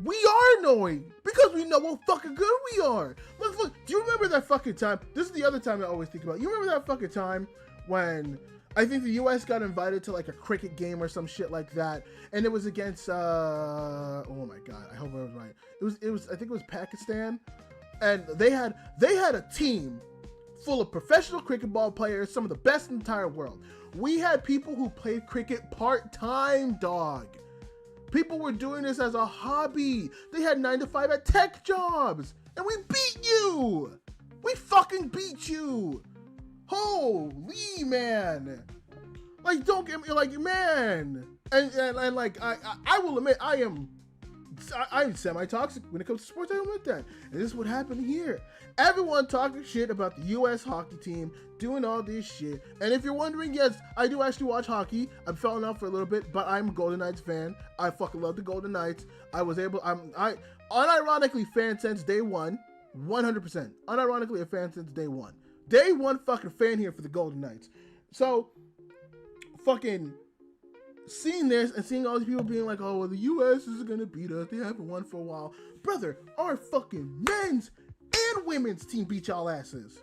S1: We are annoying because we know how fucking good we are. Do you remember that fucking time? This is the other time I always think about. You remember that fucking time when I think the U.S. got invited to like a cricket game or some shit like that, and it was against oh my god, I hope I was right. It was I think it was Pakistan, and they had a team full of professional cricket ball players, some of the best in the entire world. We had people who played cricket part-time, dog. People were doing this as a hobby. They had 9 to 5 at tech jobs. And we beat you. We fucking beat you. Holy man. Like, don't get me, like, man. And like, I will admit, I'm semi-toxic when it comes to sports. I admit that. And this is what happened here. Everyone talking shit about the U.S. hockey team, doing all this shit. And if you're wondering, yes, I do actually watch hockey. I've fallen off for a little bit, but I'm a Golden Knights fan. I fucking love the Golden Knights. I unironically fan since day one, 100%. Unironically a fan since day one. Day one fucking fan here for the Golden Knights. So, fucking seeing this and seeing all these people being like, oh, well, the U.S. is gonna beat us. They haven't won for a while. Brother, our fucking men's and women's team beat y'all asses.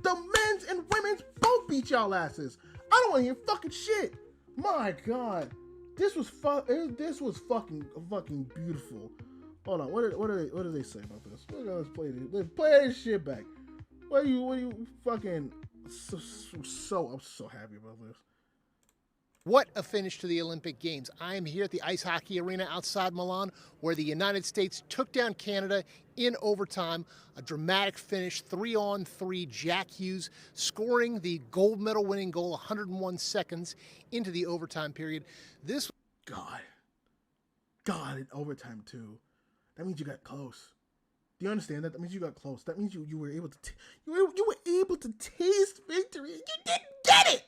S1: The men's and women's both beat y'all asses. I don't want to hear fucking shit. My God, this was fucking beautiful. Hold on, what do they say about this? Let's play this. Let's play this shit back. What are you fucking I'm so happy about this.
S5: What a finish to the Olympic Games. I am here at the ice hockey arena outside Milan, where the United States took down Canada in overtime. A dramatic finish, 3-on-3, Jack Hughes scoring the gold medal winning goal 101 seconds into the overtime period. This God, in overtime too. That means you got close. Do you understand that? That means you got close. That means you were able to you were able to taste victory. You didn't get it.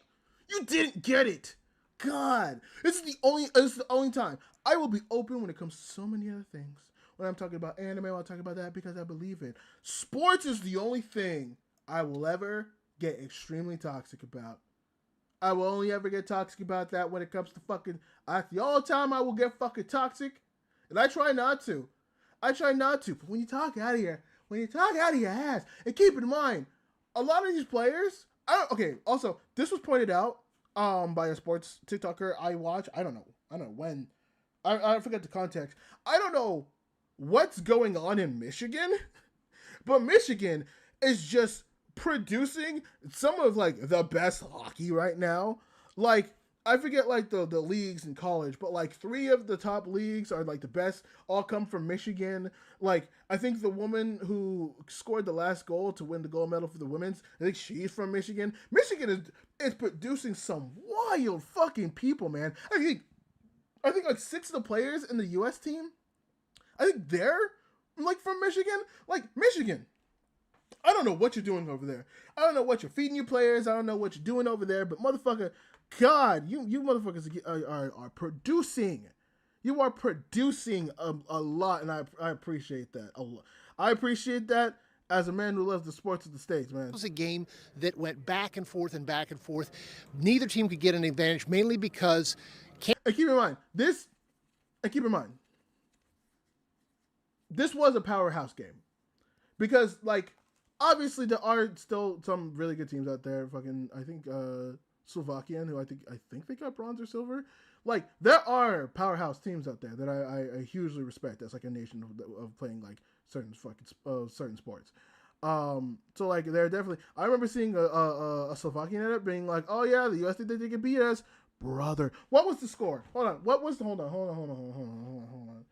S5: You didn't get it. God, this is the only time I will be open when it comes to so many other things. When I'm talking about anime, I'll talk about that because I believe it. Sports is the only thing I will ever get extremely toxic about. I will only ever get toxic about that when it comes to fucking. The only time I will get fucking toxic, and I try not to. But when you talk out of your ass, and keep in mind, a lot of these players. Also, this was pointed out by a sports TikToker I watch. I don't know when. I forget the context. I don't know what's going on in Michigan, but Michigan is just producing some of like the best hockey right now. Like, I forget like the leagues in college, but like 3 of the top leagues are like the best, all come from Michigan. Like, I think the woman who scored the last goal to win the gold medal for the women's, I think she's from Michigan. Michigan is producing some wild fucking people, man. I think like 6 of the players in the US team, I think they're like from Michigan. Like, Michigan, I don't know what you're doing over there. I don't know what you're feeding your players. I don't know what you're doing over there, but motherfucker, God, you motherfuckers are producing. You are producing a lot, and I appreciate that a lot. I appreciate that as a man who loves the sports of the States, man. It was a game that went back and forth and back and forth. Neither team could get an advantage, mainly because. And keep in mind, this was a powerhouse game. Because, like, obviously there are still some really good teams out there. Fucking, I think, Slovakian, who I think they got bronze or silver. Like, there are powerhouse teams out there that I hugely respect as like a nation of playing like certain sports. So like they're definitely. I remember seeing a Slovakian edit being like, "Oh yeah, the US think they can beat us, brother." What was the score? Hold on. Hold on.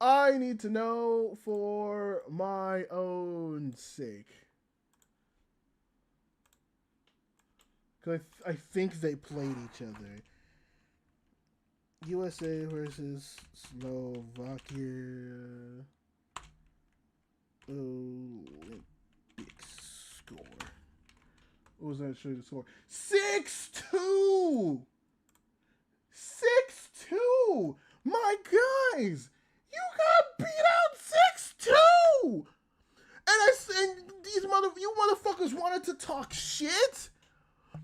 S5: I need to know for my own sake. Because I think they played each other. USA versus Slovakia. Olympic score. What was that? Show you the score. 6-2! 6-2! My guys! You got beat out 6-2! And these motherfuckers wanted to talk shit?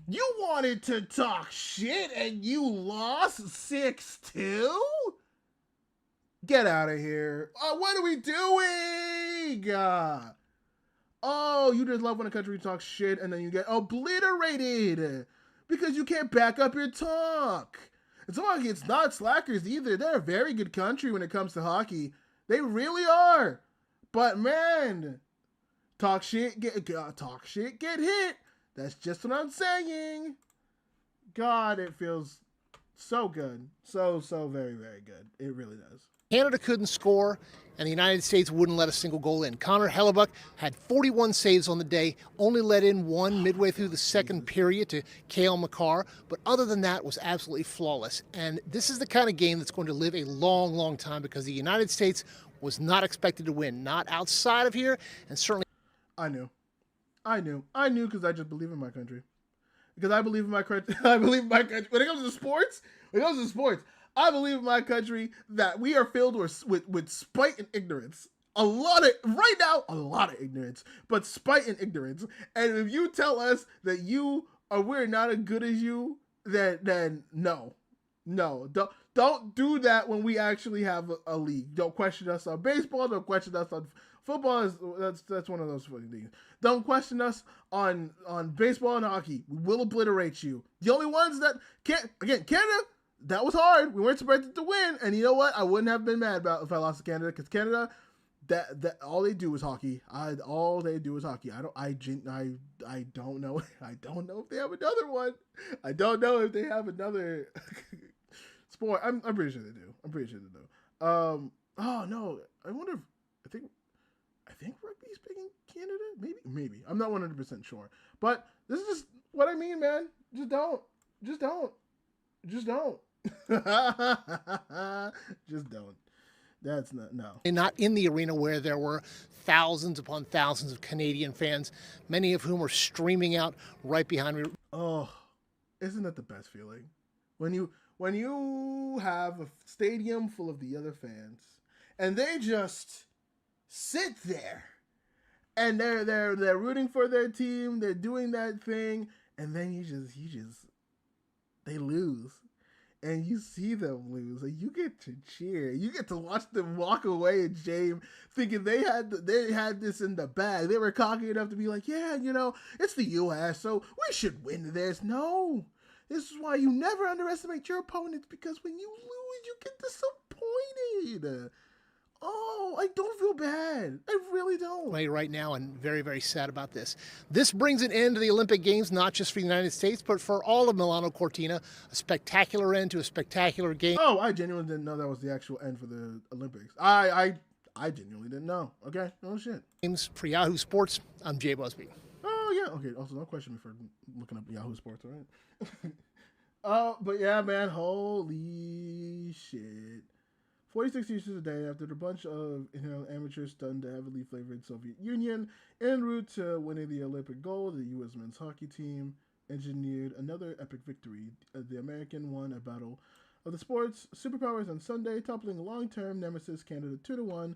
S5: You wanted to talk shit and you lost 6-2? Get out of here. What are we doing? Oh, you just love when a country talks shit and then you get obliterated because you can't back up your talk. It's not like it's not slackers either. They're a very good country when it comes to hockey. They really are. But man,
S1: Talk shit, get hit. That's just what I'm saying. God, it feels so good. So very, very good. It really does.
S6: Canada couldn't score, and the United States wouldn't let a single goal in. Connor Hellebuck had 41 saves on the day, only let in one midway through the second period to Cale Makar, but other than that was absolutely flawless. And this is the kind of game that's going to live a long, long time because the United States was not expected to win, not outside of here, and certainly...
S1: I knew because I just believe in my country. Because I believe in my country. I believe in my country. When it comes to sports, I believe in my country that we are filled with spite and ignorance. A lot of ignorance, but spite and ignorance. And if you tell us that we're not as good as you, then no, don't do that when we actually have a league. Don't question us on baseball. Don't question us on football. That's one of those funny things. Don't question us on baseball and hockey. We will obliterate you. The only ones that can't, again, Canada. That was hard. We weren't expected to win, and you know what? I wouldn't have been mad about if I lost to Canada, because Canada, that all they do is hockey. All they do is hockey. I don't know. I don't know if they have another one. I don't know if they have another sport. I'm pretty sure they do. Oh no. I wonder if I think rugby's big in Canada. Maybe. I'm not 100% sure. But this is just what I mean, man. Just don't. Just don't. Just don't. That's
S6: not in the arena where there were thousands upon thousands of Canadian fans, many of whom were streaming out right behind me.
S1: Oh, isn't that the best feeling? When you have a stadium full of the other fans and they just sit there and they're rooting for their team, they're doing that thing, and then they lose. And you see them lose, and you get to cheer. You get to watch them walk away in shame, thinking they had this in the bag. They were cocky enough to be like, yeah, it's the U.S., so we should win this. No, this is why you never underestimate your opponents, because when you lose, you get disappointed. Oh, I don't feel bad. I really don't.
S6: Right now, and very, very sad about this. This brings an end to the Olympic Games, not just for the United States, but for all of Milano Cortina. A spectacular end to a spectacular game.
S1: Oh, I genuinely didn't know that was the actual end for the Olympics. I genuinely didn't know. Okay, no shit.
S6: Games for Yahoo Sports. I'm Jay Busby.
S1: Oh yeah. Okay. Also, don't question me for looking up Yahoo Sports. All right. But yeah, man. Holy shit. 46 years a day after a bunch of amateurs stunned the heavily flavored Soviet Union en route to winning the Olympic gold, the U.S. men's hockey team engineered another epic victory. The American won a battle of the sports superpowers on Sunday, toppling long-term nemesis Canada 2-1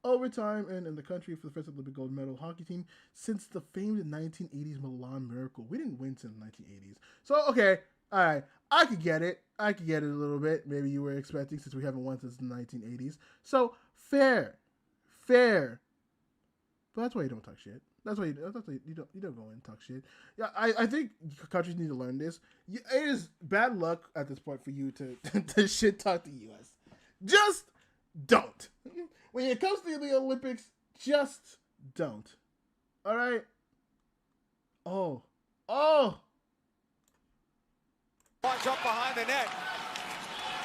S1: overtime and in the country for the first Olympic gold medal hockey team since the famed 1980s Milan Miracle. We didn't win since the 1980s. So, okay, all right. I could get it a little bit. Maybe you were expecting, since we haven't won since the 1980s. So, fair. But that's why you don't talk shit. That's why you don't go in and talk shit. Yeah, I think countries need to learn this. It is bad luck at this point for you to shit talk the U.S. Just don't. When it comes to the Olympics, just don't. All right? Oh.
S7: Up behind the net,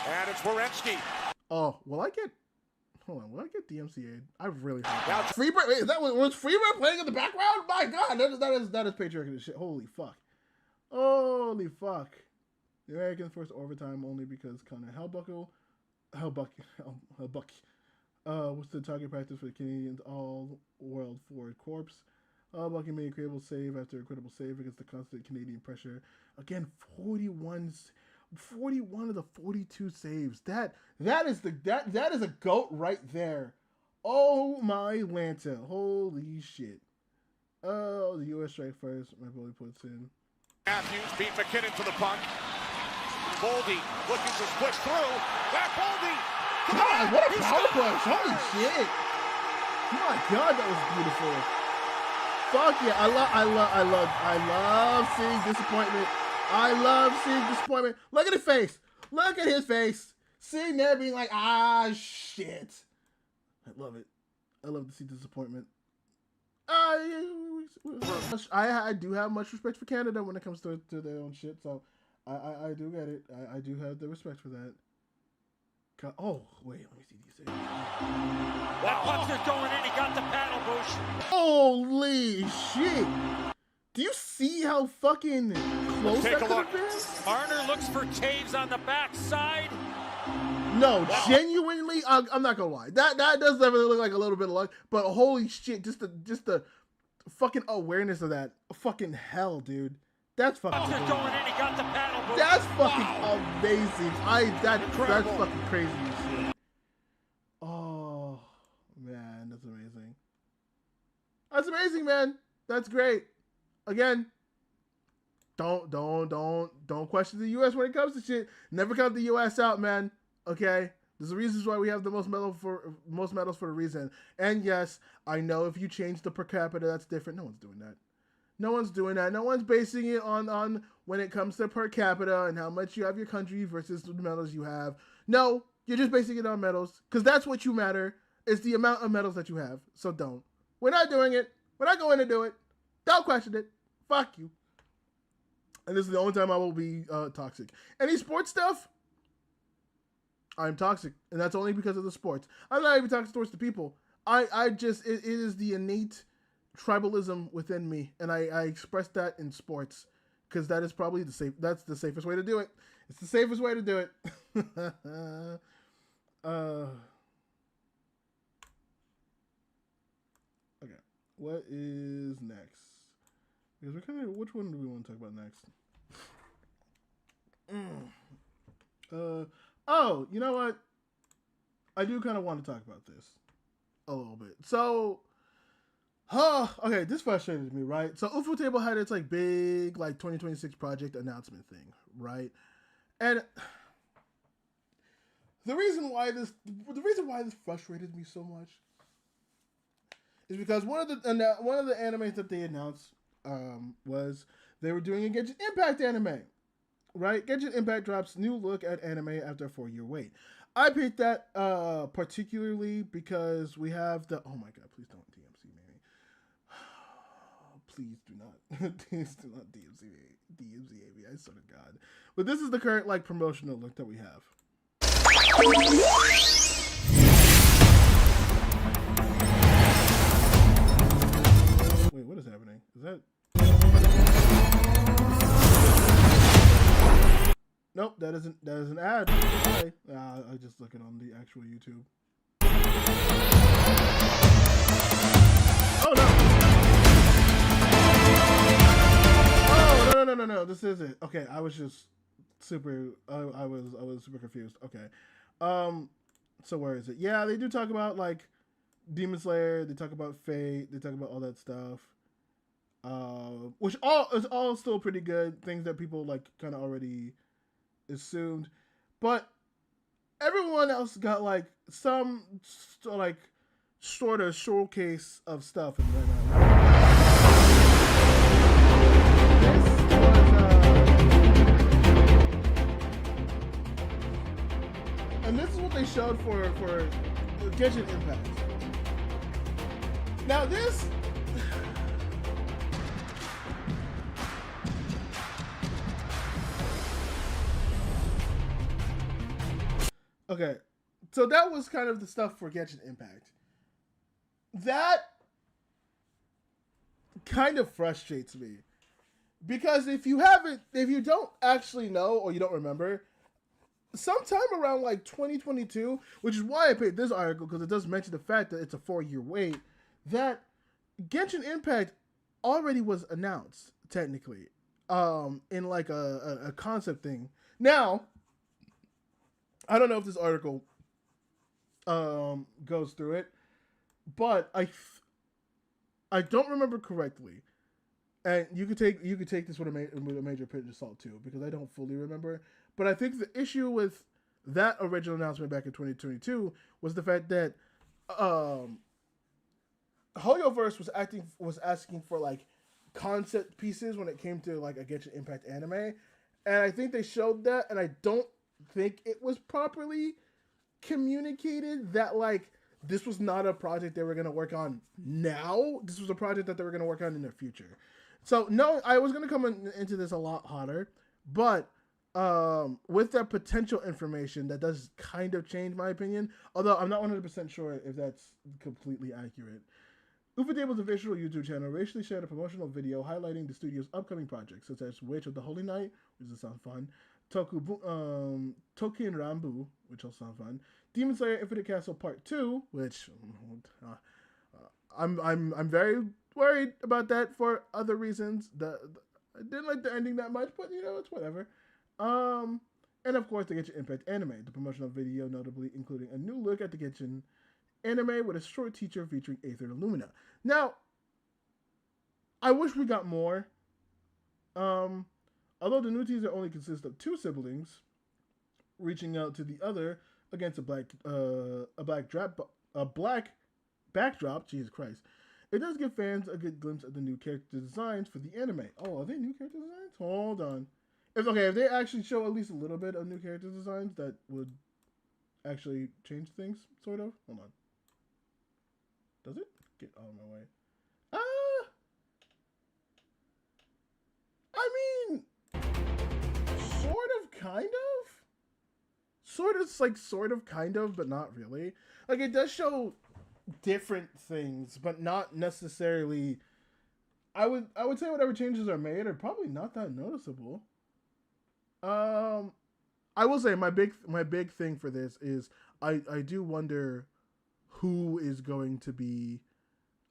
S7: and it's Werenski.
S1: Oh, will I get DMCA'd? I really hope that. Freebird, wait, is that was Freebird playing in the background? My God, that is patriarchal shit. Holy fuck. The Americans forced overtime only because Connor Hellebuck was the target practice for the Canadians' all-world forward corps. Hellebuck made a incredible save after a incredible save against the constant Canadian pressure. Again, 41 of the 42 saves. That is a GOAT right there. Oh my Lanta. Holy shit. Oh, the U.S. strike first. My bully puts in.
S7: Matthews beat McKinnon to the puck. Boldy looking to split through. That Boldy.
S1: God, what a power push. Holy shit. My God, that was beautiful. Fuck yeah, I love seeing disappointment. I love seeing disappointment. Look at his face. Look at his face. Sitting there being like, shit. I love it. I love to see disappointment. I do have much respect for Canada when it comes to their own shit, so I do get it. I do have the respect for that. Oh, wait, let me see these things.
S7: That punch is going in. He got the paddle boost.
S1: Holy shit! Do you see how fucking close that could have been?
S7: Marner looks for Taves on the backside.
S1: No, genuinely, I'm not gonna lie. That does definitely look like a little bit of luck, but holy shit, just the fucking awareness of that. Fucking hell, dude. That's fucking
S7: Punch is going in. He got the paddle boost.
S1: That's fucking amazing. That's fucking crazy as shit. Oh man, that's amazing. That's amazing, man. That's great. Again, don't question the U.S. when it comes to shit. Never count the U.S. out, man. Okay, there's a reason why we have the most medals for a reason. And yes, I know if you change the per capita, that's different. No one's doing that. No one's doing that. No one's basing it on when it comes to per capita and how much you have your country versus the medals you have. No, you're just basing it on medals because that's what you matter. Is the amount of medals that you have. So don't. We're not doing it. We're not going to do it. Don't question it. Fuck you. And this is the only time I will be toxic. Any sports stuff, I'm toxic. And that's only because of the sports. I'm not even toxic towards the people. It is the innate tribalism within me. And I express that in sports. Because that is probably that's the safest way to do it. It's the safest way to do it. Okay. What is next? Because which one do we want to talk about next? Oh, you know what? I do kind of want to talk about this a little bit. So, okay, this frustrated me, right? So, Vtubing had its like big like 2026 project announcement thing, right? And the reason why this frustrated me so much is because one of the animes that they announced was they were doing a Genshin Impact anime, right? Genshin Impact drops new look at anime after a 4-year wait. I picked that particularly because we have the oh my god, please don't DMC me. Please do not DMC me. I swear to God. But this is the current like promotional look that we have. Wait, what is happening? Is that? Nope, that is an ad. Okay. I just look it on the actual YouTube. Oh no! Oh no! This is it. Okay, I was just super. I was super confused. Okay. So where is it? Yeah, they do talk about like Demon Slayer. They talk about Fate. They talk about all that stuff. Which is all still pretty good. Things that people like kind of already assumed, but everyone else got like some like sort of showcase of stuff and this is what they showed for Genshin Impact. Now this okay, so that was kind of the stuff for Genshin Impact. That kind of frustrates me. Because if you don't actually know or you don't remember, sometime around like 2022, which is why I picked this article, because it does mention the fact that it's a 4-year wait, that Genshin Impact already was announced, technically, in like a concept thing. Now, I don't know if this article goes through it, but I don't remember correctly, and you could take this with a major pinch of salt too, because I don't fully remember. But I think the issue with that original announcement back in 2022 was the fact that Hoyoverse was asking for like concept pieces when it came to like a Genshin Impact anime, and I think they showed that, and I don't think it was properly communicated that like this was not a project they were going to work on now. This was a project that they were going to work on in the future. So no, I was going to come into this a lot hotter, but with that potential information, that does kind of change my opinion. Although I'm not 100% sure if that's completely accurate. ENGVtuber's official YouTube channel recently shared a promotional video highlighting the studio's upcoming projects, such as Witch of the Holy Night, which does sound fun, Tokin Rambu, which also sounds fun, Demon Slayer Infinite Castle Part 2, which I'm very worried about that for other reasons. I didn't like the ending that much, but you know, it's whatever. And of course, the Genshin Impact anime, the promotional video notably including a new look at the Genshin anime with a short teacher featuring Aether and Lumina. Now, I wish we got more. Although the new teaser only consists of 2 siblings reaching out to the other against a black backdrop, Jesus Christ, it does give fans a good glimpse of the new character designs for the anime. Oh, are they new character designs? Hold on. If they actually show at least a little bit of new character designs, that would actually change things, sort of. Hold on. Does it? Get out of my way. I mean, sort of, kind of. Sort of, kind of, but not really. Like, it does show different things, but not necessarily. I would say whatever changes are made are probably not that noticeable. I will say my big thing for this is I do wonder who is going to be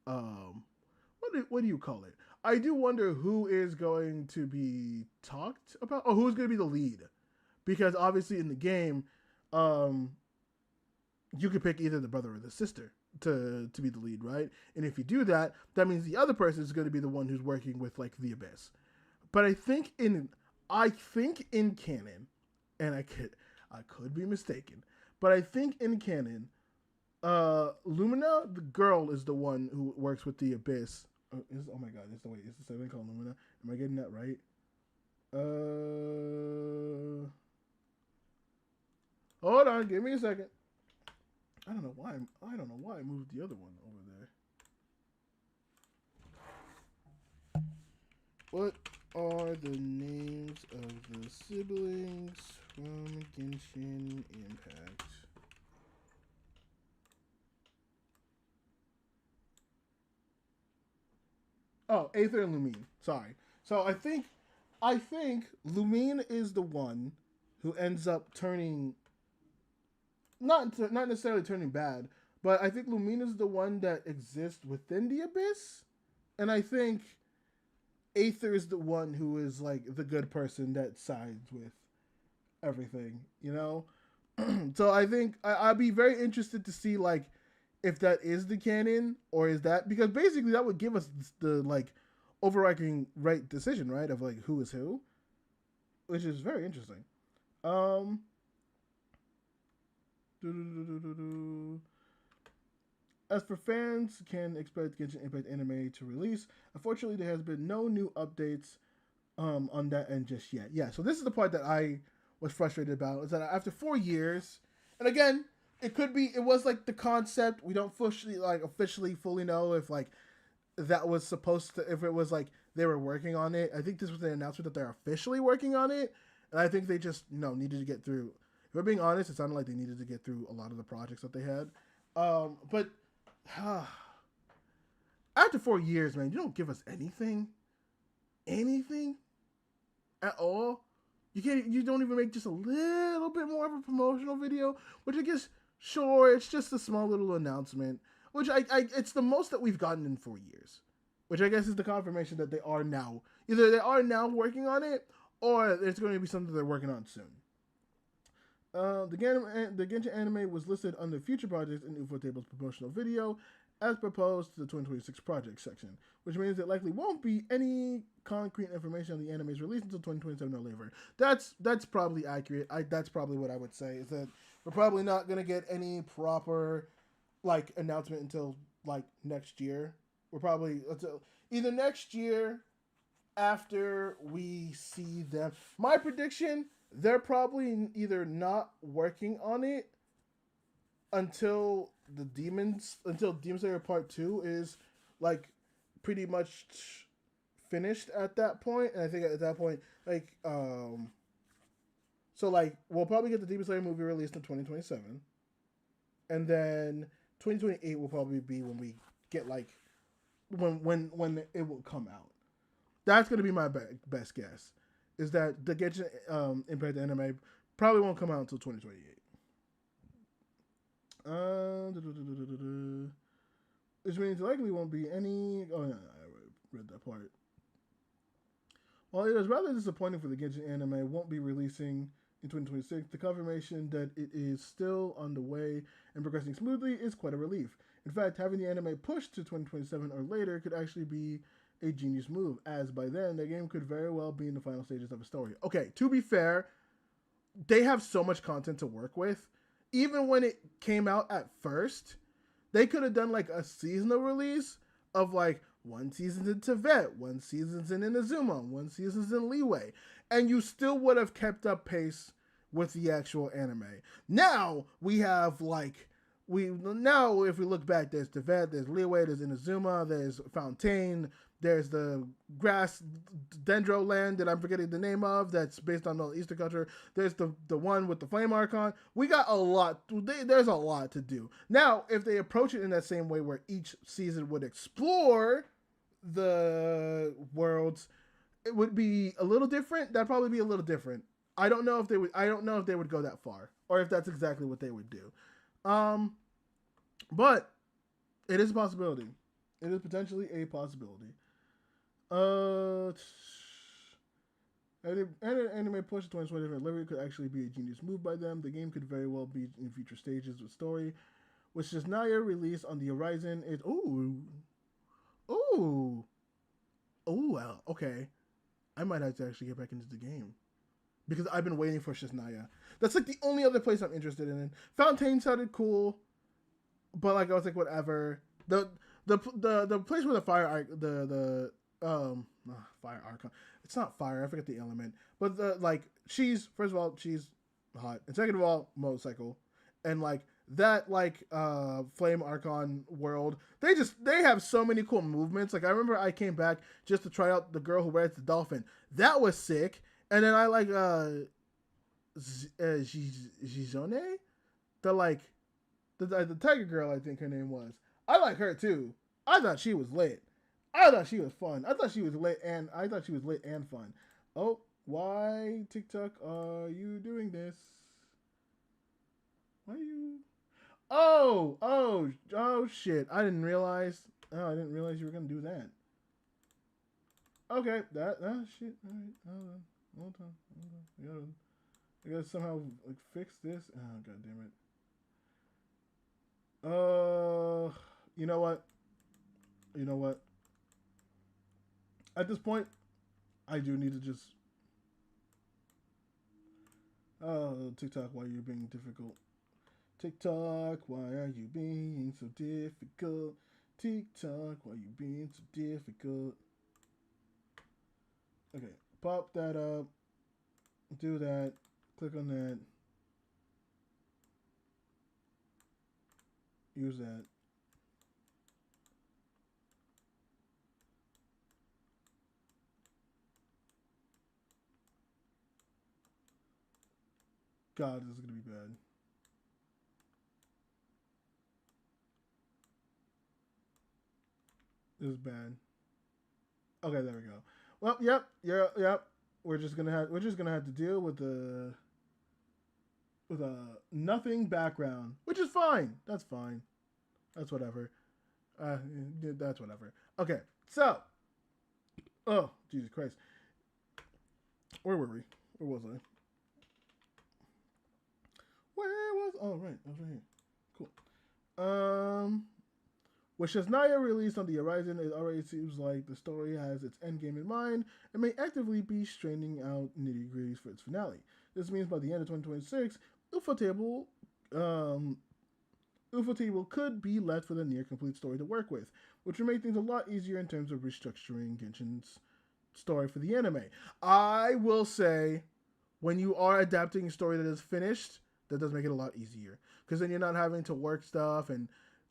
S1: what do you call it? I do wonder who is going to be talked about, or who's going to be the lead, because obviously in the game, you could pick either the brother or the sister to be the lead, right? And if you do that, that means the other person is going to be the one who's working with like the Abyss. But I think in canon, and I could be mistaken, but I think in canon, Lumina, the girl, is the one who works with the Abyss. Oh my god, is the sibling called Lumina? Am I getting that right? Hold on, give me a second. I don't know why I moved the other one over there. What are the names of the siblings from Genshin Impact? Oh, Aether and Lumine. Sorry. So I think Lumine is the one who ends up turning not necessarily turning bad, but I think Lumine is the one that exists within the Abyss, and I think Aether is the one who is like the good person that sides with everything, you know? So I think I'd be very interested to see like if that is the canon, or is that, because basically that would give us the like overarching right decision, right, of like who is who, which is very interesting. As for fans can expect Genshin Impact anime to release, unfortunately there has been no new updates on that end just yet. Yeah, so this is the part that I was frustrated about, is that after 4 years, and again, it was like the concept, we don't officially fully know if like that was supposed to, if it was like they were working on it. I think this was the announcement that they're officially working on it, and I think they just needed to get through. If we're being honest, it sounded like they needed to get through a lot of the projects that they had. But after 4 years, man, you don't give us anything at all. You don't even make just a little bit more of a promotional video, which I guess, sure, it's just a small little announcement, which it's the most that we've gotten in 4 years, which I guess is the confirmation that they are now working on it, or it's going to be something they're working on soon. The Genshin anime was listed under future projects in ENGVtuber's promotional video as proposed to the 2026 project section, which means there likely won't be any concrete information on the anime's release until 2027 or later. That's probably accurate. That's probably what I would say, is that we're probably not going to get any proper like announcement until like next year. We're probably either next year after we see them. My prediction, they're probably either not working on it until the demons until Demon Slayer Part 2 is like pretty much finished at that point, and I think at that point, like, so like we'll probably get the Demon Slayer movie released in 2027, and then 2028 will probably be when we get like when it will come out. That's gonna be my best guess. Is that the Genshin Impact anime probably won't come out until 2028. Which means likely won't be any. Oh no, I read that part. While it is rather disappointing for the Genshin anime won't be releasing in 2026, the confirmation that it is still on the way and progressing smoothly is quite a relief. In fact, having the anime pushed to 2027 or later could actually be a genius move, as by then the game could very well be in the final stages of a story. Okay, to be fair, they have so much content to work with. Even when it came out at first, they could have done like a seasonal release of like one season's in Tibet, one season's in Inazuma, one season's in Leeway, and you still would have kept up pace with the actual anime. Now we have like if we look back, there's Tibet, there's Leeway, there's Inazuma, there's Fontaine, there's the grass dendro land that I'm forgetting the name of that's based on the Eastern culture. There's the one with the flame archon. We got a lot. There's a lot to do. Now, if they approach it in that same way where each season would explore the worlds, it would be a little different. That'd probably be a little different. I don't know if they would go that far or if that's exactly what they would do. But it is a possibility. It is potentially a possibility. Anime push to 2020 delivery could actually be a genius move by them. The game could very well be in future stages with story, which is now released on the horizon. Well, okay. I might have to actually get back into the game because I've been waiting for Shisnaya. That's like the only other place I'm interested in. Fontaine sounded cool, but like I was like, whatever. The place where the fire fire archon. It's not fire. I forget the element. But she's first of all she's hot, and second of all motorcycle, and like that flame archon world. They have so many cool movements. Like I remember I came back just to try out the girl who rides the dolphin. That was sick. And then I like Gizone, the tiger girl. I think her name was. I like her too. I thought she was lit. I thought she was fun. I thought she was lit and fun. Oh, why TikTok are you doing this? Why are you? Oh shit! I didn't realize. Oh, I didn't realize you were gonna do that. Okay, shit. All right, hold on. I gotta somehow fix this. Oh god damn it. You know what? At this point, I do need to just. Oh, TikTok, why are you being difficult? TikTok, why are you being so difficult? TikTok, why are you being so difficult? Okay, pop that up. Do that. Click on that. Use that. God, this is gonna be bad. This is bad. Okay, there we go. Well, yep. We're just gonna have to deal with a nothing background, which is fine. That's fine. That's whatever. That's whatever. Okay, so. Oh, Jesus Christ. Where were we? Where was I? Oh, right. I was right here. Cool. With Shazanaya released on the horizon, it already seems like the story has its endgame in mind and may actively be straining out nitty-gritties for its finale. This means by the end of 2026, Ufotable could be left with a near-complete story to work with, which would make things a lot easier in terms of restructuring Genshin's story for the anime. I will say, when you are adapting a story that is finished, That does make it a lot easier because then you're not having to work stuff and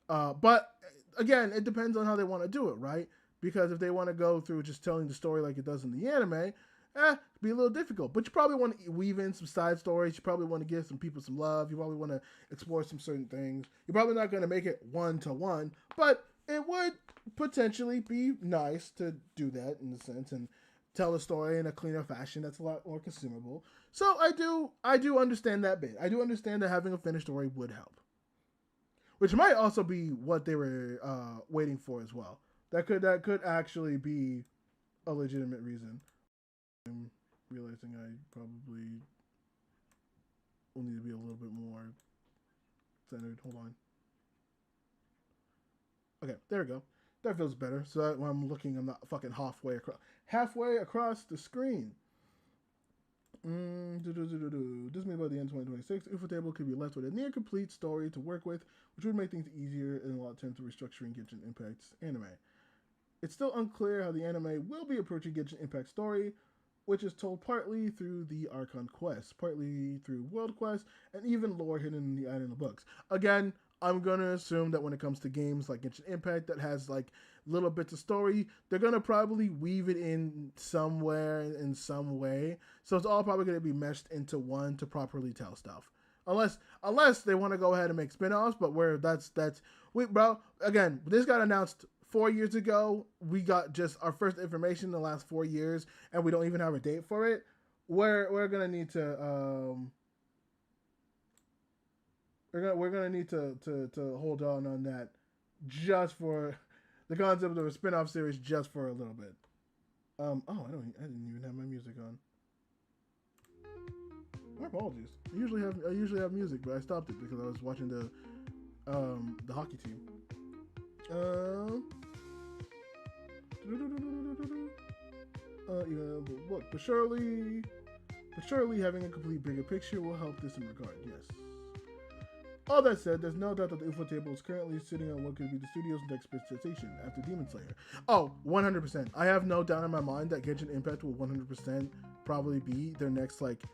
S1: but again, it depends on how they want to do it, right? Because if they want to go through just telling the story like it does in the anime, it'd be a little difficult. But you probably want to weave in some side stories. You probably want to give some people some love. You probably want to explore some certain things. You're probably not going to make it 1-to-1, but it would potentially be nice to do that in a sense and tell a story in a cleaner fashion that's a lot more consumable. So I do understand that bit. I do understand that having a finished story would help. Which might also be what they were waiting for as well. That could actually be a legitimate reason. I'm realizing I probably will need to be a little bit more centered. Hold on. Okay, there we go. That feels better. So that when I'm looking, I'm not fucking halfway across the screen. This means by the end of 2026, Ufotable could be left with a near complete story to work with, which would make things easier in a lot of terms of restructuring Genshin Impact's anime. It's still unclear how the anime will be approaching Genshin Impact's story, which is told partly through the Archon quest, partly through world quests, and even lore hidden in the island books. Again, I'm going to assume that when it comes to games like Genshin Impact that has like little bits of story, they're going to probably weave it in somewhere in some way. So it's all probably going to be meshed into one to properly tell stuff. Unless they want to go ahead and make spin-offs, but again, this got announced 4 years ago. We got just our first information in the last 4 years and we don't even have a date for it. We're going to need to We're gonna need to hold on that just for the concept of a spin-off series just for a little bit. I didn't even have my music on. My apologies. I usually have music, but I stopped it because I was watching the hockey team. Look, but surely having a complete bigger picture will help this in regard. Yes. All that said, there's no doubt that the Ufotable is currently sitting on what could be the studio's next big sensation after Demon Slayer. Oh, 100%. I have no doubt in my mind that Genshin Impact will 100% probably be their next, like,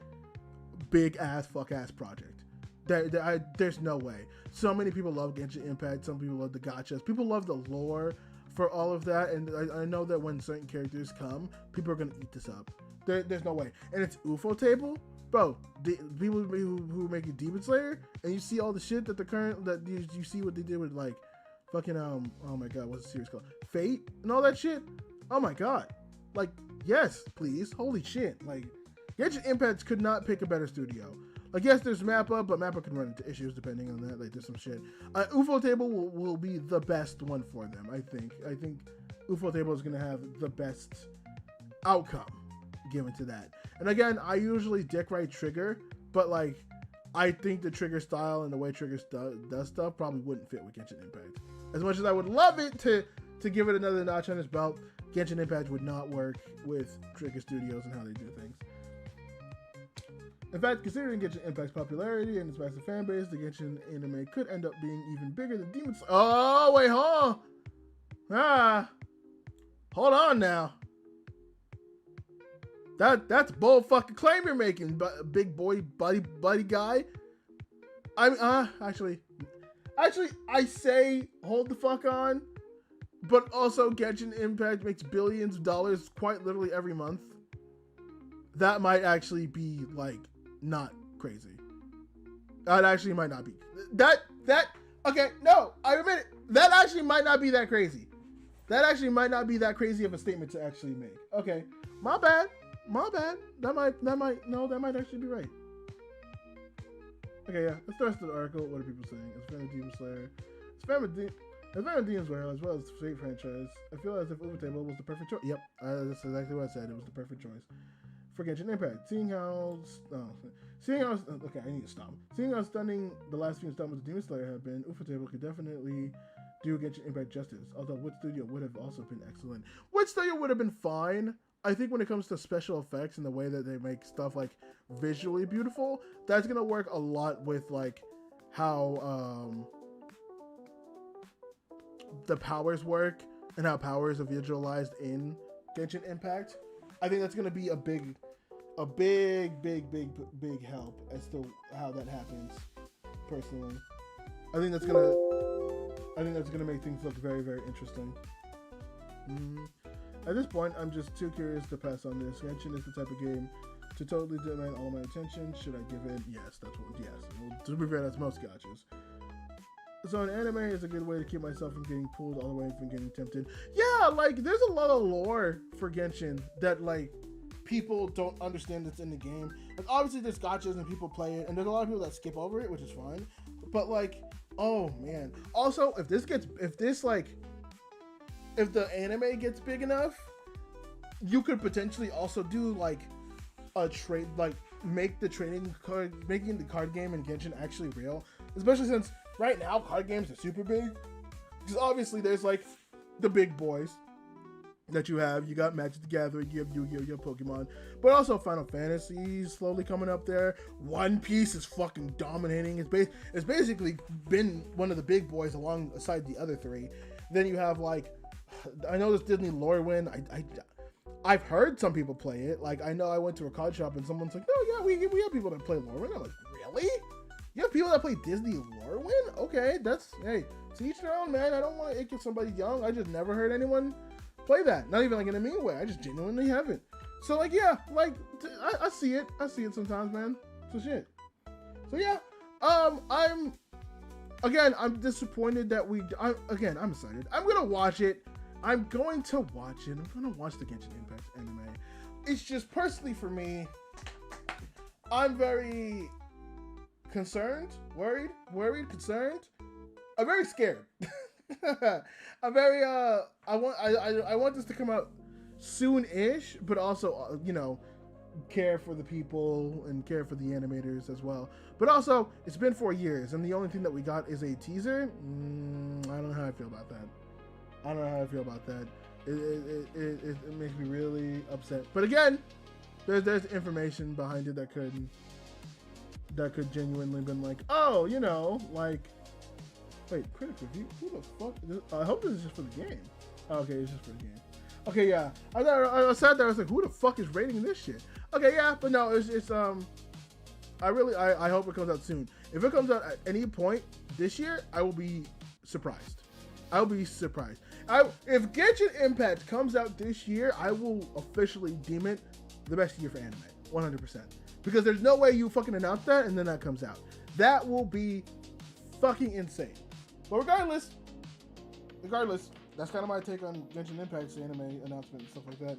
S1: big-ass, fuck-ass project. There's no way. So many people love Genshin Impact. Some people love the gachas. People love the lore for all of that. And I know that when certain characters come, people are going to eat this up. There's no way. And it's Ufotable? Bro, the people who are making Demon Slayer, and you see all the shit that you see what they did with like fucking oh my god, what's the series called? Fate and all that shit. Oh my god, like yes, please, holy shit, like Genshin Impact could not pick a better studio. Like yes, there's Mappa, but Mappa can run into issues depending on that. Like there's some shit. Ufotable will be the best one for them. I think Ufotable is gonna have the best outcome given to that. And again, I usually dick right Trigger, but like I think the Trigger style and the way Trigger does stuff probably wouldn't fit with Genshin Impact. As much as I would love it to give it another notch on its belt, Genshin Impact would not work with Trigger Studios and how they do things. In fact, considering Genshin Impact's popularity and its massive fan base, the Genshin anime could end up being even bigger than Demon Slayer. Oh wait, hold on now. That's bold fucking claim you're making, big boy buddy guy. Actually, I say hold the fuck on, but also Genshin Impact makes billions of dollars quite literally every month. That might actually be like not crazy. That actually might not be that. Okay, no, I admit it. That actually might not be that crazy. That actually might not be that crazy of a statement to actually make. Okay, my bad. That might actually be right. Okay, yeah. Let's start the article. What are people saying? It's fan of Demon Slayer. It's fan of Demon Slayer as well as the Fate franchise. I feel as if Ufotable was the perfect choice. Yep, that's exactly what I said. It was the perfect choice for Genshin Impact. Seeing how okay, I need to stop. Seeing how stunning the last few installments of Demon Slayer have been, Ufotable could definitely do Genshin Impact justice. Although Wit Studio would have also been excellent. Wit Studio would have been fine. I think when it comes to special effects and the way that they make stuff like visually beautiful, that's gonna work a lot with like how the powers work and how powers are visualized in Genshin Impact. I think that's gonna be a big a big help as to how that happens. Personally, I think that's gonna make things look very interesting. At this point, I'm just too curious to pass on this. Genshin is the type of game to totally demand all my attention. Should I give it? Yes, yes. Well, to be fair, that's most gachas. So an anime is a good way to keep myself from getting pulled all the way from getting tempted. Yeah, like there's a lot of lore for Genshin that like people don't understand that's in the game. Like obviously there's gachas and people play it, and there's a lot of people that skip over it, which is fine. But like, oh man. Also, if the anime gets big enough, you could potentially also do like a trade, like making the card game in Genshin actually real. Especially since right now card games are super big. Because obviously there's like the big boys that you have. You got Magic the Gathering, you have Yu-Gi-Oh, you have Pokemon, but also Final Fantasy is slowly coming up there. One Piece is fucking dominating. It's basically been one of the big boys alongside the other three. Then you have like, I know this Disney Lorewyn. I've heard some people play it. Like I know I went to a card shop and someone's like, "No, yeah, we have people that play Lorewyn." I'm like, "Really? You have people that play Disney Lorewyn? Okay, hey, to each their own, man. I don't want to ick at somebody young. I just never heard anyone play that. Not even like in a mean way. I just genuinely haven't. So like, yeah, like I see it. I see it sometimes, man. So shit. So yeah, I'm disappointed that I'm excited. I'm gonna watch it. I'm going to watch the Genshin Impact anime. It's just personally for me, I'm very concerned, worried, concerned. I'm very scared. I'm very I want this to come out soon-ish, but also care for the people and care for the animators as well. But also, it's been 4 years, and the only thing that we got is a teaser. I don't know how I feel about that. It makes me really upset. But again, there's information behind it that could genuinely been like, oh, like, wait, critic review? Who the fuck? I hope this is just for the game. Okay, it's just for the game. Okay, yeah. I sat there. I was like, who the fuck is rating this shit? Okay, yeah, but no, it's I hope it comes out soon. If it comes out at any point this year, I will be surprised. If Genshin Impact comes out this year, I will officially deem it the best year for anime, 100%. Because there's no way you fucking announce that and then that comes out. That will be fucking insane. But regardless, that's kind of my take on Genshin Impact's anime announcement and stuff like that.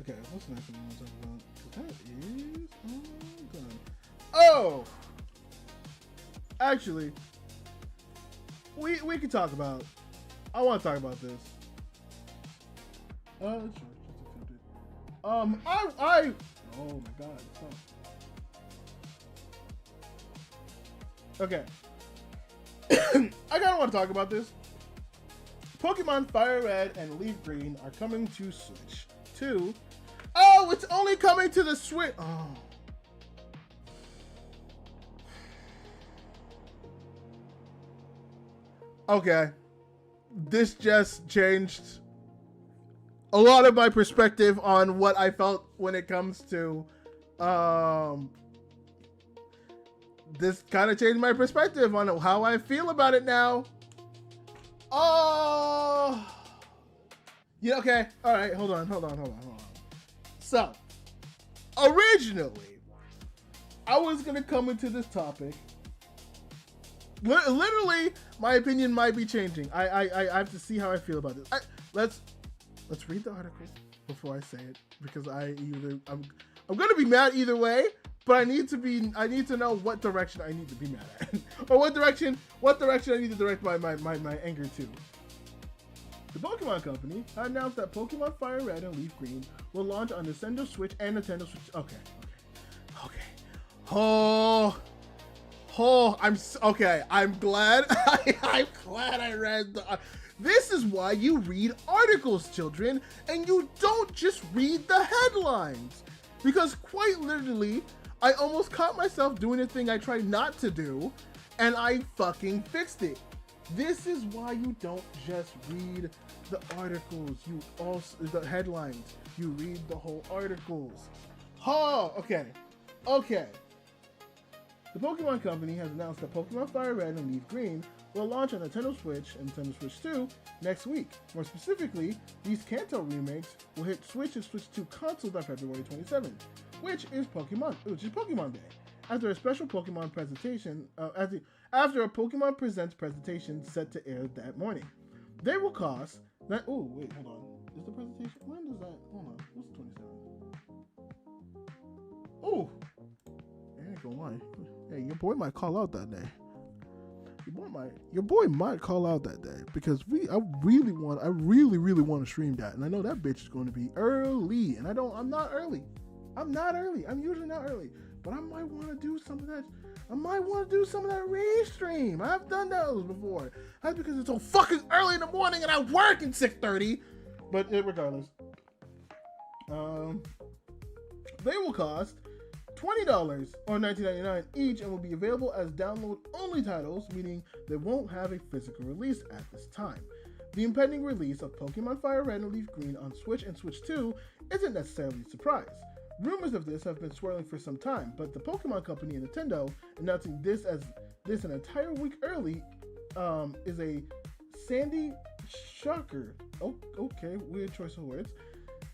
S1: Okay, what's the next one I want to talk about? That is all done. Oh! Actually, we can talk about. I want to talk about this. Sure. Oh my god. Okay. I kind of want to talk about this. Pokemon Fire Red and Leaf Green are coming to Switch 2. Oh, it's only coming to the Switch. Oh. Okay. This just changed a lot of my perspective on what I felt when it comes to this kind of changed my perspective on how I feel about it now. Oh, yeah. Okay. All right. Hold on. So, originally, I was gonna come into this topic. Literally, my opinion might be changing. I have to see how I feel about this. Let's read the article before I say it, because I'm gonna be mad either way. But I need to know what direction I need to be mad at, or what direction I need to direct my anger to. The Pokemon Company announced that Pokemon Fire Red and Leaf Green will launch on Nintendo Switch and Nintendo Switch. Okay. I'm glad. I'm glad I read the. This is why you read articles, children, and you don't just read the headlines. Because quite literally, I almost caught myself doing a thing I tried not to do, and I fucking fixed it. This is why you don't just read the articles. You also the headlines. You read the whole articles. Oh, okay. The Pokemon Company has announced that Pokemon Fire Red and Leaf Green will launch on Nintendo Switch and Nintendo Switch 2 next week. More specifically, these Kanto remakes will hit Switch and Switch 2 consoles by February 27th, which is Pokemon Day. After a special Pokemon presentation, after a Pokemon Presents presentation set to air that morning, they will cost. Oh wait, hold on. Is the presentation? When does that? Hold on. What's the 27th? Oh, I ain't gonna lie. Hey, your boy might call out that day. Your boy might call out that day because I really want to stream that, and I know that bitch is going to be early, and I'm not early. I'm usually not early, but I might want to do some of that. I might want to do some of that raid stream. I've done those before. That's because it's so fucking early in the morning and I work at 6:30. But regardless, they will cost $20 or $19.99 each and will be available as download-only titles, meaning they won't have a physical release at this time. The impending release of Pokemon Fire Red and Leaf Green on Switch and Switch 2 isn't necessarily a surprise. Rumors of this have been swirling for some time, but the Pokemon Company and Nintendo announcing this an entire week early is a sandy shocker. Oh, okay, weird choice of words.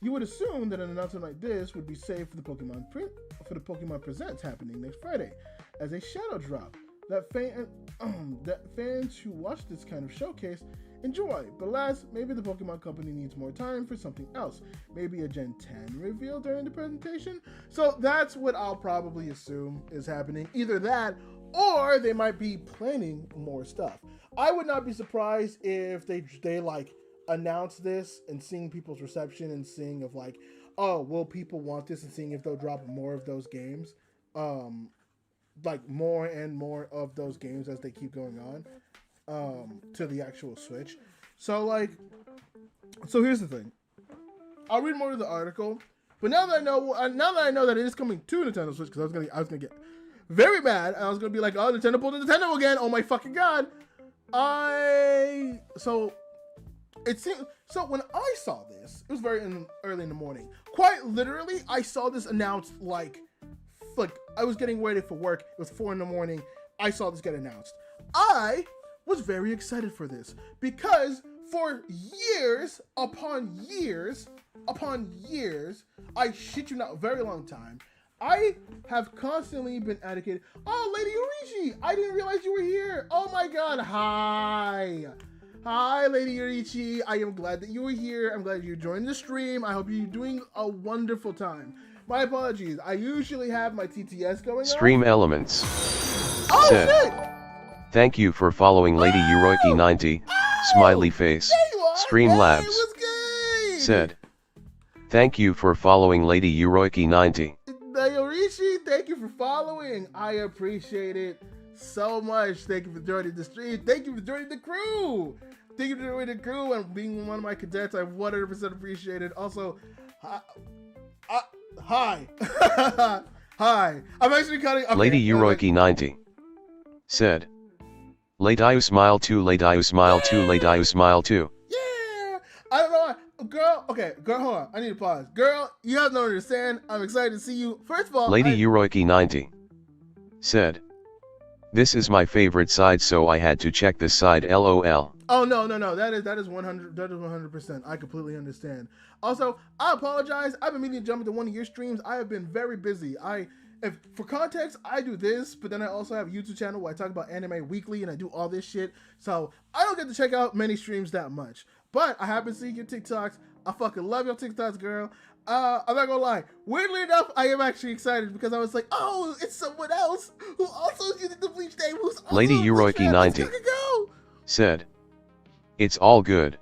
S1: You would assume that an announcement like this would be saved for the Pokemon Presents happening next Friday as a shadow drop that fans who watch this kind of showcase enjoy. But alas, maybe the Pokemon Company needs more time for something else. Maybe a Gen 10 reveal during the presentation. So that's what I'll probably assume is happening. Either that or they might be planning more stuff. I would not be surprised if they like announce this and seeing people's reception and seeing of like, oh, will people want this, and seeing if they'll drop more of those games, like more and more of those games as they keep going on, to the actual Switch. So here's the thing. I'll read more of the article, but now that I know that it is coming to Nintendo Switch, because I was gonna get very mad. I was gonna be like, oh, Nintendo pulled the Nintendo again. Oh my fucking god. So when I saw this, it was very early in the morning. Quite literally, I saw this announced like I was getting ready for work. It was 4 in. I saw this get announced. I was very excited for this because for years upon years, I shit you not, a very long time, I have constantly been advocating, oh, Lady Yorichi, I didn't realize you were here. Oh my god, Hi, Lady Yorichi. I am glad that you were here. I'm glad you joined the stream. I hope you're doing a wonderful time. My apologies. I usually have my TTS going on.
S2: Stream Elements.
S1: Oh,
S2: said,
S1: shit!
S2: Thank you for following Lady Yuroiki 90. Smiley face. Streamlabs.
S1: What's good?
S2: Said, thank you for following Lady Yuroiki 90.
S1: Yorichi, thank you for following. I appreciate it so much. Thank you for joining the stream. Thank you for joining the crew. Thank you for joining the crew and being one of my cadets. I 100% appreciate it. Also, hi. Hi. I'm actually cutting. Okay,
S2: Lady Yuroiki 90 said, Lady you smile too, Lady you smile too, Lady you smile too.
S1: Yeah. I don't know why. Girl, okay, girl, hold on. I need to pause. Girl, you have to understand. I'm excited to see you. First of all,
S2: Lady Yuroiki 90 said, this is my favorite side, so I had to check this side, LOL.
S1: Oh, no. That is 100%. I completely understand. Also, I apologize. I've been meaning to jump into one of your streams. I have been very busy. If for context, I do this, but then I also have a YouTube channel where I talk about anime weekly and I do all this shit. So I don't get to check out many streams that much. But I have been seeing your TikToks. I fucking love your TikToks, girl. I'm not gonna lie. Weirdly enough, I am actually excited because I was like, oh, it's someone else who also is using the bleach name. Who's also
S2: Lady Yuroiki 90 said, it's all good.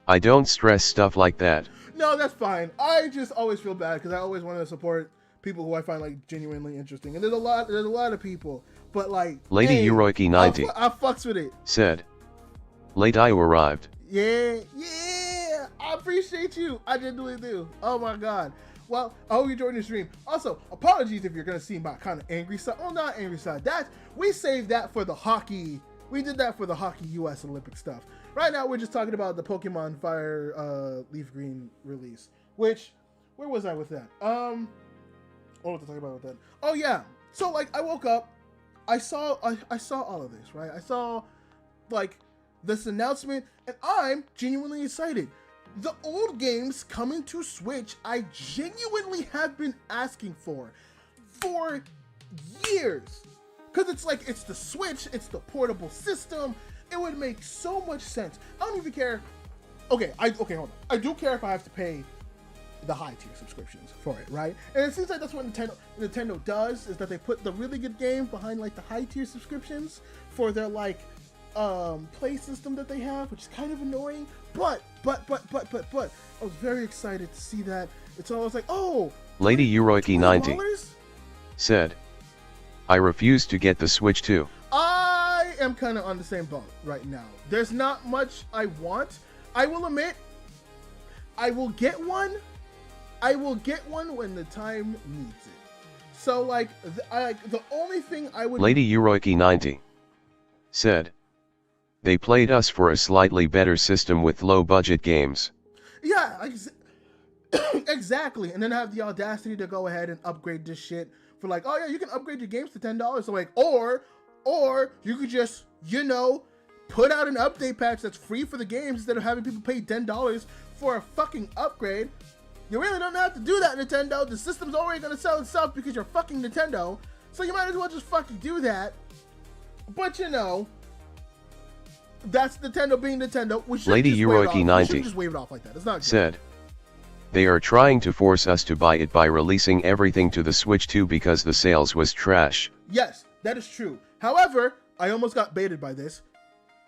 S2: I don't stress stuff like that.
S1: No, that's fine. I just always feel bad because I always want to support people who I find like genuinely interesting, and there's a lot of people, but like
S2: Lady Yuroiki 90
S1: I fucks with it.
S2: Said, Lady you arrived.
S1: Yeah, I appreciate you. I genuinely do. Oh my god. Well, I hope you enjoyed the stream. Also, apologies if you're gonna see my kind of angry side. Oh, not angry side. We saved that for the hockey We did that for the Hockey US Olympic stuff. Right now, we're just talking about the Pokemon Fire Leaf Green release. Which, where was I with that? What was I talking about with that? Oh yeah. So like, I woke up, I saw all of this, right? I saw like this announcement, and I'm genuinely excited. The old games coming to Switch, I genuinely have been asking for years. Because it's like, it's the Switch, it's the portable system. It would make so much sense. I don't even care. Okay, hold on. I do care if I have to pay the high tier subscriptions for it, right? And it seems like that's what Nintendo does, is that they put the really good games behind like the high tier subscriptions for their like play system that they have, which is kind of annoying. But I was very excited to see that. It's always like, oh,
S2: Lady Uroiki 90
S1: $20?
S2: said, I refuse to get the Switch 2.
S1: I am kind of on the same boat right now. There's not much I want. I will admit, I will get one. I will get one when the time needs it. So like, the only thing I would...
S2: Lady Uroiki 90 said, they played us for a slightly better system with low budget games.
S1: Yeah, exactly. And then have the audacity to go ahead and upgrade this shit for like, oh yeah, you can upgrade your games to $10. So like, or you could just, you know, put out an update patch that's free for the games instead of having people pay $10 for a fucking upgrade. You really don't have to do that, Nintendo. The system's already gonna sell itself because you're fucking Nintendo. So you might as well just fucking do that. But you know, that's Nintendo being Nintendo. We should
S2: Lady Uroiki 90
S1: just wave it off like that. It's not good.
S2: Said, they are trying to force us to buy it by releasing everything to the Switch 2 because the sales was trash.
S1: Yes, that is true. However, I almost got baited by this.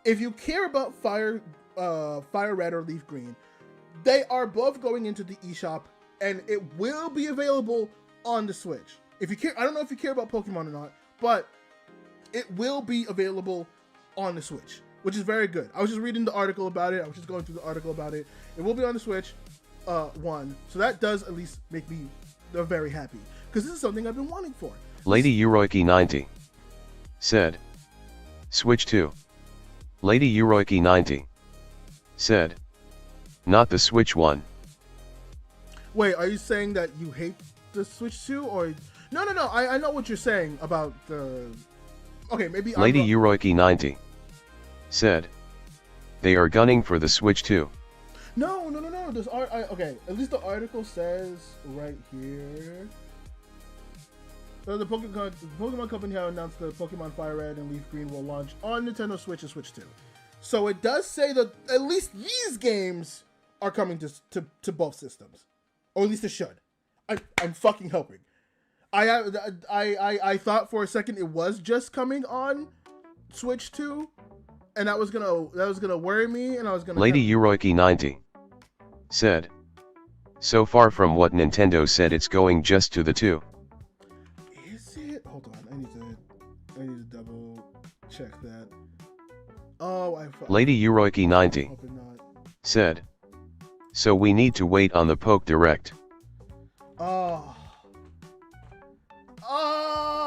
S1: If you care about Fire Red or Leaf Green, they are both going into the eShop, and it will be available on the Switch. If you care, I don't know if you care about Pokemon or not, but it will be available on the Switch, which is very good. I was just reading the article about it. I was just going through the article about it. It will be on the Switch, one. So that does at least make me very happy, because this is something I've been wanting for.
S2: Lady Uroiki 90 said, Switch 2. Lady Uroiki 90 said, not the Switch 1.
S1: Wait, are you saying that you hate the Switch 2, or no? I know what you're saying about the. Okay, maybe.
S2: Lady Uroiki 90 said, they are gunning for the Switch 2.
S1: No. There's okay. At least the article says right here. So the Pokemon Company have announced the Pokemon Fire Red and Leaf Green will launch on Nintendo Switch and Switch 2. So it does say that at least these games are coming to both systems, or at least it should. I'm fucking hoping. I thought for a second it was just coming on Switch 2, and that was gonna worry me, and I was gonna.
S2: Lady Uroiki 90 said, so far from what Nintendo said, it's going just to the 2.
S1: Is it? Hold on, I need to double check that. Oh,
S2: Lady Uroiki 90 said, so we need to wait on the Poke Direct.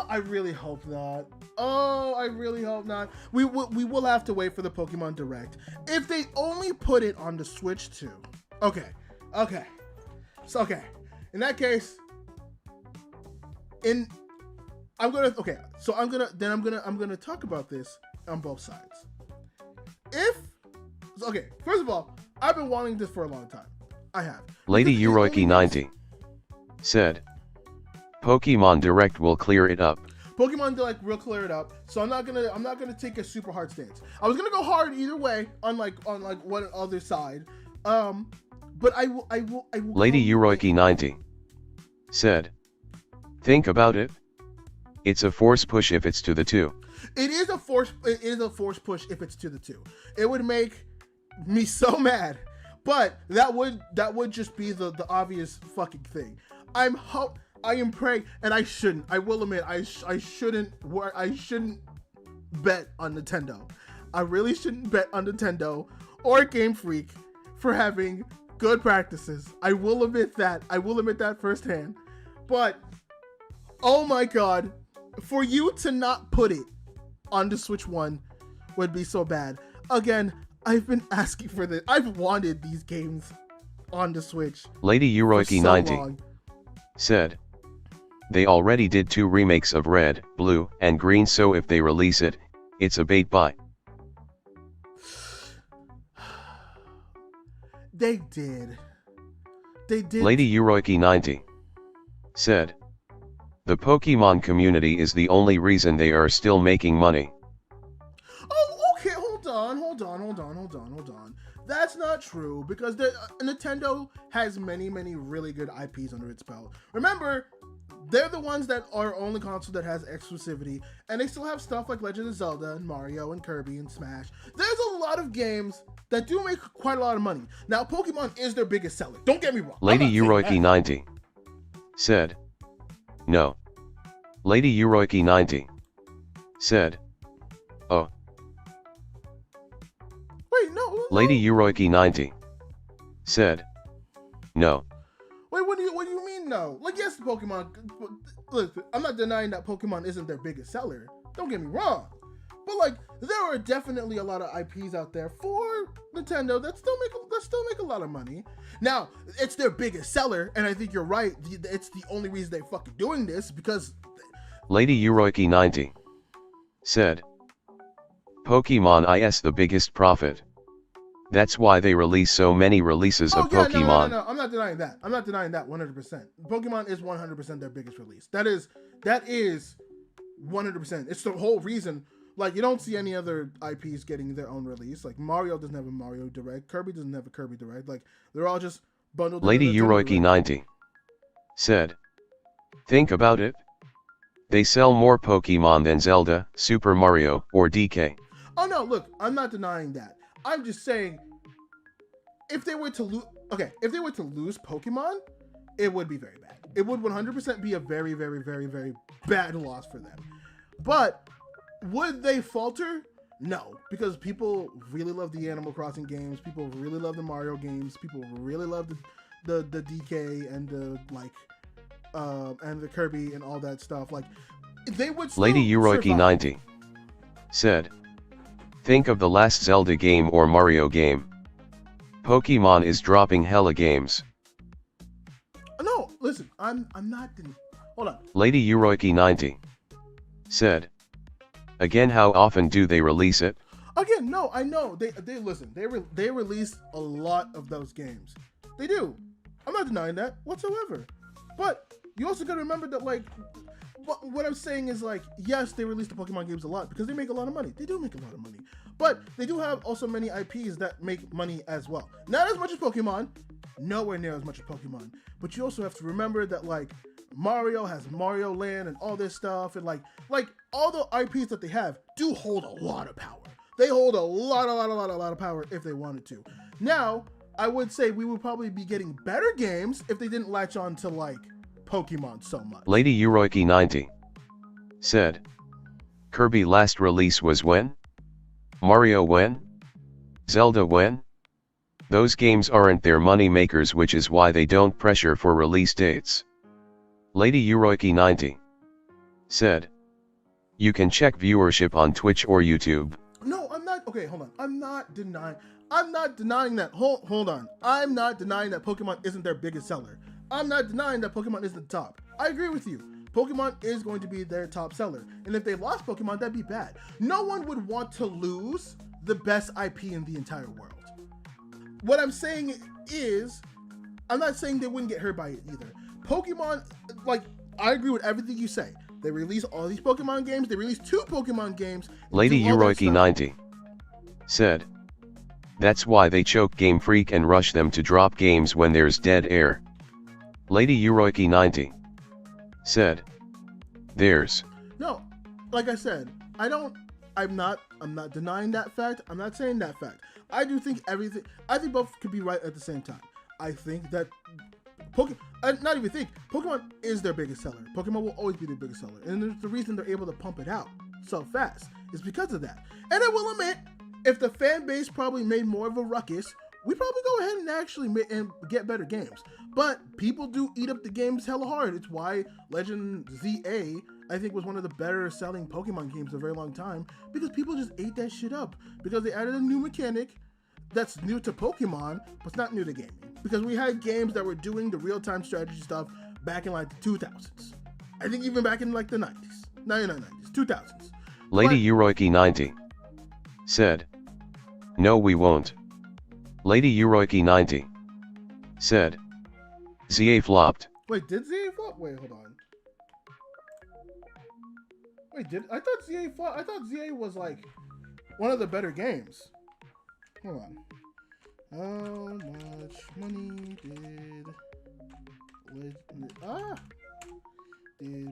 S1: I really hope not. I really hope not. We will have to wait for the Pokemon Direct. If they only put it on the Switch 2. Okay. So in that case, I'm gonna talk about this on both sides. First of all, I've been wanting this for a long time. I have.
S2: Lady Uroiki 90 said, Pokemon Direct will clear it up.
S1: Pokemon Direct will clear it up. So I'm not gonna take a super hard stance. I was gonna go hard either way on one other side. But I will.
S2: Lady Uroiki 90 said, think about it. It's a force push if it's to the 2.
S1: It is a force push if it's to the 2. It would make me so mad. But that would just be the obvious fucking thing. I am praying, and I shouldn't. I will admit, I shouldn't bet on Nintendo. I really shouldn't bet on Nintendo or Game Freak for having good practices. I will admit that. I will admit that firsthand. But oh my god, for you to not put it on the Switch 1 would be so bad. Again, I've been asking for this. I've wanted these games on the Switch.
S2: Lady Yuroiki 90 said, they already did 2 remakes of Red, Blue, and Green, so if they release it, it's a bait buy.
S1: They did. They did.
S2: Lady Yuroiki 90 said, the Pokemon community is the only reason they are still making money.
S1: Oh, okay, hold on. That's not true, because Nintendo has many really good IPs under its belt. Remember, they're the ones that are only console that has exclusivity, and they still have stuff like Legend of Zelda and Mario and Kirby and Smash. There's a lot of games that do make quite a lot of money. Now, Pokemon is their biggest seller. Don't get me wrong.
S2: Lady Yuroiki 90 said, no. Lady Yuroiki 90 said, oh.
S1: Wait, no.
S2: Lady Yuroiki 90 said, no.
S1: Wait, what do you mean no? Like, yes, Pokemon. Look, I'm not denying that Pokemon isn't their biggest seller. Don't get me wrong. But like, there are definitely a lot of IPs out there for Nintendo that still make a lot of money. Now, it's their biggest seller, and I think you're right. It's the only reason they're fucking doing this, because
S2: Lady Yuroiki 90 said, Pokemon is the biggest profit. That's why they release so many releases of Pokemon.
S1: No, I'm not denying that. I'm not denying that 100%. Pokemon is 100% their biggest release. That is 100%. It's the whole reason. Like, you don't see any other IPs getting their own release. Like, Mario doesn't have a Mario Direct. Kirby doesn't have a Kirby Direct. Like, they're all just bundled.
S2: Lady Yuroiki 90 said, think about it. They sell more Pokemon than Zelda, Super Mario, or DK.
S1: Oh no, look, I'm not denying that. I'm just saying, if they were to lose, if they were to lose Pokemon, it would be very bad. It would 100% be a very bad loss for them. But would they falter? No, because people really love the Animal Crossing games. People really love the Mario games. People really love the DK and the and the Kirby and all that stuff. Like, they would still
S2: Lady Yuroiki
S1: survive.
S2: 90 said, think of the last Zelda game or Mario game. Pokemon is dropping hella games.
S1: No, listen, I'm not. Hold on.
S2: Lady Yuroiki 90 said, again, how often do they release it?
S1: Again, no, I know they listen. They release a lot of those games. They do. I'm not denying that whatsoever. But you also gotta remember that, like, what I'm saying is, like, yes, they release the Pokemon games a lot because they make a lot of money. They do make a lot of money. But they do have also many IPs that make money as well. Not as much as Pokemon, nowhere near as much as Pokemon. But you also have to remember that, like, Mario has Mario Land and all this stuff, and like all the IPs that they have do hold a lot of power. They hold a lot of power if they wanted to. Now, I would say we would probably be getting better games if they didn't latch on to, like, Pokemon so much.
S2: Lady Yuroiki 90 said, Kirby last release was when? Mario when? Zelda when? Those games aren't their money makers, which is why they don't pressure for release dates. Lady Yuroiki 90 said, you can check viewership on Twitch or YouTube.
S1: No, I'm not. Okay, hold on. I'm not denying that. Hold on. I'm not denying that Pokemon isn't their biggest seller. I'm not denying that Pokemon isn't the top. I agree with you. Pokemon is going to be their top seller. And if they lost Pokemon, that'd be bad. No one would want to lose the best IP in the entire world. What I'm saying is, I'm not saying they wouldn't get hurt by it either. Pokemon, like, I agree with everything you say. They release all these Pokemon games. They release 2 Pokemon games.
S2: Lady Yuroiki 90 said, that's why they choke Game Freak and rush them to drop games when there's dead air. Lady Yuroiki 90 said, there's.
S1: No, like I said, I'm not denying that fact. I'm not saying that fact. I do think I think both could be right at the same time. I think that Pokemon is their biggest seller. Pokemon will always be their biggest seller. And there's the reason they're able to pump it out so fast is because of that. And I will admit, if the fan base probably made more of a ruckus, we probably go ahead and actually get better games. But people do eat up the games hella hard. It's why Legend ZA I think was one of the better selling Pokemon games in a very long time because people just ate that shit up because they added a new mechanic that's new to Pokemon, but it's not new to gaming. Because we had games that were doing the real-time strategy stuff back in like the 2000s. I think even back in like the 90s, 90s, 2000s.
S2: Lady Uroiki 90 said, "No, we won't." Lady Uroiki 90 said, "ZA flopped."
S1: Wait, did ZA flop? Wait, hold on. Wait, I thought ZA flop? I thought ZA was like one of the better games. Hold on. How much money did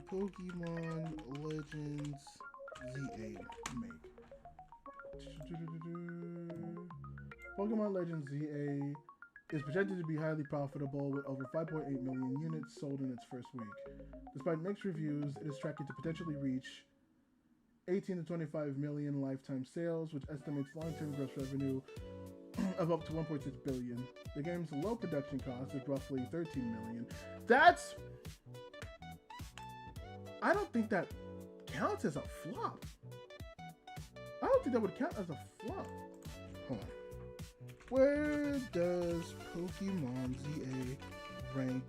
S1: Pokemon Legends ZA make? Pokemon Legends ZA is projected to be highly profitable with over 5.8 million units sold in its first week. Despite mixed reviews, it is tracking to potentially reach 18 to 25 million lifetime sales, which estimates long-term gross revenue of up to 1.6 billion. The game's low production cost is roughly 13 million. I don't think that counts as a flop. I don't think that would count as a flop. Hold on. Where does Pokemon ZA rank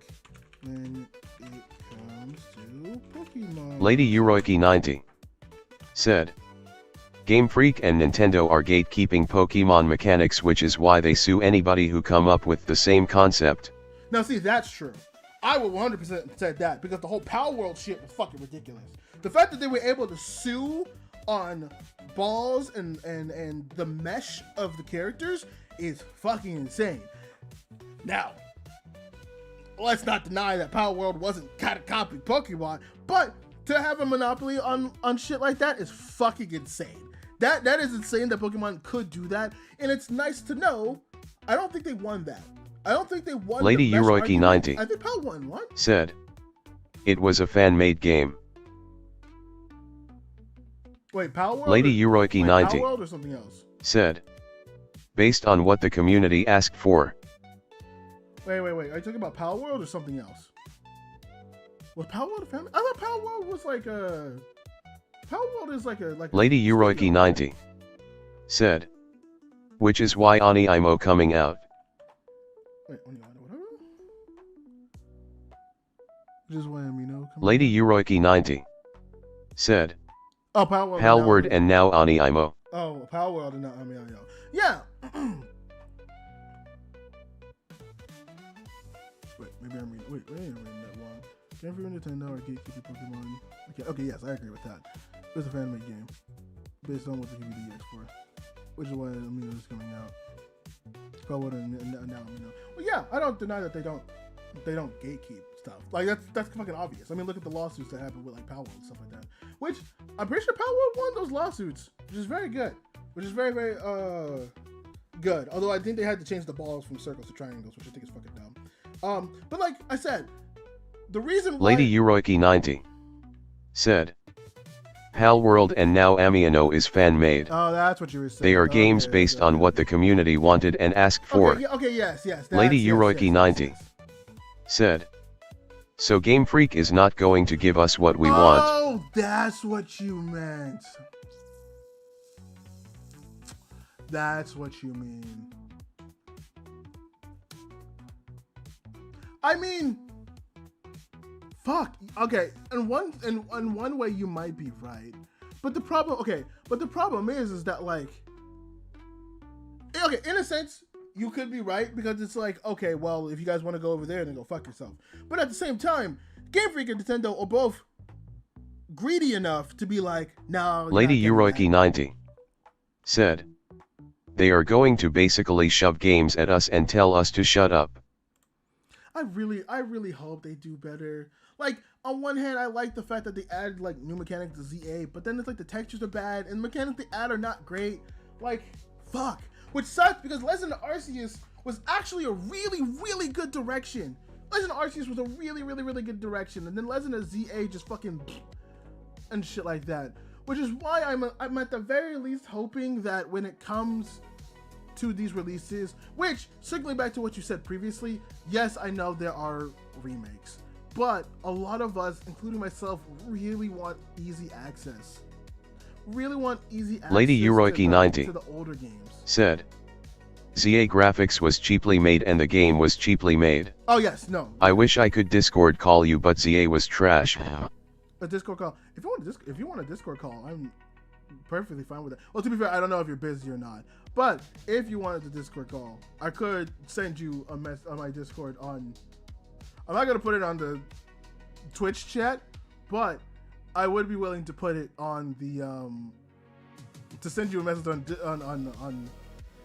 S1: when it comes to Pokemon?
S2: Lady Uroiki 90 said, "Game Freak and Nintendo are gatekeeping Pokemon mechanics, which is why they sue anybody who come up with the same concept."
S1: Now see, that's true. I would 100% say that because the whole Power World shit was fucking ridiculous. The fact that they were able to sue on balls and the mesh of the characters is fucking insane. Now, let's not deny that Power World wasn't kind of copying Pokemon, but to have a monopoly on shit like that is fucking insane. That is insane that Pokemon could do that, and it's nice to know. I don't think they won that. I don't think they won.
S2: Lady
S1: the
S2: Uroiki 90
S1: I think Power won what?
S2: Said, "It was a fan-made game."
S1: Wait, Power World?
S2: Lady Uroiki 90
S1: Power World or something else?
S2: Said, "Based on what the community asked for."
S1: Wait. Are you talking about Power World or something else? Was Power World a fan? I thought Power World was like a... Power World is like a...
S2: Lady Uroiki 90 said, "Which is why Oni-Imo coming out."
S1: Wait, whatever? Just why Amino.
S2: Lady Uroiki 90 said,
S1: "Oh, Power World.
S2: Palward and now Oni-Imo."
S1: Oh, Power World and now Amino. Yeah. Wait, maybe I'm reading. Wait, I'm reading that wrong. Game for Nintendo or gatekeeping Pokemon. Okay, yes, I agree with that. It's a fan-made game based on what the community asked for, which is why Amino is coming out. Power World and now Amino. Well, yeah, I don't deny that they don't gatekeep stuff. Like that's fucking obvious. I mean, look at the lawsuits that happened with like Power World and stuff like that. Which I'm pretty sure Power World won those lawsuits, which is very good. Which is very good. Although I think they had to change the balls from circles to triangles, which I think is fucking dumb. But like I said, the reason why
S2: Lady Uroiki 90 said, "Palworld and now Amiano is fan-made."
S1: Oh, that's what you were saying.
S2: They are games based on what the community wanted and asked for.
S1: Okay, yes.
S2: Lady Uroiki 90 said, "So Game Freak is not going to give us what we want."
S1: Oh, that's what you meant. That's what you mean. I mean, fuck. Okay, in one way you might be right, but the problem is that like, okay, in a sense you could be right because it's like, okay, well, if you guys want to go over there, then go fuck yourself. But at the same time, Game Freak and Nintendo are both greedy enough to be like, no.
S2: Lady Uroiki 90 said, "They are going to basically shove games at us and tell us to shut up."
S1: I really hope they do better. Like, on one hand, I like the fact that they added like new mechanics to ZA, but then it's like the textures are bad and the mechanics they add are not great. Like, fuck. Which sucks because Legend of Arceus was actually a really good direction. Legend of Arceus was a really good direction, and then Legend of ZA just fucking and shit like that. Which is why I'm at the very least hoping that when it comes to these releases, which, circling back to what you said previously, yes, I know there are remakes, but a lot of us, including myself, really want easy access. Really want easy access
S2: Lady Uroiki90
S1: to the older games.
S2: Said, ZA graphics was cheaply made and the game was cheaply made.
S1: Oh yes, no.
S2: I wish I could Discord call you, but ZA was trash.
S1: A Discord call. If you want a Discord call, I'm perfectly fine with that. Well, to be fair, I don't know if you're busy or not. But if you wanted the Discord call, I could send you a mess on my Discord on. I'm not gonna put it on the Twitch chat, but I would be willing to put it on the to send you a message on.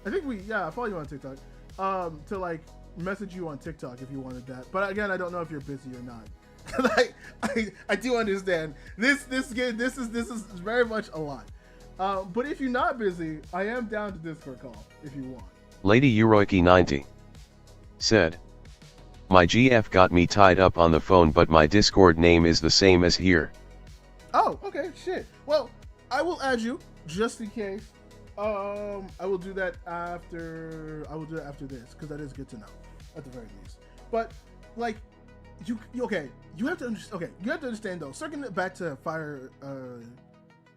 S1: I think I follow you on TikTok. To like message you on TikTok if you wanted that. But again, I don't know if you're busy or not. I do understand this is very much a lot. But if you're not busy, I am down to Discord call if you want.
S2: Lady Uroiki90 said, my GF got me tied up on the phone, but my Discord name is the same as here.
S1: Oh, okay, shit. Well, I will add you just in case. I will do that after this, because that is good to know at the very least. But like, you have to understand though. Circling it back to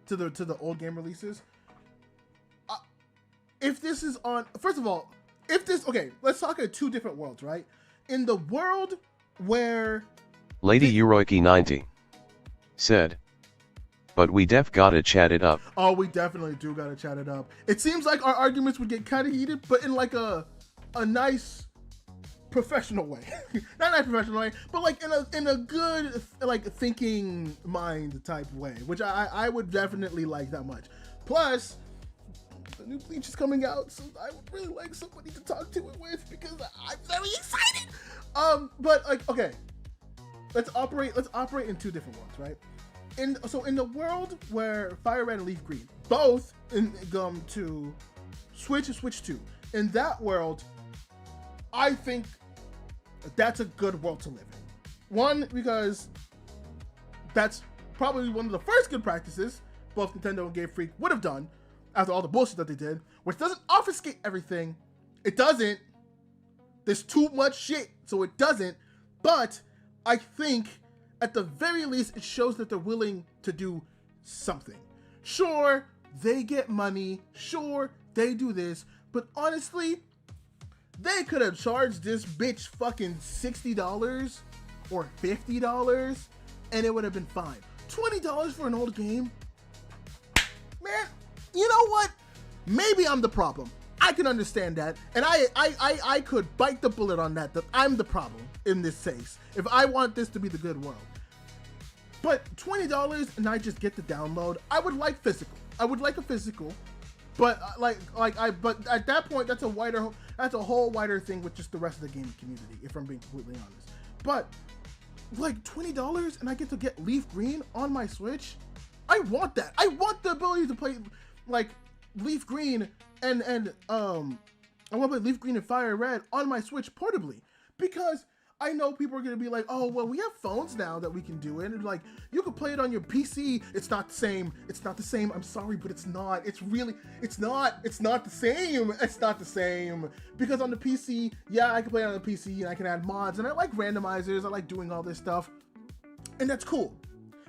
S1: to the old game releases. If this is on, first of all, let's talk at two different worlds, right? In the world where
S2: Lady Uroiki90 said, but we def gotta chat it up.
S1: Oh, we definitely do gotta chat it up. It seems like our arguments would get kind of heated, but in like a nice professional way. Not nice professional way, but like in a good like thinking mind type way, which I would definitely like that much. Plus, the new Bleach is coming out, so I would really like somebody to talk to it with because I'm very excited. But like, okay, let's operate in two different worlds, right? In the world where Fire Red and Leaf Green both to Switch 2, in that world, I think that's a good world to live in. One, because that's probably one of the first good practices both Nintendo and Game Freak would have done after all the bullshit that they did, which doesn't obfuscate everything. It doesn't. There's too much shit, so it doesn't. But I think at the very least, it shows that they're willing to do something. Sure, they get money. Sure, they do this. But honestly, they could have charged this bitch fucking $60 or $50 and it would have been fine. $20 for an old game? Man, you know what? Maybe I'm the problem. I can understand that. And I could bite the bullet on that I'm the problem in this case. If I want this to be the good world. But $20 and I just get the download. I would like physical. I would like a physical. But but at that point, that's a whole wider thing with just the rest of the gaming community, if I'm being completely honest. But like $20 and I get to get Leaf Green on my Switch. I want that. I want the ability to play like Leaf Green and I want to play Leaf Green and Fire Red on my Switch portably, because I know people are going to be like, oh, well, we have phones now that we can do it. And like, you can play it on your PC. It's not the same. It's not the same. I'm sorry, but it's not. It's not the same. It's not the same. Because on the PC, yeah, I can play it on the PC and I can add mods and I like randomizers. I like doing all this stuff. And that's cool.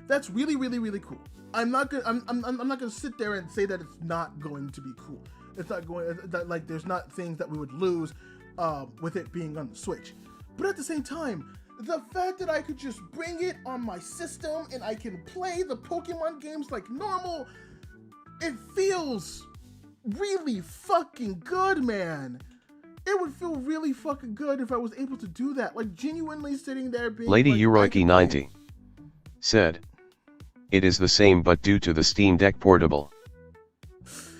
S1: That's really, really, really cool. I'm not gonna sit there and say that it's not going to be cool. It's not going that like there's not things that we would lose with it being on the Switch. But at the same time, the fact that I could just bring it on my system and I can play the Pokemon games like normal, it feels really fucking good, man. It would feel really fucking good if I was able to do that. Like genuinely sitting there being
S2: Lady
S1: like,
S2: Uroiki90 said, it is the same but due to the Steam Deck portable.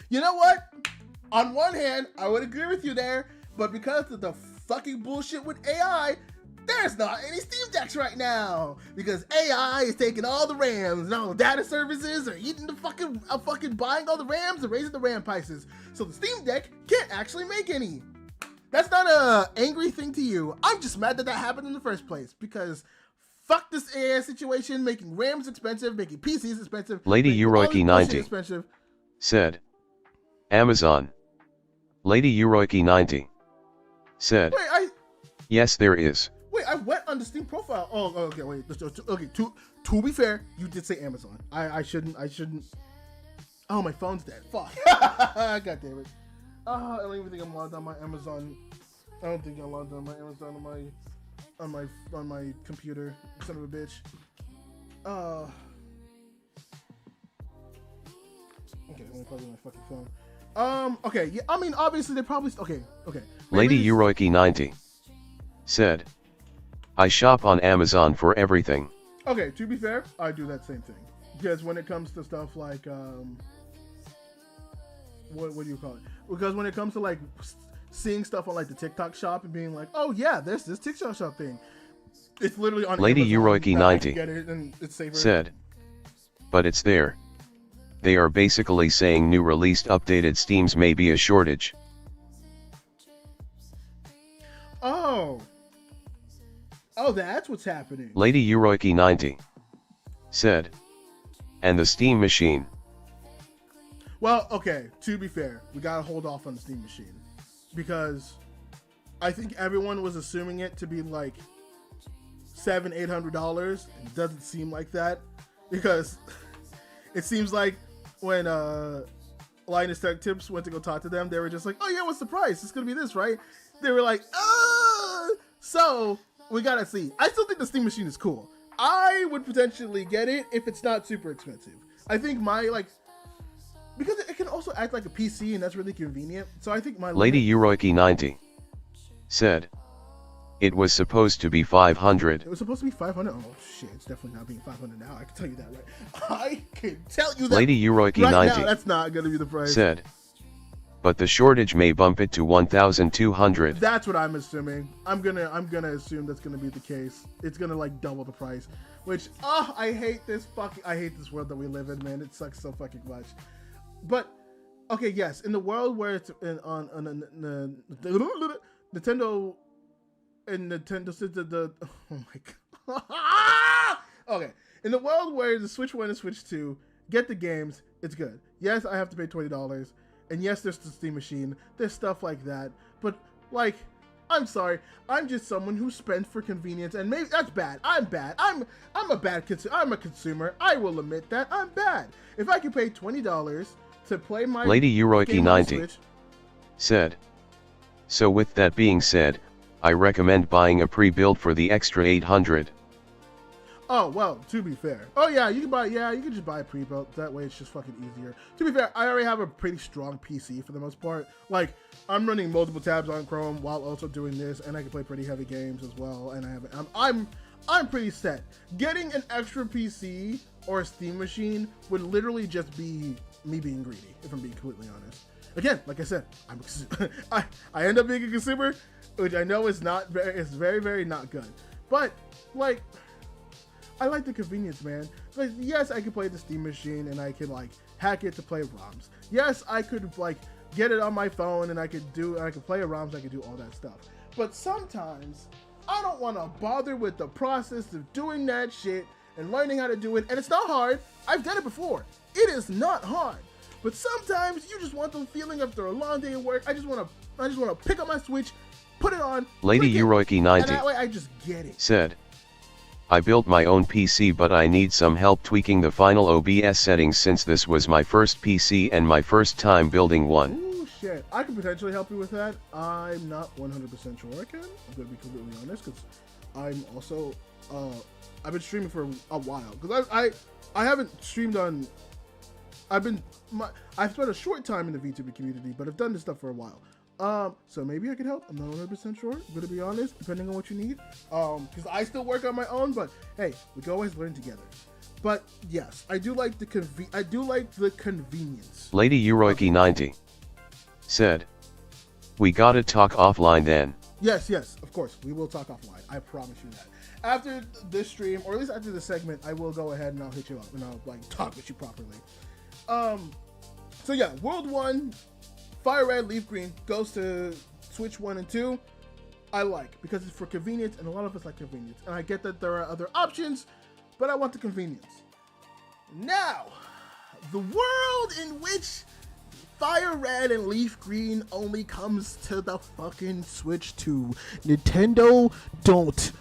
S1: You know what? On one hand, I would agree with you there, but because of the fucking bullshit with AI, there's not any Steam Decks right now because AI is taking all the RAMs and all the data services are eating the fucking buying all the RAMs and raising the RAM prices. So the Steam Deck can't actually make any. That's not a angry thing to you. I'm just mad that happened in the first place because fuck this AI situation, making RAMs expensive, making PCs expensive.
S2: Lady Uroiki90 said, Amazon. Lady Uroiki90 said,
S1: Wait,
S2: yes, there is.
S1: Wait, I went on the Steam profile. Oh, okay, wait. Okay, to be fair, you did say Amazon. I shouldn't. Oh, my phone's dead. Fuck. God damn it. I don't even think I'm logged on my Amazon. I don't think I'm logged on my Amazon on my computer. Son of a bitch. Okay, let me plug in my fucking phone. Okay, yeah, I mean, obviously they probably okay.
S2: Lady Uroiki 90 said, I shop on Amazon for everything.
S1: Okay, to be fair, I do that same thing. Because when it comes to stuff like, what do you call it? Because when it comes to like seeing stuff on like the TikTok shop and being like, oh yeah, there's this TikTok shop thing. It's literally on
S2: Lady
S1: Amazon.
S2: Uroiki 90
S1: get it and it's safer.
S2: said, but it's there. They are basically saying new released updated Steams may be a shortage.
S1: Oh, that's what's happening.
S2: Lady Uroiki 90 said, and the Steam machine.
S1: Well, okay, to be fair, we gotta hold off on the Steam machine. Because I think everyone was assuming it to be like $700-800. It doesn't seem like that. Because it seems like when Linus Tech Tips went to go talk to them, they were just like, oh yeah, what's the price? It's gonna be this, right? They were like, so we gotta see. I still think the Steam machine is cool. I would potentially get it if it's not super expensive. I think because it can also act like a PC and that's really convenient. So I think
S2: Lady Uroiki 90 said, it was supposed to be 500.
S1: It was supposed to be 500. Oh shit, it's definitely not being 500 now. I can tell you that right. I can tell you that.
S2: Lady Uroiki
S1: right
S2: 90
S1: now, that's not gonna be the price.
S2: Said, but the shortage may bump it to 1,200.
S1: That's what I'm assuming. I'm gonna assume that's gonna be the case. It's gonna like double the price. Which I hate this world that we live in, man. It sucks so fucking much. But okay, yes, in the world where it's on Nintendo and Nintendo oh my god. Okay, in the world where the Switch 1 and Switch 2 get the games, it's good. Yes, I have to pay $20, and yes, there's the Steam machine. There's stuff like that, but like, I'm sorry, I'm just someone who spends for convenience, and maybe that's bad. I'm bad. I'm a bad consumer. I'm a consumer. I will admit that I'm bad. If I can pay $20 to play my
S2: Lady Uroiki 90
S1: Switch,
S2: said, so with that being said, I recommend buying a pre-build for the extra 800.
S1: Oh, well, to be fair. Oh, yeah, you can just buy a pre-built. That way it's just fucking easier. To be fair, I already have a pretty strong PC for the most part. Like, I'm running multiple tabs on Chrome while also doing this, and I can play pretty heavy games as well, and I'm pretty set. Getting an extra PC or a Steam machine would literally just be me being greedy, if I'm being completely honest. Again, like I said, I end up being a consumer, which I know is very, very not good. But, like, I like the convenience, man. Like, yes, I can play the Steam machine and I can like hack it to play ROMs. Yes, I could like get it on my phone and I could play ROMs, I could do all that stuff. But sometimes I don't want to bother with the process of doing that shit and learning how to do it. And it's not hard. I've done it before. It is not hard. But sometimes you just want the feeling after a long day of work. I just want to pick up my Switch, put it on.
S2: Lady Uroiki 90
S1: and that way I just get it.
S2: Said, I built my own PC but I need some help tweaking the final OBS settings since this was my first PC and my first time building one.
S1: Ooh, shit. I can potentially help you with that. I'm not 100% sure I can. I'm going to be completely honest because I'm also, I've been streaming for a while. Because I haven't streamed on, I've spent a short time in the Vtuber community, but I've done this stuff for a while. So maybe I could help. I'm not 100% sure. I'm gonna be honest, depending on what you need. Because I still work on my own, but hey, we can always learn together. But yes, I do like the convenience.
S2: Lady Uroiki 90 said, we gotta talk offline then.
S1: Yes, of course, we will talk offline. I promise you that. After this stream, or at least after this segment, I will go ahead and I'll hit you up and I'll like talk with you properly. So yeah, World 1. Fire Red, Leaf Green goes to Switch 1 and 2. I like because it's for convenience, and a lot of us like convenience. And I get that there are other options, but I want the convenience. Now, the world in which Fire Red and Leaf Green only comes to the fucking Switch 2. Nintendo, don't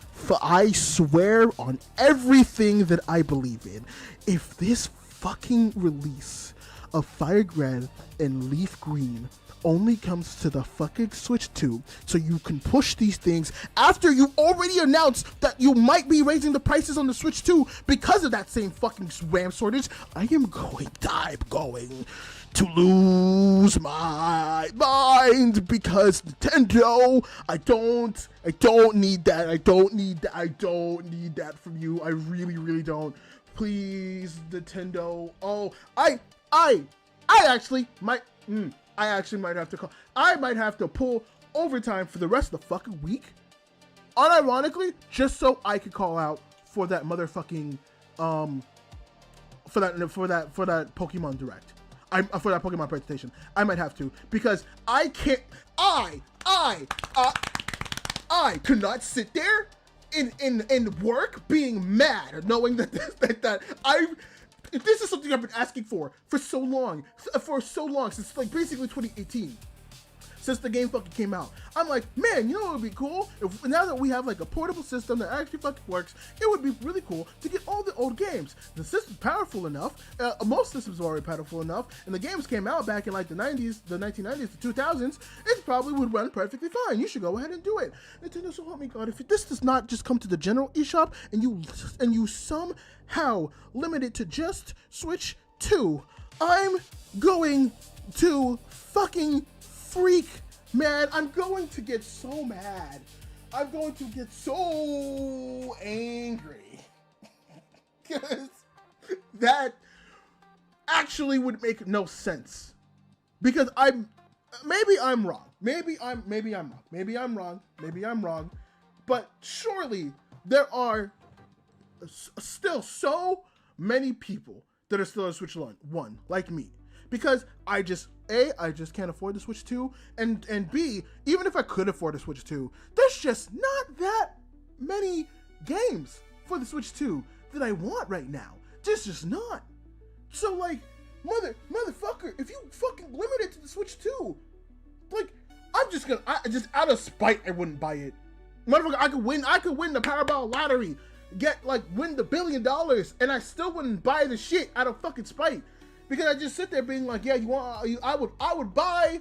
S1: I swear on everything that I believe in, if this fucking release of Fire Red and Leaf Green only comes to the fucking Switch 2, so you can push these things after you already announced that you might be raising the prices on the Switch 2 because of that same fucking RAM shortage, I'm going to lose my mind, because Nintendo, I don't need that. I don't need that from you. I really don't. Please, Nintendo. Oh, I actually might have to call. I might have to pull overtime for the rest of the fucking week, unironically, just so I could call out for that motherfucking for that Pokemon Direct. For that Pokemon presentation. I might have to, because I can't. I could not sit there in work being mad, knowing that this is something I've been asking for so long, since like basically 2018, since the game fucking came out. I'm like, man, you know what would be cool? If now that we have like a portable system that actually fucking works, it would be really cool to get all the old games. The system's powerful enough. Most systems are already powerful enough, and the games came out back in like the 90s, the 1990s, the 2000s. It probably would run perfectly fine. You should go ahead and do it. Nintendo, so help me God, if this does not just come to the general eShop and you somehow limit it to just Switch 2, I'm going to fucking freak, man. I'm going to get so mad. I'm going to get so angry. Because that actually would make no sense. Because maybe I'm wrong. Maybe I'm wrong. But surely there are still so many people that are still on Switch 1, like me. Because I just can't afford the Switch 2, and B, even if I could afford a Switch 2, there's just not that many games for the Switch 2 that I want right now. There's just not. So like, motherfucker, if you fucking limit it to the Switch 2, like, I just out of spite, I wouldn't buy it. Motherfucker, I could win the Powerball lottery, win the $1 billion, and I still wouldn't buy the shit out of fucking spite. Because I just sit there being like, yeah, I would buy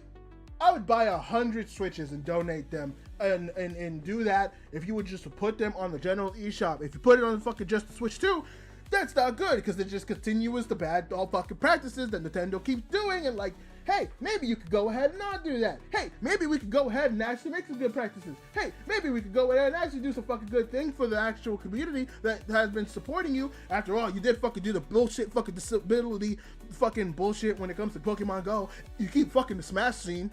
S1: 100 Switches and donate them and do that if you would just put them on the general eShop. If you put it on the fucking just the Switch 2, that's not good, because it just continues the bad all fucking practices that Nintendo keeps doing. And like, hey, maybe you could go ahead and not do that. Hey, maybe we could go ahead and actually make some good practices. Hey, maybe we could go ahead and actually do some fucking good things for the actual community that has been supporting you. After all, you did fucking do the bullshit fucking disability fucking bullshit when it comes to Pokemon Go. You keep fucking the Smash scene,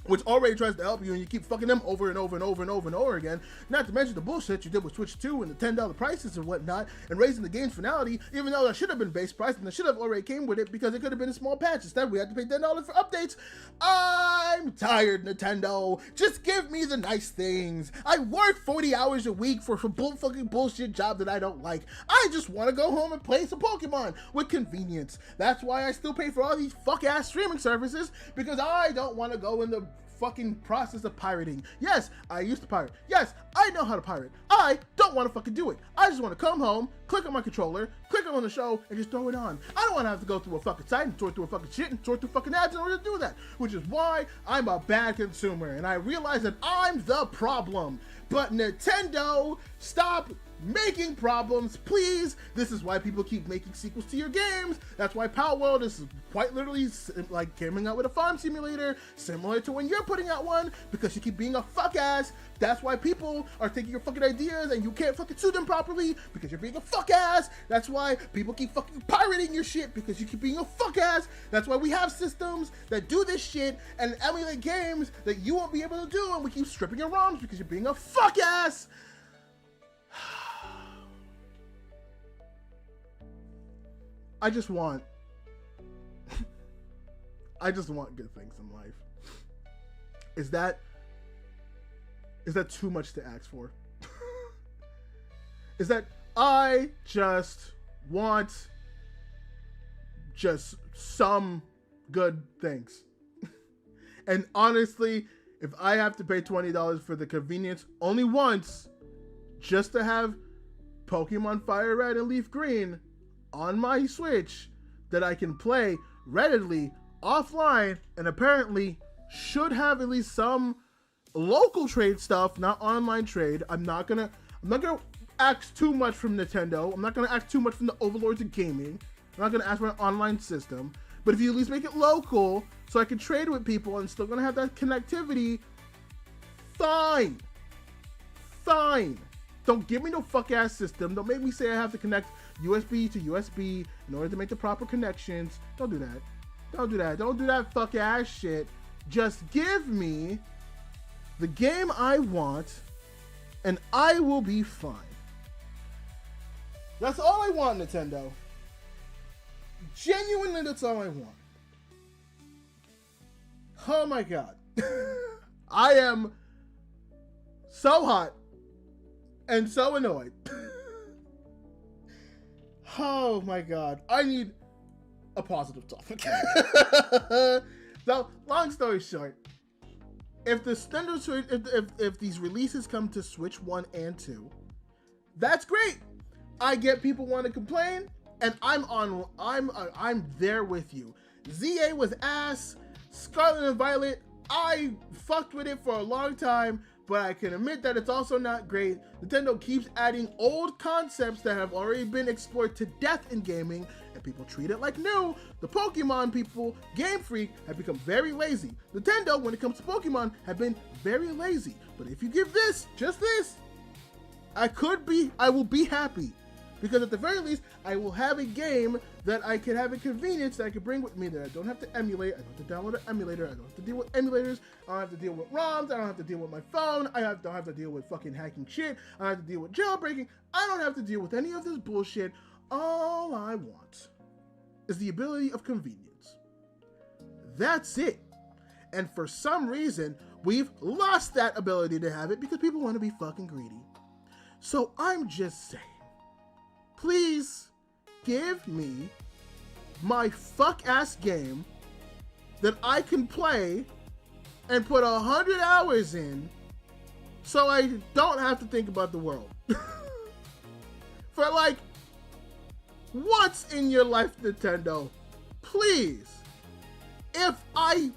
S1: which already tries to help you, and you keep fucking them over and over and over and over and over again. Not to mention the bullshit you did with Switch 2 and the $10 prices and whatnot, and raising the game's finality, even though that should have been base price and that should have already came with it, because it could have been a small patch. Instead, we had to pay $10 for updates. I'm tired, Nintendo. Just give me the nice things. I work 40 hours a week for fucking bullshit job that I don't like. I just want to go home and play some Pokemon with convenience. That's why I still pay for all these fuck-ass streaming services, because I don't want to go in the fucking process of pirating. Yes, I used to pirate. Yes, I know how to pirate. I don't want to fucking do it. I just want to come home, click on my controller, click on the show, and just throw it on. I don't want to have to go through a fucking site and sort through a fucking shit and sort through fucking ads in order to do that, which is why I'm a bad consumer, and I realize that I'm the problem. But Nintendo, stop making problems, please. This is why people keep making sequels to your games. That's why Power World is quite literally like coming out with a farm simulator, similar to when you're putting out one, because you keep being a fuck ass. That's why people are taking your fucking ideas and you can't fucking sue them properly, because you're being a fuck ass. That's why people keep fucking pirating your shit, because you keep being a fuck ass. That's why we have systems that do this shit and emulate games that you won't be able to do, and we keep stripping your ROMs because you're being a fuck ass. I just want good things in life. Is that too much to ask for? Is that I just want just some good things? And honestly, if I have to pay $20 for the convenience only once, just to have Pokemon Fire Red and Leaf Green on my Switch that I can play readily offline, and apparently should have at least some local trade stuff, not online trade. I'm not gonna ask too much from Nintendo. I'm not gonna ask too much from the overlords of gaming. I'm not gonna ask for an online system. But if you at least make it local so I can trade with people and still gonna have that connectivity, fine. Don't give me no fuck ass system. Don't make me say I have to connect USB to USB in order to make the proper connections. Don't do that. Don't do that fuck ass shit. Just give me the game I want and I will be fine. That's all I want, Nintendo. Genuinely, that's all I want. Oh my god. I am so hot and so annoyed. Oh my god. I need a positive topic. So, long story short, if the standard Switch, if these releases come to Switch 1 and 2, that's great. I get people want to complain, and I'm there with you. ZA was ass. Scarlet and Violet, I fucked with it for a long time, but I can admit that it's also not great. Nintendo keeps adding old concepts that have already been explored to death in gaming, and people treat it like new. The Pokemon people, Game Freak, have become very lazy. Nintendo, when it comes to Pokemon, have been very lazy. But if you give this, just this, I will be happy. Because at the very least, I will have a game that I can have a convenience that I can bring with me that I don't have to emulate. I don't have to download an emulator. I don't have to deal with emulators. I don't have to deal with ROMs. I don't have to deal with my phone. I don't have to deal with fucking hacking shit. I don't have to deal with jailbreaking. I don't have to deal with any of this bullshit. All I want is the ability of convenience. That's it. And for some reason, we've lost that ability to have it because people want to be fucking greedy. So I'm just saying, please give me my fuck-ass game that I can play and put 100 hours in so I don't have to think about the world. For like, once in your life, Nintendo, please, if I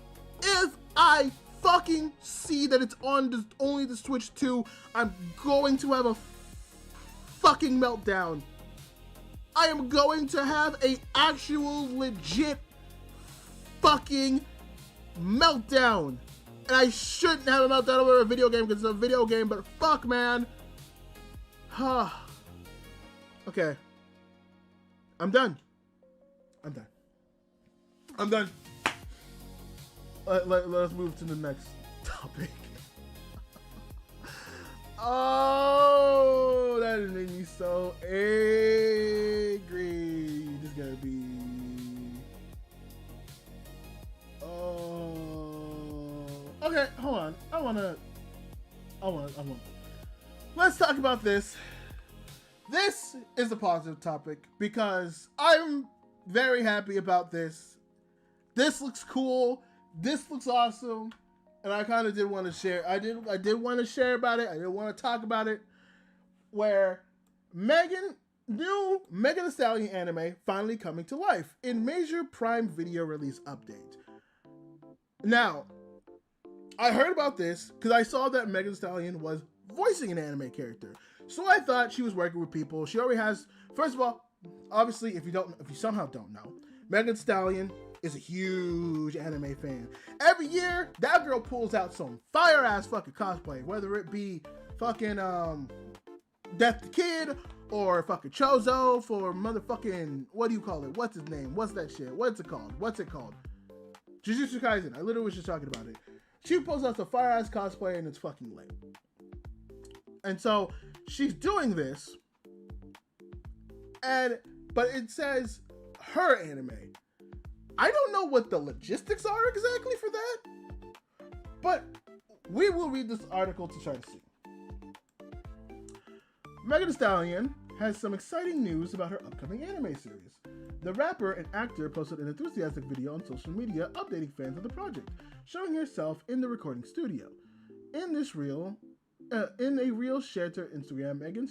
S1: fucking see that it's on only the Switch 2, I'm going to have a fucking meltdown. I am going to have a actual legit fucking meltdown. And I shouldn't have a meltdown over a video game because it's a video game, but fuck, man. Okay. I'm done. Let's move to the next topic. Oh, that has made me so angry. This is gonna be. Oh. Okay, hold on. I wanna. Let's talk about this. This is a positive topic because I'm very happy about this. This looks cool. This looks awesome. And I kind of did want to share. I did want to share about it. I did want to talk about it. Where new Mega the Stallion anime finally coming to life in major Prime Video release update. Now, I heard about this because I saw that Mega the Stallion was voicing an anime character. So I thought she was working with people. She already has. First of all, obviously, if you somehow don't know, Mega the Stallion is a huge anime fan. Every year, that girl pulls out some fire-ass fucking cosplay, whether it be fucking Death the Kid or fucking Chozo for motherfucking, what do you call it? What's his name? What's that shit? What's it called? Jujutsu Kaisen. I literally was just talking about it. She pulls out some fire-ass cosplay and it's fucking lit. And so she's doing this, but it says her anime. I don't know what the logistics are exactly for that, but we will read this article to try to see. Mega the Stallion has some exciting news about her upcoming anime series. The rapper and actor posted an enthusiastic video on social media updating fans of the project, showing herself in the recording studio. In this reel, In a reel shared to her Instagram, Megan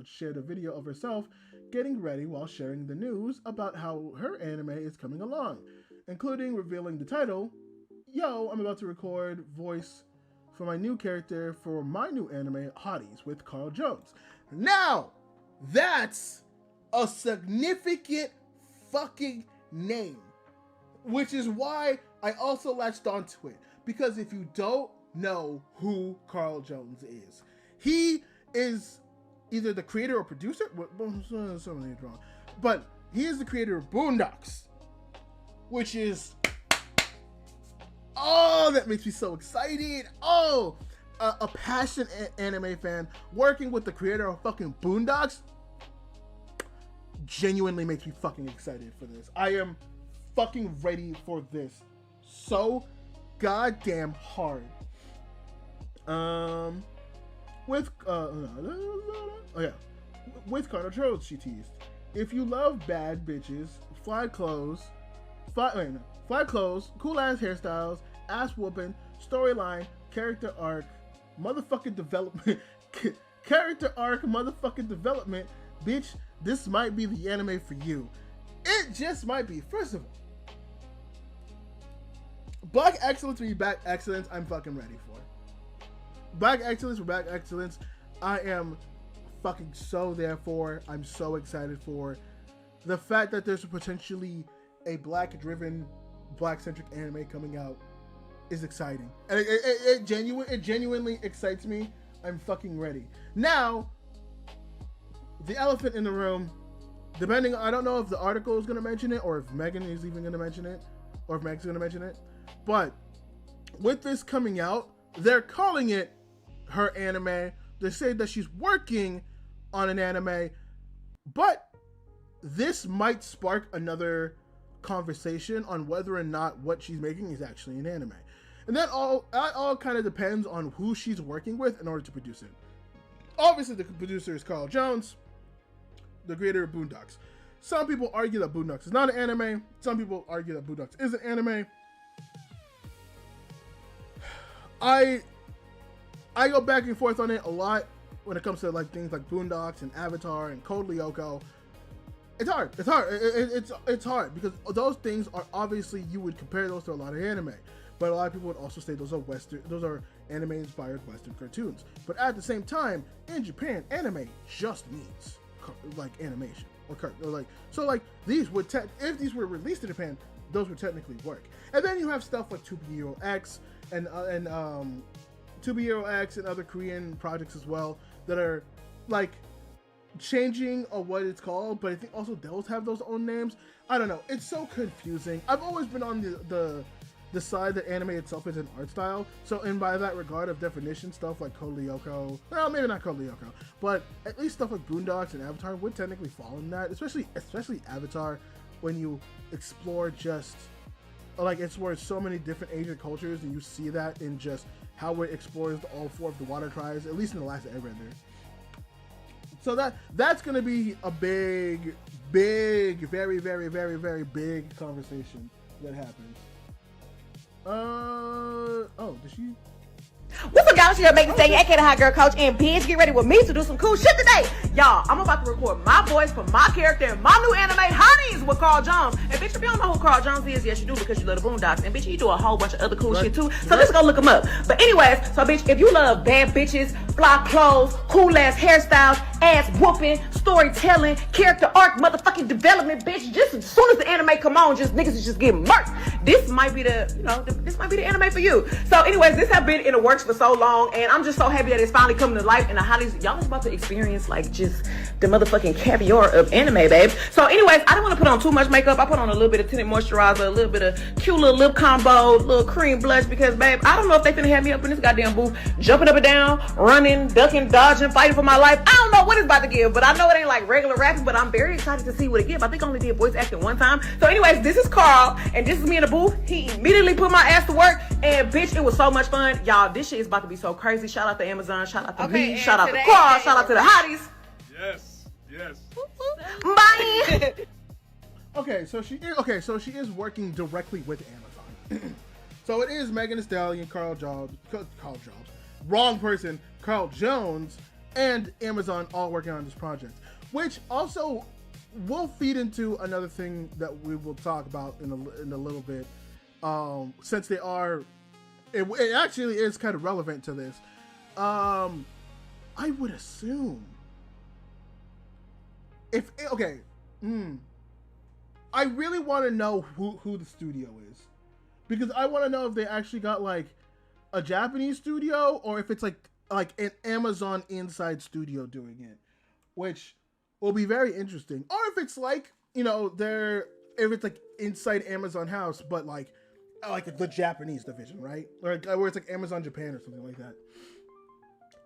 S1: shared a video of herself getting ready while sharing the news about how her anime is coming along, including revealing the title. Yo, I'm about to record voice for my new character for my new anime, Hotties, with Carl Jones. Now, that's a significant fucking name, which is why I also latched onto it. Because if you don't know who Carl Jones is, he is either the creator or producer, something's wrong, but he is the creator of Boondocks, which is, oh, that makes me so excited. Oh, a passionate anime fan working with the creator of fucking Boondocks genuinely makes me fucking excited for this. I am fucking ready for this so goddamn hard. With Carter Jones, she teased, if you love bad bitches, fly clothes, cool ass hairstyles, ass whooping, storyline, character arc, motherfucking development, bitch, this might be the anime for you. It just might be. First of all, Black Excellence be Black Excellence, I'm fucking ready for. Black Excellence for Black Excellence, I am fucking so there for. I'm so excited for. The fact that there's potentially a black-driven, black-centric anime coming out is exciting. And it genuinely excites me. I'm fucking ready. Now, the elephant in the room, depending, I don't know if the article is going to mention it or if Megan is even going to mention it or if Meg's going to mention it, but with this coming out, they're calling it her anime. They say that she's working on an anime, but this might spark another conversation on whether or not what she's making is actually an anime. And that all kind of depends on who she's working with in order to produce it. Obviously, the producer is Carl Jones, the creator of Boondocks. Some people argue that Boondocks is not an anime. Some people argue that Boondocks is an anime. I go back and forth on it a lot when it comes to like things like Boondocks and Avatar and Code Lyoko. It's hard. It's hard because those things are obviously, you would compare those to a lot of anime, but a lot of people would also say those are anime inspired Western cartoons. But at the same time, in Japan, anime just means like animation or like, so like these would if these were released in Japan, those would technically work. And then you have stuff like 2 X and 2 X and other Korean projects as well that are like changing what it's called, but I think also those have those own names. I don't know. It's so confusing. I've always been on the side that anime itself is an art style. So, and by that regard of definition, stuff like Code Lyoko, well, maybe not Code Lyoko, but at least stuff like Boondocks and Avatar would technically fall in that. Especially Avatar, when you explore just like it's where so many different Asian cultures, and you see that in just how it explores all 4 of the water tribes, at least in the last Airbender. So that's going to be a big, very, very, very, very big conversation that happens. Oh, did she?
S8: What's up, guys? It's your Megan Thing, aka the Hot Girl Coach, and bitch, get ready with me to do some cool shit today. Y'all, I'm about to record my voice for my character in my new anime, Honeys, with Carl Jones. And bitch, if you don't know who Carl Jones is, yes you do, because you love the Boondocks. And bitch, he do a whole bunch of other cool shit too. So let's go look him up. But anyways, so bitch, if you love bad bitches, fly clothes, cool ass hairstyles, ass whooping, storytelling, character arc, motherfucking development, bitch, just as soon as the anime come on, just niggas is just getting murked. This might be this might be the anime for you. So anyways, this have been in the works for so long, and I'm just so happy that it's finally coming to life, and y'all is about to experience like just the motherfucking caviar of anime, babe. So anyways, I don't want to put on too much makeup. I put on a little bit of tinted moisturizer, a little bit of cute little lip combo, little cream blush, because babe, I don't know if they finna have me up in this goddamn booth, jumping up and down, running, ducking, dodging, fighting for my life. I don't know what it's about to give, but I know it ain't like regular rapping, but I'm very excited to see what it gives. I think I only did voice acting one time. So anyways, this is Carl, and this is me in the booth. He immediately put my ass to work, and bitch, it was so much fun. Y'all, this shit is about to be so crazy. Shout out to Amazon, shout out to me, shout out to Carl, shout out to the hotties.
S7: Yes.
S8: Bye.
S1: Okay, so she is working directly with Amazon. So it is Megan Thee Stallion, Carl Jones, wrong person, Carl Jones, and Amazon all working on this project, which also will feed into another thing that we will talk about in a little bit, since they are, it actually is kind of relevant to this. I would assume I really want to know who the studio is, because I want to know if they actually got like a Japanese studio or if it's like an Amazon inside studio doing it, which will be very interesting. Or if it's like, you know, if it's like inside Amazon house, but like the Japanese division, right? Or where it's like Amazon Japan or something like that.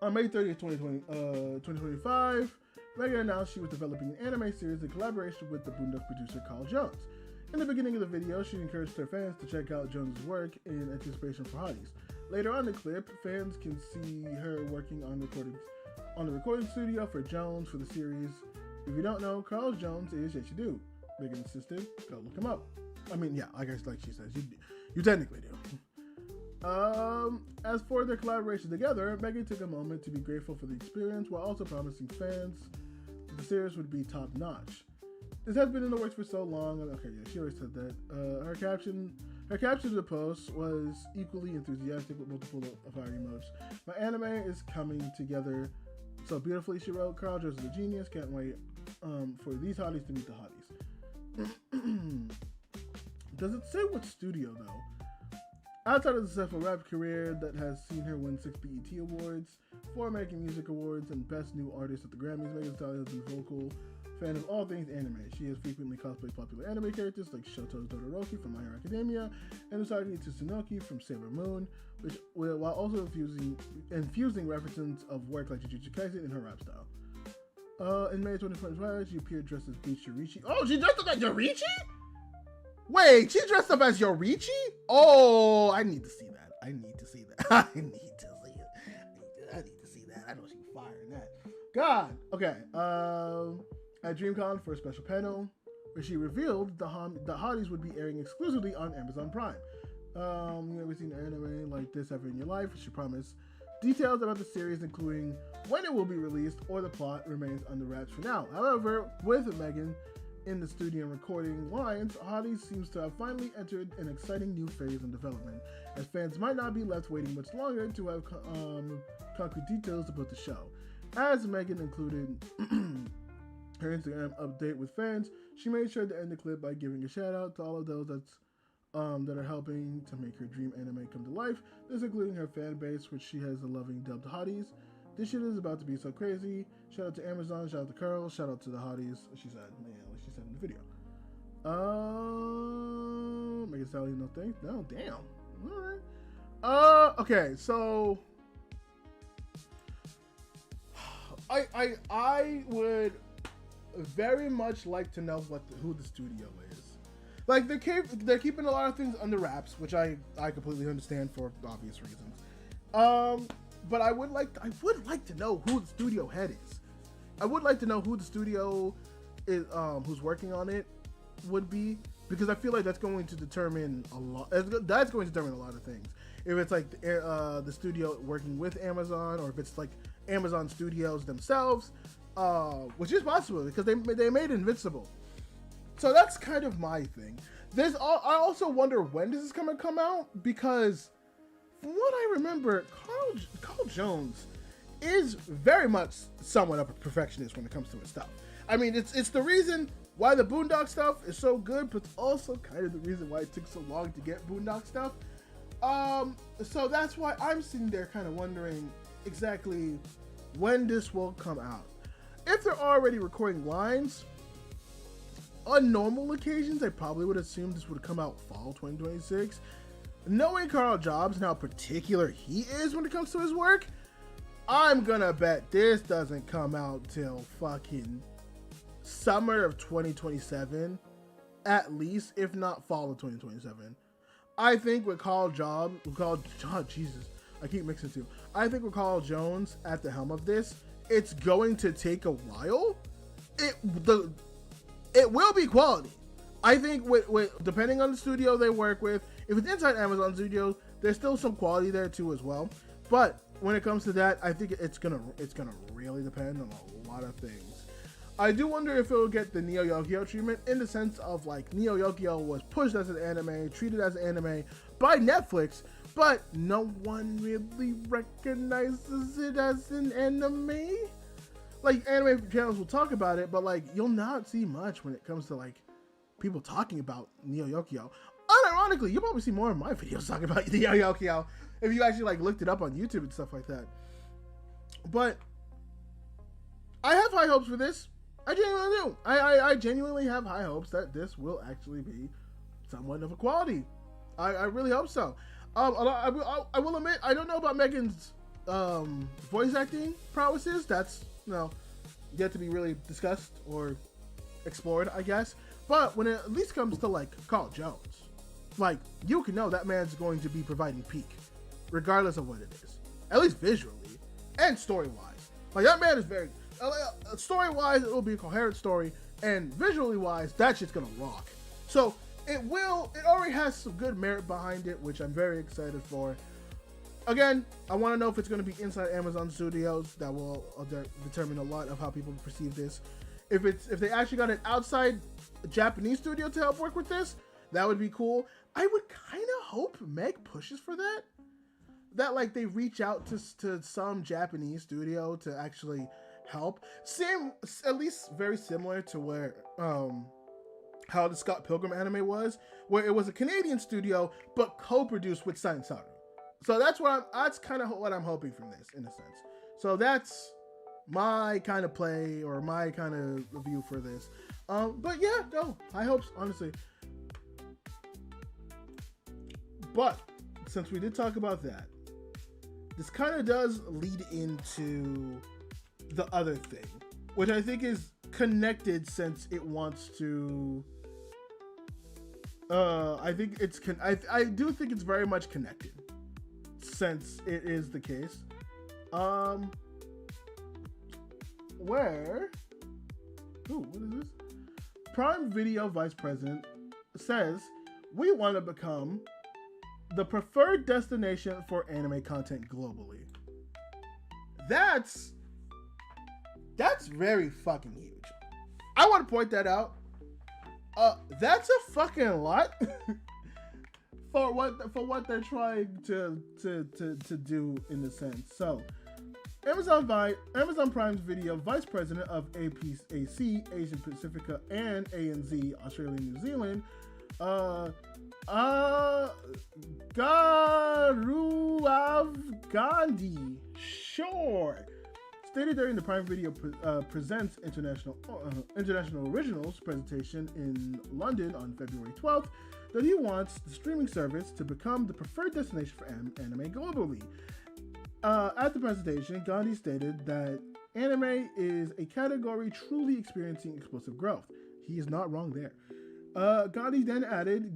S1: On May 30th, 2025, Manga announced she was developing an anime series in collaboration with the Boondock producer Carl Jones. In the beginning of the video, she encouraged her fans to check out Jones' work in anticipation for Hotties. Later on in the clip, fans can see her working on the recording studio for Jones for the series. If you don't know, Carl Jones is Yes You Do. Megan insisted, go look him up. I mean, yeah, I guess like she says, you technically do. As for their collaboration together, Megan took a moment to be grateful for the experience while also promising fans that the series would be top notch. This has been in the works for so long. Okay, yeah, she already said that. Her caption to the post was equally enthusiastic with multiple fire emotes. My anime is coming together so beautifully, she wrote. Carl Jones is a genius. Can't wait for these hotties to meet the hotties. Does it say what studio though? Outside of the successful rap career that has seen her win 6 BET Awards, 4 American Music Awards, and Best New Artist at the Grammys, Megan Thee Stallion has been a vocal fan of all things anime. She has frequently cosplayed popular anime characters like Shoto's Todoroki from My Hero Academia and Usagi Tsunoki from Sailor Moon, while also infusing references of work like Jujutsu Kaisen in her rap style. In May 2025, she appeared dressed as Bleach Yorichi. Oh, she dressed up as Yorichi? Wait, she dressed up as Yorichi? Oh, I need to see that. I need to see that. I need to see that. I know she's firing that. God. Okay. At DreamCon for a special panel where she revealed the hotties would be airing exclusively on Amazon Prime. You ever seen an anime like this ever in your life? She promised details about the series, including when it will be released or the plot, remains under wraps for now. However, with Megan in the studio recording lines, Hotties seems to have finally entered an exciting new phase in development, as fans might not be left waiting much longer to have concrete details about the show. As Megan included her Instagram update with fans, she made sure to end the clip by giving a shout out to all of those that are helping to make her dream anime come to life. This including her fan base, which she has a loving dubbed Hotties. This shit is about to be so crazy. Shout out to Amazon, shout out to Carl, shout out to the Hotties. She said, man, like she said in the video. Megan Thee Stallion, no thanks. No, damn. Alright. Okay, so I would very much like to know who the studio is. Like they're keeping a lot of things under wraps, which I completely understand for obvious reasons. But I would like to know who the studio head is. I would like to know who the studio is, who's working on it would be, because I feel like that's going to determine a lot. That's going to determine a lot of things. If it's like the studio working with Amazon, or if it's like Amazon Studios themselves, which is possible because they made Invincible. So that's kind of my thing. I also wonder when this is going to come out, because from what I remember, Carl Jones is very much somewhat of a perfectionist when it comes to his stuff. I mean, it's the reason why the Boondock stuff is so good, but it's also kind of the reason why it took so long to get Boondock stuff. So that's why I'm sitting there kind of wondering exactly when this will come out. If they're already recording lines, on normal occasions, I probably would assume this would come out fall 2026. Knowing Carl Jobs and how particular he is when it comes to his work, I'm gonna bet this doesn't come out till fucking summer of 2027, at least, if not fall of 2027. I think with Jesus, I keep mixing two. I think with Carl Jones at the helm of this, it's going to take a while. It will be quality. I think with depending on the studio they work with, if it's inside Amazon Studios, there's still some quality there too as well. But when it comes to that, I think it's gonna really depend on a lot of things. I do wonder if it'll get the Neo Yokio treatment, in the sense of like Neo Yokio was pushed as an anime, treated as an anime by Netflix, but no one really recognizes it as an anime. Like, anime channels will talk about it, but like you'll not see much when it comes to like people talking about Neo Yokio. Unironically, you'll probably see more of my videos talking about Neo Yokio if you actually like looked it up on YouTube and stuff like that. But I have high hopes for this. I genuinely do. I genuinely have high hopes that this will actually be somewhat of a quality. I really hope so. I will admit, I don't know about Megan's voice acting prowesses. That's, you know, yet to be really discussed or explored, I guess. But when it at least comes to like Carl Jones, like, you can know that man's going to be providing peak, regardless of what it is, at least visually and story-wise. Like, that man is very story-wise, it will be a coherent story, and visually-wise, that shit's gonna rock. So it already has some good merit behind it, which I'm very excited for. Again, I want to know if it's going to be inside Amazon Studios. That will determine a lot of how people perceive this. If they actually got an outside Japanese studio to help work with this, that would be cool. I would kind of hope Meg pushes for that. That like they reach out to some Japanese studio to actually help. Same, at least very similar to where how the Scott Pilgrim anime was, where it was a Canadian studio but co-produced with Science Saru. So that's kind of what I'm hoping from this, in a sense. So that's my kind of play, or my kind of review for this. But yeah, no, high hopes, honestly. But since we did talk about that, this kind of does lead into the other thing, which I think is connected, since it wants to. I think it's I do think it's very much connected, since it is the case. What is this? Prime Video Vice President says, we want to become the preferred destination for anime content globally. That's very fucking huge. I want to point that out. That's a fucking lot for what they're trying to do, in a sense. So, Amazon Prime's Video Vice President of APAC, Asian Pacifica, and ANZ, Australia and New Zealand, Gaurav Gandhi, sure, stated during the Prime Video Presents International Originals presentation in London on February 12th that he wants the streaming service to become the preferred destination for anime globally. At the presentation, Gandhi stated that anime is a category truly experiencing explosive growth. He is not wrong there. Gandhi then added,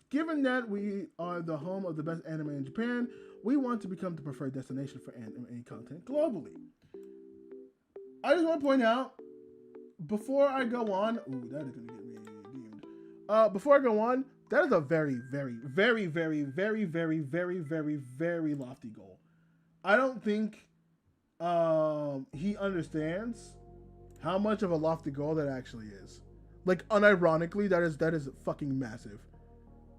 S1: given that we are the home of the best anime in Japan, we want to become the preferred destination for anime content globally. I just want to point out, before I go on, that is going to get me deemed. Before I go on, that is a very, very, very, very, very, very, very, very, very lofty goal. I don't think he understands how much of a lofty goal that actually is. Like, unironically, that is fucking massive.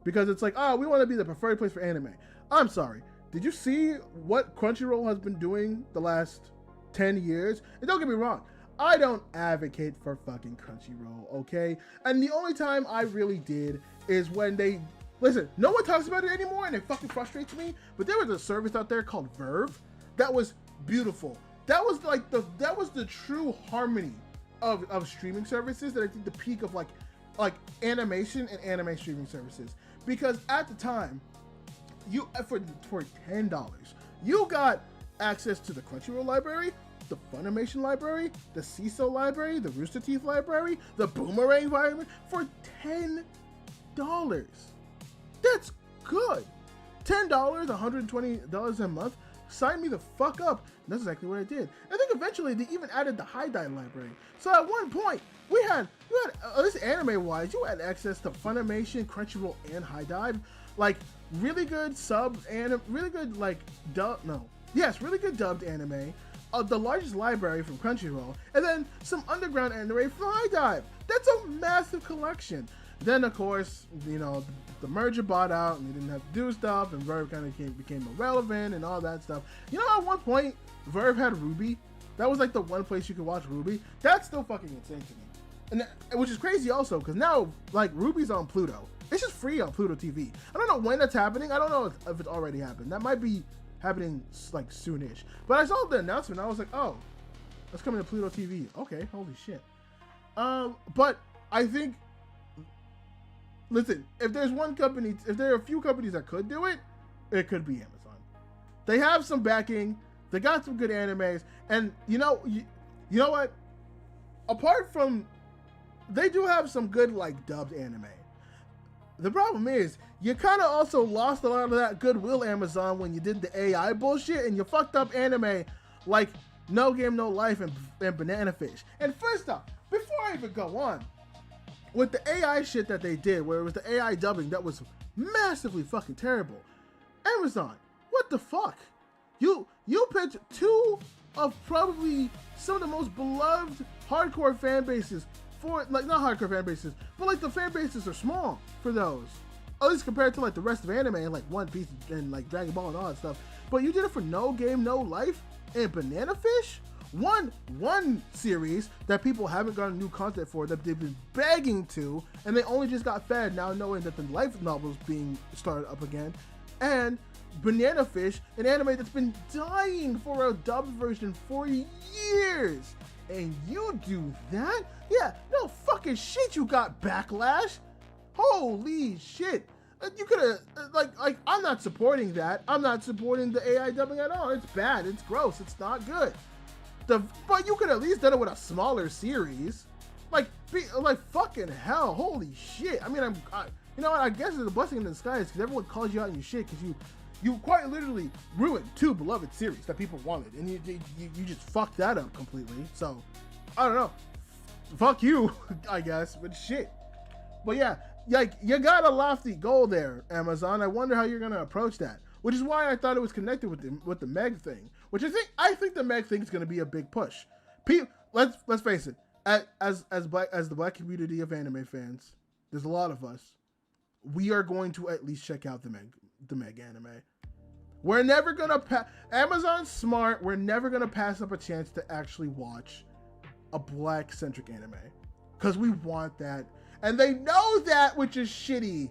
S1: Because it's like, we want to be the preferred place for anime. I'm sorry. Did you see what Crunchyroll has been doing the last 10 years? And don't get me wrong, I don't advocate for fucking Crunchyroll, okay? And the only time I really did is when they... Listen, no one talks about it anymore, and it fucking frustrates me, but there was a service out there called Verve that was beautiful. That was like the true harmony of streaming services, that I think the peak of like animation and anime streaming services. Because at the time, you for $10, you got access to the Crunchyroll library, the Funimation library, the CISO library, the Rooster Teeth library, the Boomerang library for $10. That's good. $10, $120 a month. Sign me the fuck up. And that's exactly what I did. I think eventually they even added the High Dive library. So at one point, you had at least anime wise, you had access to Funimation, Crunchyroll, and High Dive. Like really good sub and really good Yes, really good dubbed anime. The largest library from Crunchyroll, and then some underground anime from High Dive. That's a massive collection. Then, of course, you know, the merger bought out, and they didn't have to do stuff, and Verve kind of became irrelevant and all that stuff. You know, at one point, Verve had Ruby. That was like the one place you could watch Ruby. That's still fucking insane to me. And which is crazy also, because now, like, Ruby's on Pluto. It's just free on Pluto TV. I don't know when that's happening. I don't know if it's already happened. That might be happening like soonish. But I saw the announcement. I was like, oh, that's coming to Pluto TV. Okay, holy shit. But I think, listen, if there's one company, if there are a few companies that could do it, it could be Amazon. They have some backing. They got some good animes, and you know what? Apart from, they do have some good like dubbed anime. The problem is, you kind of also lost a lot of that goodwill, Amazon, when you did the AI bullshit and you fucked up anime like No Game No Life and Banana Fish. And first off, before I even go on, with the AI shit that they did, where it was the AI dubbing that was massively fucking terrible, Amazon, what the fuck? You picked two of probably some of the most beloved hardcore fan bases for, like, not hardcore fan bases, but like the fan bases are small for those. At least compared to like the rest of anime and like One Piece and like Dragon Ball and all that stuff. But you did it for No Game No Life and Banana Fish? One series that people haven't gotten new content for, that they've been begging to, and they only just got fed now knowing that the life novel's being started up again. And Banana Fish, an anime that's been dying for a dubbed version for years. And you do that? Yeah, no fucking shit, you got backlash. Holy shit. You could have, like, I'm not supporting that. I'm not supporting the AI dubbing at all. It's bad. It's gross. It's not good. But you could at least done it with a smaller series. Like fucking hell. Holy shit. I mean, you know what? I guess it's a blessing in disguise because everyone calls you out on your shit because you quite literally ruined two beloved series that people wanted, and you just fucked that up completely. So, I don't know. Fuck you, I guess, but shit. But yeah, like, you got a lofty goal there, Amazon. I wonder how you're gonna approach that. Which is why I thought it was connected with the Meg thing. Which I think the Meg thing is gonna be a big push. Let's face it. As the black community of anime fans, there's a lot of us. We are going to at least check out the Meg anime. We're never gonna Amazon's smart. We're never gonna pass up a chance to actually watch a black centric anime because we want that, and they know that, which is shitty.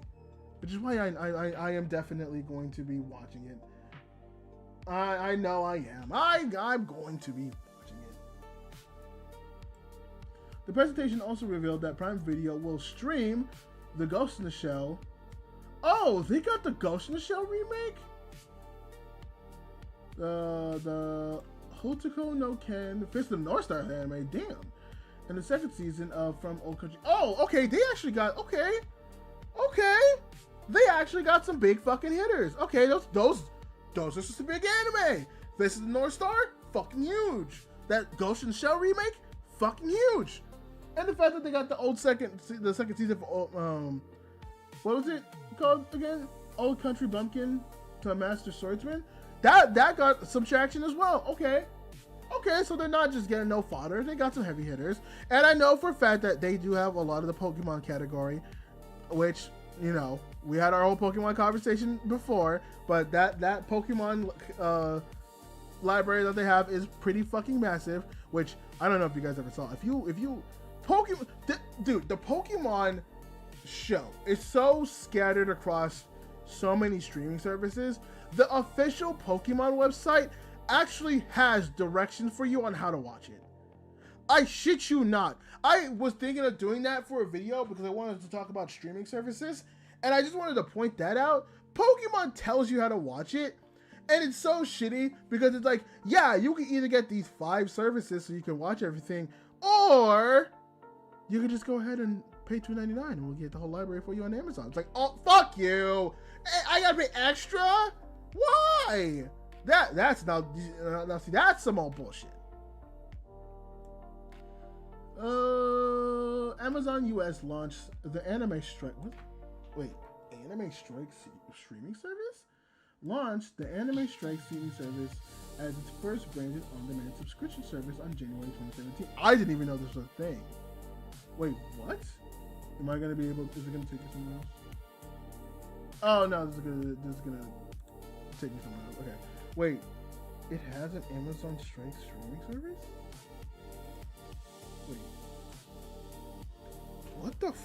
S1: Which is why I am definitely going to be watching it. I know I am. I'm going to be watching it. The presentation also revealed that Prime Video will stream the Ghost in the Shell. Oh, they got the Ghost in the Shell remake? The Hotoku no Ken Fist of the North Star anime, damn. And the second season of From Old Country. Oh, okay, they actually got, okay. They actually got some big fucking hitters. Okay, those are some big anime. Fist of the North Star, fucking huge. That Ghost in the Shell remake, fucking huge. And the fact that they got the second season for what was it called again? Old Country Bumpkin to Master Swordsman. That got some traction as well. Okay, so they're not just getting no fodder. They got some heavy hitters. And I know for a fact that they do have a lot of the Pokemon category, which, you know, we had our whole Pokemon conversation before, but that Pokemon library that they have is pretty fucking massive, which I don't know if you guys ever saw. If you Pokemon, dude, the Pokemon show is so scattered across so many streaming services. The official Pokemon website actually has directions for you on how to watch it. I shit you not. I was thinking of doing that for a video because I wanted to talk about streaming services, and I just wanted to point that out. Pokemon tells you how to watch it, and it's so shitty because it's like, yeah, you can either get these 5 services so you can watch everything, or you can just go ahead and pay $2.99 and we'll get the whole library for you on Amazon. It's like, oh, fuck you. I gotta pay extra? Why? That's now see, that's some old bullshit. Amazon US launched the Anime Strike. What? Wait, Anime Strike streaming service? Launched the Anime Strike streaming service as its first branded on-demand subscription service on January 2017. I didn't even know this was a thing. Wait, what? Am I gonna be able? Is it gonna take me somewhere else? Oh no, this is gonna take me somewhere else. Okay, wait. It has an Amazon Strike streaming service? Wait. What the fuck?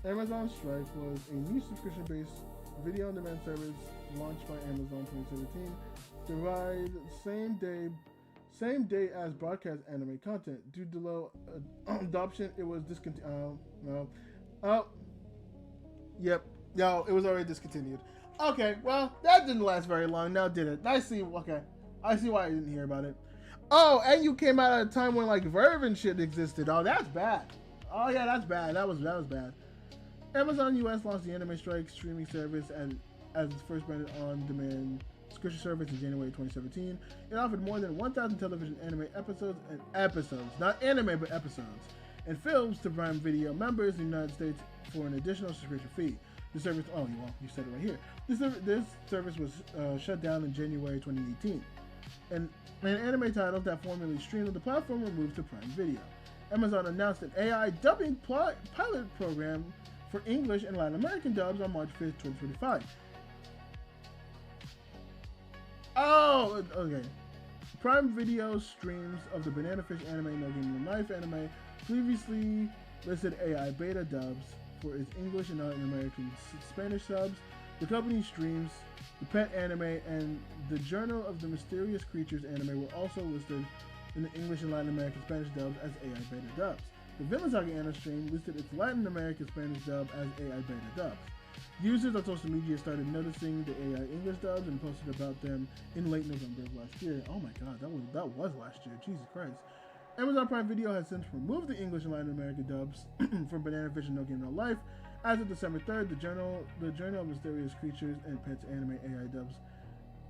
S1: Amazon Strike was a new subscription-based video-on-demand service launched by Amazon 2017 to provide same day as broadcast anime content. Due to low adoption, it was discontinued. Yep. No, it was already discontinued. Okay, well, that didn't last very long, now did it? I see, okay. I see why I didn't hear about it. Oh, and you came out at a time when, like, Verve and shit existed. Oh, that's bad. Oh, yeah, that's bad. That was bad. Amazon US launched the Anime Strike streaming service as its first branded on-demand subscription service in January 2017. It offered more than 1,000 television anime episodes, not anime, but episodes, and films to Prime Video members in the United States for an additional subscription fee. The service, you said it right here. This service was shut down in January 2018. And anime titles that formerly streamed on the platform were moved to Prime Video. Amazon announced an AI dubbing pilot program for English and Latin American dubs on March 5th, 2025. Oh, okay. Prime Video streams of the Banana Fish anime, No Game No Life anime previously listed AI beta dubs for its English and Latin American Spanish subs. The company streams the Pet anime and the Journal of the Mysterious Creatures anime were also listed in the English and Latin American Spanish dubs as AI beta dubs. The Vinland Saga anime stream listed its Latin American Spanish dub as AI beta dubs. Users on social media started noticing the AI English dubs and posted about them in late November of last year. Oh my god, that was last year. Jesus Christ. Amazon Prime Video has since removed the English and Latin American dubs from Banana Fish and No Game No Life. As of December 3rd, the Journal of Mysterious Creatures and Pets anime AI dubs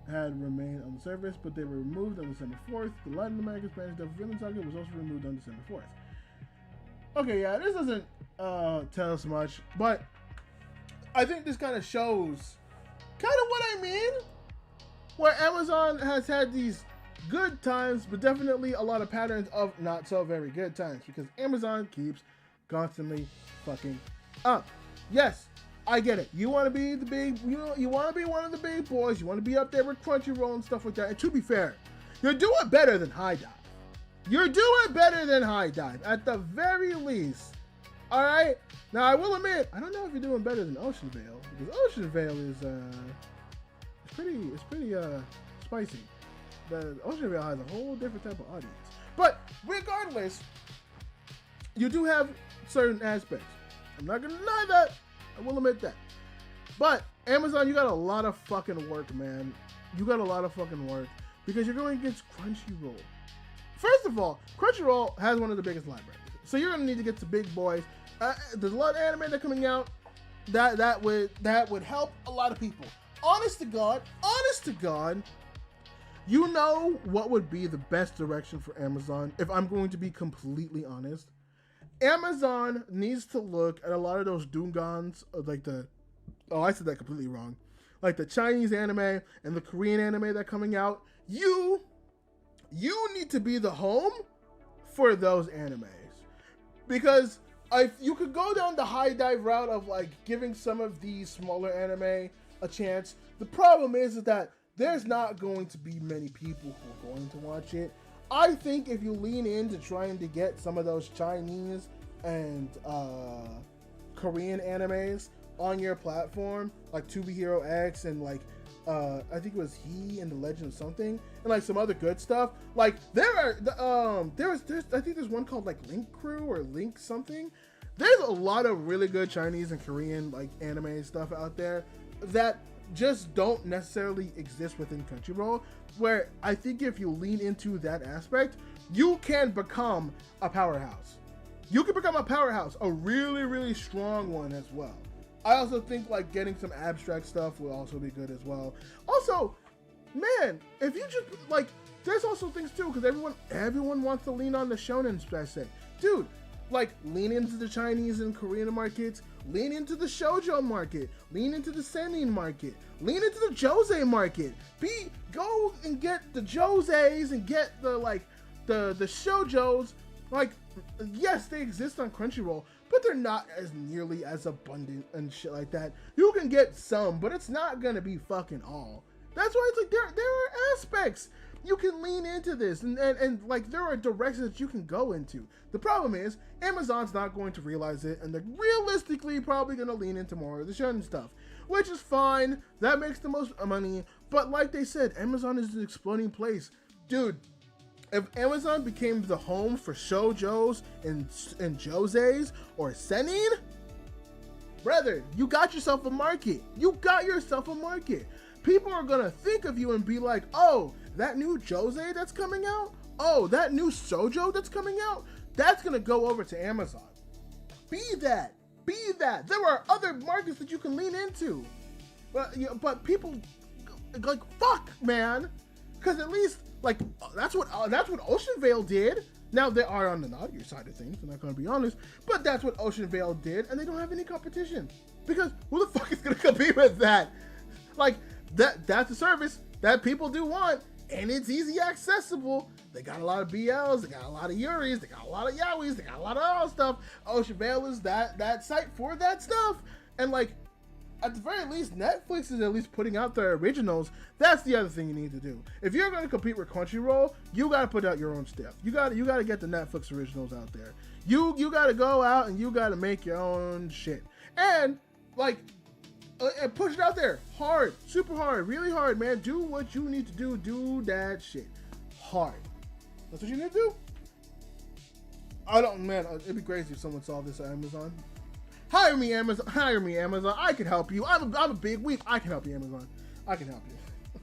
S1: had remained on the service, but they were removed on December 4th. The Latin American Spanish dub for Vinland Saga was also removed on December 4th. Okay, yeah, this doesn't tell us much, but I think this kind of shows kind of what I mean, where Amazon has had these good times, but definitely a lot of patterns of not so very good times, because Amazon keeps constantly fucking up. Yes, I get it. You want to be the big, you want to be one of the big boys. You want to be up there with Crunchyroll and stuff like that. And to be fair, you're doing better than High Dive. You're doing better than High Dive, at the very least. All right. Now I will admit, I don't know if you're doing better than Ocean Vale, because Ocean Vale is it's pretty spicy. The Ocean Vale has a whole different type of audience. But regardless, you do have certain aspects. I'm not gonna deny that. I will admit that. But Amazon, you got a lot of fucking work, man. You got a lot of fucking work because you're going against Crunchyroll. First of all, Crunchyroll has one of the biggest libraries, so you're gonna need to get some big boys. There's a lot of anime that are coming out that would help a lot of people. Honest to God, you know what would be the best direction for Amazon? If I'm going to be completely honest, Amazon needs to look at a lot of those Dungans, like I said that completely wrong. Like the Chinese anime and the Korean anime that are coming out. You need to be the home for those animes. Because you could go down the High Dive route of like giving some of these smaller anime a chance. The problem is that there's not going to be many people who are going to watch it. I think if you lean into trying to get some of those Chinese and Korean animes on your platform, like To Be Hero X and like I think it was He and the Legend of Something, and like some other good stuff. Like there's I think there's one called like Link Crew or Link something. There's a lot of really good Chinese and Korean like anime stuff out there that just don't necessarily exist within Crunchyroll, where I think if you lean into that aspect, you can become a powerhouse. You can become a powerhouse, a really, really strong one as well. I also think like getting some abstract stuff will also be good as well. Also, man, if you just like, there's also things too, because everyone wants to lean on the shonen aspect. Dude, like lean into the Chinese and Korean markets, lean into the shoujo market, lean into the seinen market, lean into the josei market. Go and get the joseis and get the shoujos. Like, yes, they exist on Crunchyroll, but they're not as nearly as abundant and shit like that. You can get some, but it's not gonna be fucking all. That's why it's like there are aspects you can lean into this, and like there are directions that you can go into. The problem is Amazon's not going to realize it, and they're realistically probably gonna lean into more of the shonen stuff, which is fine. That makes the most money. But like they said, Amazon is an exploding place, dude. If Amazon became the home for shoujos and joseis or seinen, brother, you got yourself a market. You got yourself a market. People are gonna think of you and be like, oh, that new josei that's coming out, oh, that new shoujo that's coming out, that's gonna go over to Amazon. Be that. There are other markets that you can lean into, but people like, fuck, man, because at least like that's what Ocean Vale did. Now they are on the naughtier side of things, I'm not gonna be honest, but that's what Ocean Vale did, and they don't have any competition because who the fuck is gonna compete with that? Like that's a service that people do want, and it's easy accessible. They got a lot of BLs, they got a lot of Yuris, they got a lot of Yaois, they got a lot of all stuff. Ocean Vale is that site for that stuff, and like at the very least, Netflix is at least putting out their originals. That's the other thing you need to do. If you're going to compete with Crunchyroll, you got to put out your own stuff. You got to get the Netflix originals out there. You got to go out and you got to make your own shit. And like push it out there hard, super hard, really hard, man. Do what you need to do. Do that shit hard. That's what you need to do. Man, it'd be crazy if someone saw this at Amazon. Hire me, Amazon. I can help you. I'm a big weep. I can help you, Amazon. I can help you.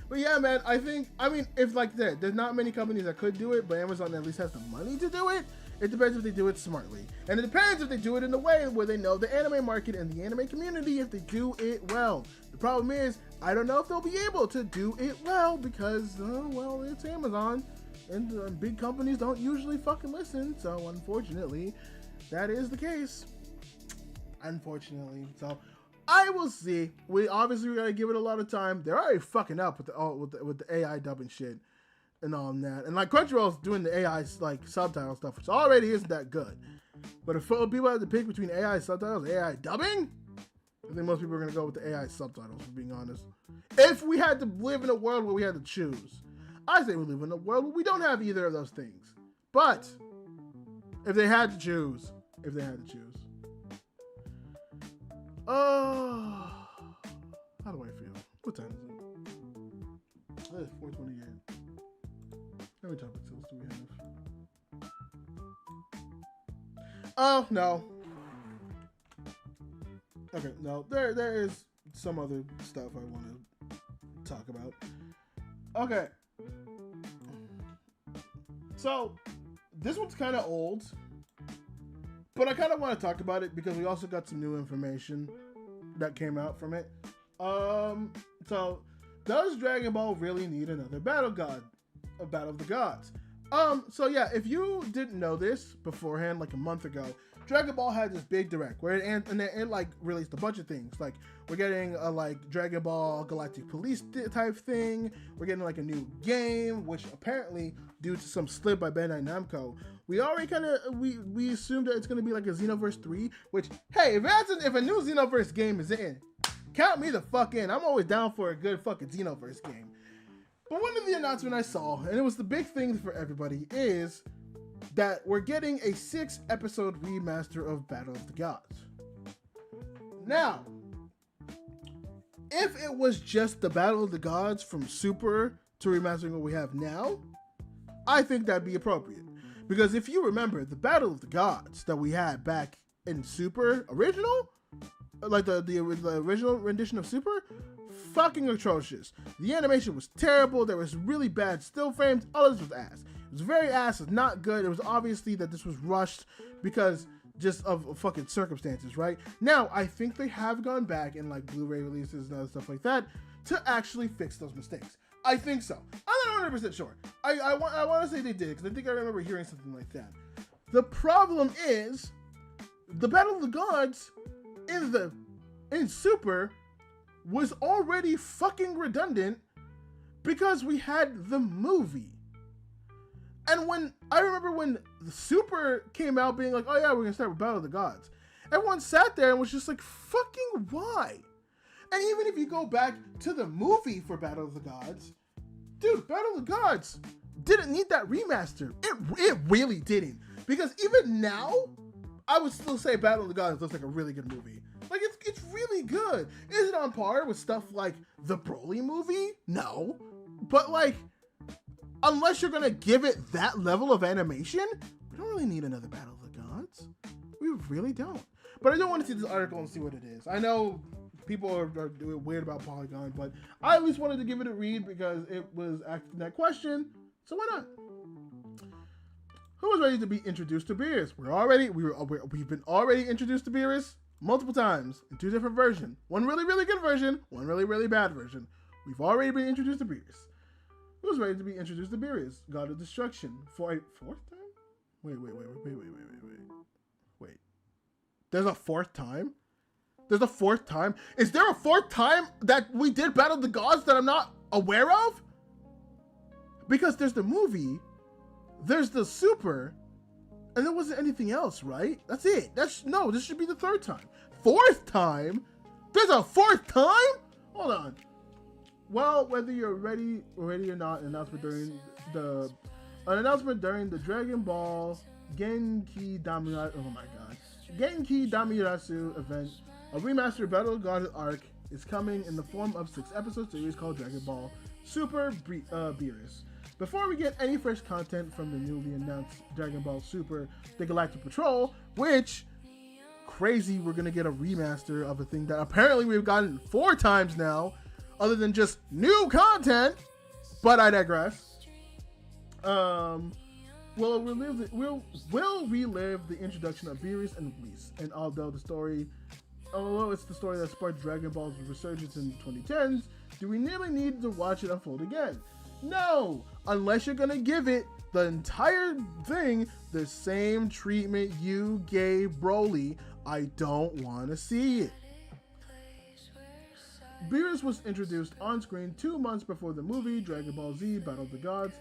S1: But yeah, man, I mean, if like that, there's not many companies that could do it, but Amazon at least has the money to do it. It depends if they do it smartly. And it depends if they do it in a way where they know the anime market and the anime community, if they do it well. The problem is, I don't know if they'll be able to do it well because, well, it's Amazon. And big companies don't usually fucking listen, so unfortunately, that is the case, unfortunately. So I will see. We gotta give it a lot of time. They're already fucking up with the AI dubbing shit and all that. And like Crunchyroll's doing the AI like subtitle stuff, which already isn't that good. But if people had to pick between AI subtitles and AI dubbing, I think most people are gonna go with the AI subtitles, for being honest. If we had to live in a world where we had to choose, I say we live in a world where we don't have either of those things. But if they had to choose. Oh, how do I feel? What time is it? It's 4:28. How many topic sales do we have? Oh, no. Okay, no. There is some other stuff I want to talk about. Okay. So, this one's kind of old. But I kind of want to talk about it because we also got some new information that came out from it. So does Dragon Ball really need another Battle of the Gods? So yeah, if you didn't know this beforehand, like a month ago, Dragon Ball had this big direct where it like released a bunch of things. Like we're getting a like Dragon Ball Galactic Police type thing. We're getting like a new game, which apparently due to some slip by Bandai Namco, we already we assumed that it's gonna be like a Xenoverse 3. Which hey, if a new Xenoverse game is in, count me the fuck in. I'm always down for a good fucking Xenoverse game. But one of the announcements I saw, and it was the big thing for everybody, is that we're getting a 6-episode remaster of Battle of the Gods. Now, if it was just the Battle of the Gods from Super to remastering what we have now, I think that'd be appropriate. Because if you remember, the Battle of the Gods that we had back in Super original, like the original rendition of Super, fucking atrocious. The animation was terrible. There was really bad still frames. All this was ass. It was very ass. It's not good. It was obviously that this was rushed because just of fucking circumstances, right? Now, I think they have gone back in like Blu-ray releases and other stuff like that to actually fix those mistakes. I think so. I'm not 100% sure. I want to say they did because I think I remember hearing something like that. The problem is the Battle of the Gods in Super was already fucking redundant because we had the movie. And when I remember when the Super came out being like, oh yeah, we're gonna start with Battle of the Gods, everyone sat there and was just like, fucking why? And even if you go back to the movie for Battle of the Gods, dude, Battle of the Gods didn't need that remaster. It really didn't. Because even now, I would still say Battle of the Gods looks like a really good movie. Like, it's really good. Is it on par with stuff like the Broly movie? No. But, like, unless you're going to give it that level of animation, we don't really need another Battle of the Gods. We really don't. But I don't want to see this article and see what it is. I know people are weird about Polygon, but I at least wanted to give it a read because it was asking that question. So why not? Who was ready to be introduced to Beerus? We've been already introduced to Beerus multiple times in 2 different versions. One really, really good version, one really, really bad version. We've already been introduced to Beerus. Who was ready to be introduced to Beerus? God of Destruction. For a 4th time? Wait. There's a 4th time? There's a 4th time? Is there a 4th time that we did Battle of the Gods that I'm not aware of? Because there's the movie, there's the Super, and there wasn't anything else, right? That's it. This should be the 3rd time. 4th time? There's a 4th time? Hold on. Well, whether you're ready or not, an announcement during the Dragon Ball Genki Damiratsu event, a remastered Battle of God arc is coming in the form of 6-episode series called Dragon Ball Super Beerus. Before we get any fresh content from the newly announced Dragon Ball Super The Galactic Patrol, which, crazy, we're gonna get a remaster of a thing that apparently we've gotten 4 times now, other than just new content, but I digress. We'll relive the introduction of Beerus and Whis, and although it's the story that sparked Dragon Ball's resurgence in the 2010s, do we really need to watch it unfold again? No! Unless you're gonna give it the entire thing the same treatment you gave Broly, I don't want to see it. Beerus was introduced on screen 2 months before the movie Dragon Ball Z Battle of the Gods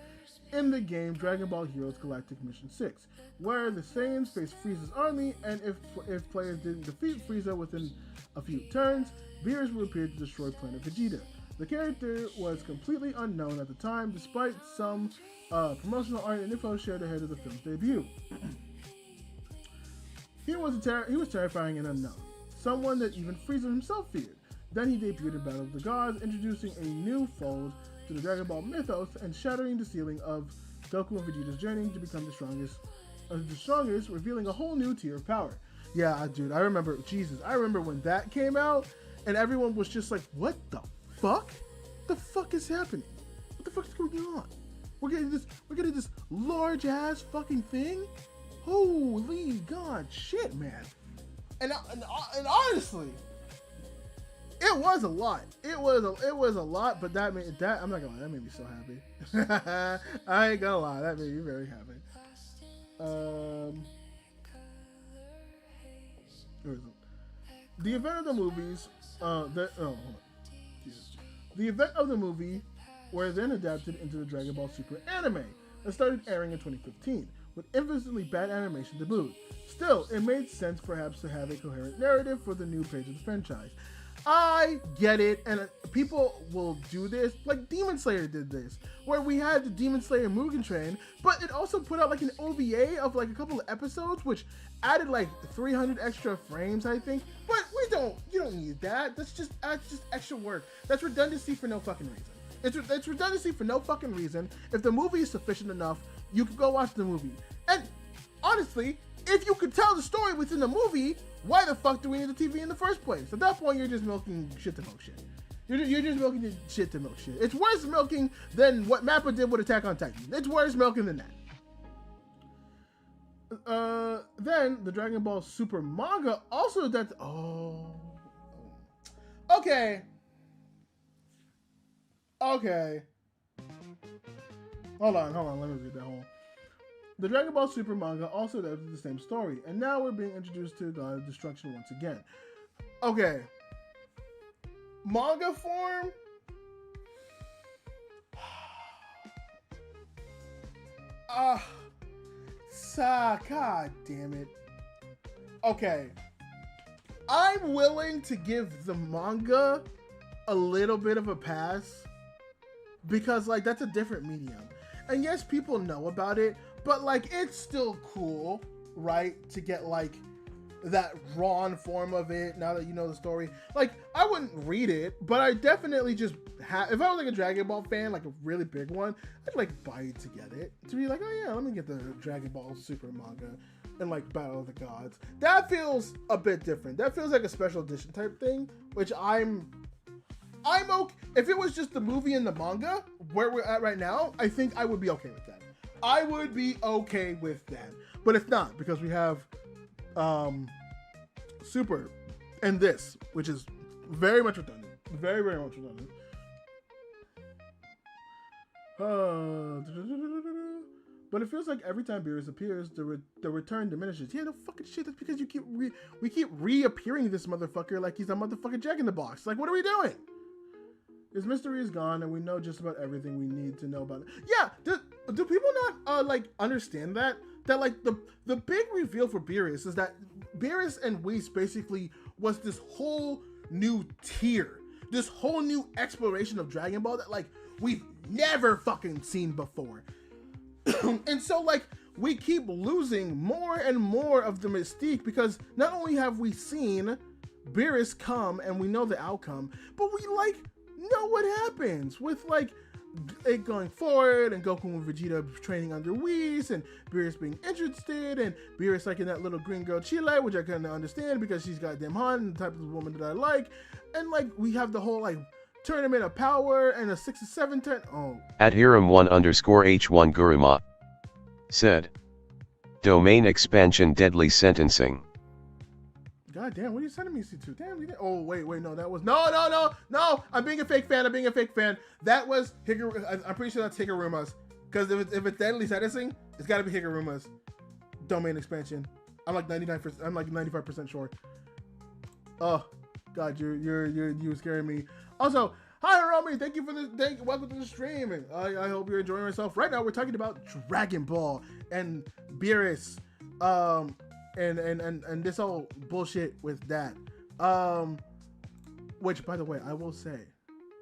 S1: in the game Dragon Ball Heroes Galactic Mission 6, where the Saiyans face Frieza's army, and if players didn't defeat Frieza within a few turns, Beerus would appear to destroy Planet Vegeta. The character was completely unknown at the time, despite some promotional art and info shared ahead of the film's debut. He was terrifying and unknown, someone that even Frieza himself feared. Then he debuted in Battle of the Gods, introducing a new fold to the Dragon Ball mythos and shattering the ceiling of Goku and Vegeta's journey to become the strongest, revealing a whole new tier of power. Yeah, dude, I remember when that came out, and everyone was just like, what the fuck? The fuck is happening? What the fuck is going on? We're getting this large ass fucking thing? Holy god, shit, man. And honestly, it was a lot. It was a lot, but that I'm not gonna lie, that made me so happy. I ain't gonna lie, that made me very happy. The event of the movies, the event of the movie were then adapted into the Dragon Ball Super anime that started airing in 2015, with infinitely bad animation to boot. Still, it made sense perhaps to have a coherent narrative for the new page of the franchise. I get it, and people will do this, like Demon Slayer did this, where we had the Demon Slayer Mugen Train, but it also put out like an OVA of like a couple of episodes, which added like 300 extra frames, I think. But you don't need that. That's just extra work. That's redundancy for no fucking reason. It's redundancy for no fucking reason. If the movie is sufficient enough, you can go watch the movie. And honestly, if you could tell the story within the movie, why the fuck do we need the TV in the first place? At that point, you're just milking shit to milk shit. You're just milking shit to milk shit. It's worse milking than what Mappa did with Attack on Titan. It's worse milking than that. Then the Dragon Ball Super manga also adapted. Okay. Hold on. Let me read that whole. The Dragon Ball Super manga also does the same story, and now we're being introduced to God of Destruction once again. Okay. Manga form? God damn it. Okay. I'm willing to give the manga a little bit of a pass because, like, that's a different medium. And yes, people know about it, but, like, it's still cool, right? To get, like, that raw form of it now that you know the story. Like, I wouldn't read it, but I definitely just have, if I was like a Dragon Ball fan, like a really big one, I'd like buy it to get it. To be like, oh yeah, let me get the Dragon Ball Super manga and like Battle of the Gods. That feels a bit different. That feels like a special edition type thing, which I'm okay. If it was just the movie and the manga, where we're at right now, I think I would be okay with that. I would be okay with that. But it's not, because we have Super and this, which is very much redundant. Very, very much redundant. But it feels like every time Beerus appears, the return diminishes. Yeah, no fucking shit. That's because we keep reappearing this motherfucker like he's a motherfucking Jack in the Box. Like, what are we doing? His mystery is gone, and we know just about everything we need to know about it. Yeah, do people not like understand that like the big reveal for Beerus is that Beerus and Whis basically was this whole new tier, this whole new exploration of Dragon Ball that like we've never fucking seen before. And so like we keep losing more and more of the mystique because not only have we seen Beerus come and we know the outcome, but we like know what happens with like it going forward and Goku and Vegeta training under Whis and Beerus being interested and Beerus liking that little green girl Chile, which I couldn't understand because she's goddamn hot and the type of woman that I like. And like we have the whole like tournament of power and a 6-7 turn. Oh.
S2: At Hiram1_H1 Guruma said, domain expansion deadly sentencing.
S1: God damn, what are you sending me to? Damn, oh wait, no, that was no. I'm being a fake fan. That was I'm pretty sure that's Higuruma's. Because if it's deadly sentencing, it's gotta be Higuruma's domain expansion. I'm like 95% sure. Oh God, you're scaring me. Also, hi Hiromi, thank you for this. Welcome to the stream. And I hope you're enjoying yourself. Right now, we're talking about Dragon Ball and Beerus. And this whole bullshit with that. Which, by the way, I will say,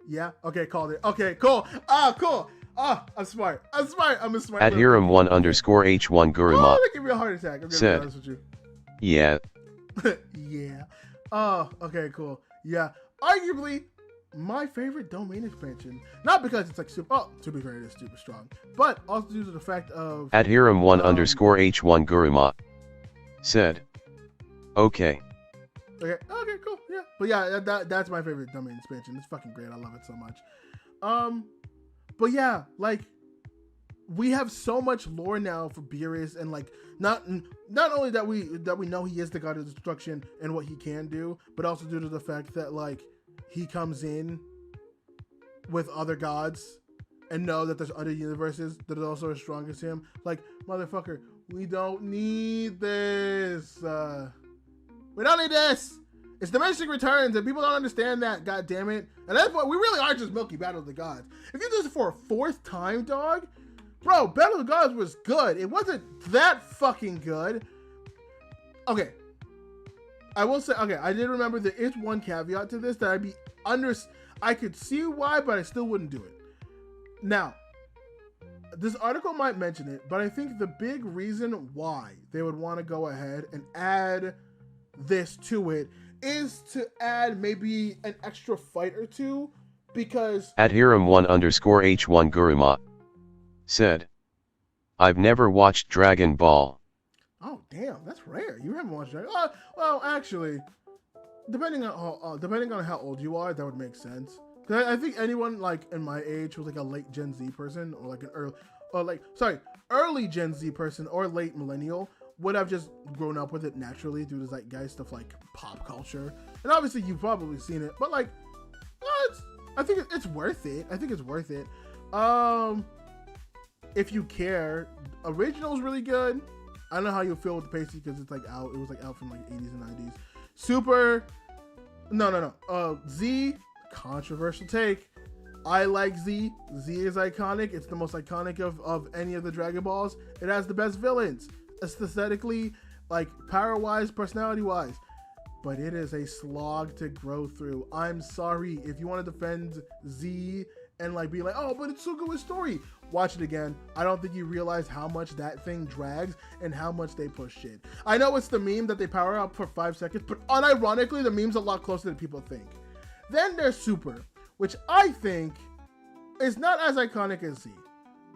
S1: yeah, okay, called it. Okay, cool. Cool. I'm smart. I'm a smart.
S2: At Hiram1_H1 Guruma
S1: that gave me a heart attack. I'm gonna be honest with you.
S2: Yeah.
S1: Yeah. Oh, okay, cool. Yeah. Arguably, my favorite domain expansion. Not because it's like super. Oh, to be fair, it is super strong. But also due to the fact of.
S2: At Hiram1_H1 Guruma said, okay,
S1: cool, yeah, but yeah, that's my favorite domain expansion. It's fucking great. I love it so much. But yeah, like we have so much lore now for Beerus, and like not only that we know he is the god of destruction and what he can do, but also due to the fact that like he comes in with other gods and know that there's other universes that are also as strong as him. Like, motherfucker, we don't need this. We don't need this. It's diminishing returns, and people don't understand that. God damn it! And that's why we really are just milky Battle of the Gods. If you do this for a fourth time, dog, bro, Battle of the Gods was good. It wasn't that fucking good. Okay, I will say. Okay, I did remember there is one caveat to this that I could see why, but I still wouldn't do it. Now, this article might mention it, but I think the big reason why they would want to go ahead and add this to it is to add maybe an extra fight or two, because...
S2: At Hiram1_H1 Guruma said, I've never watched Dragon Ball.
S1: Oh, damn, that's rare. You haven't watched Dragon Ball. Well, actually, depending on how old you are, that would make sense. Because I think anyone like in my age who's like a late Gen Z person or like early Gen Z person or late millennial would have just grown up with it naturally due to zeitgeist of like pop culture. And obviously you've probably seen it, but like, I think it's worth it. I think it's worth it. if you care, original's really good. I don't know how you feel with the pacing because it's like out. It was like out from like 80s and 90s. Super. No. Z, controversial take. I like Z. Z is iconic. It's the most iconic of any of the Dragon Balls. It has the best villains, aesthetically, like power-wise, personality-wise. But it is a slog to grow through. I'm sorry if you want to defend Z and like be like, oh, but it's so good with story. Watch it again. I don't think you realize how much that thing drags and how much they push shit. I know it's the meme that they power up for 5 seconds, but unironically, the meme's a lot closer than people think. Then there's Super, which I think is not as iconic as Z,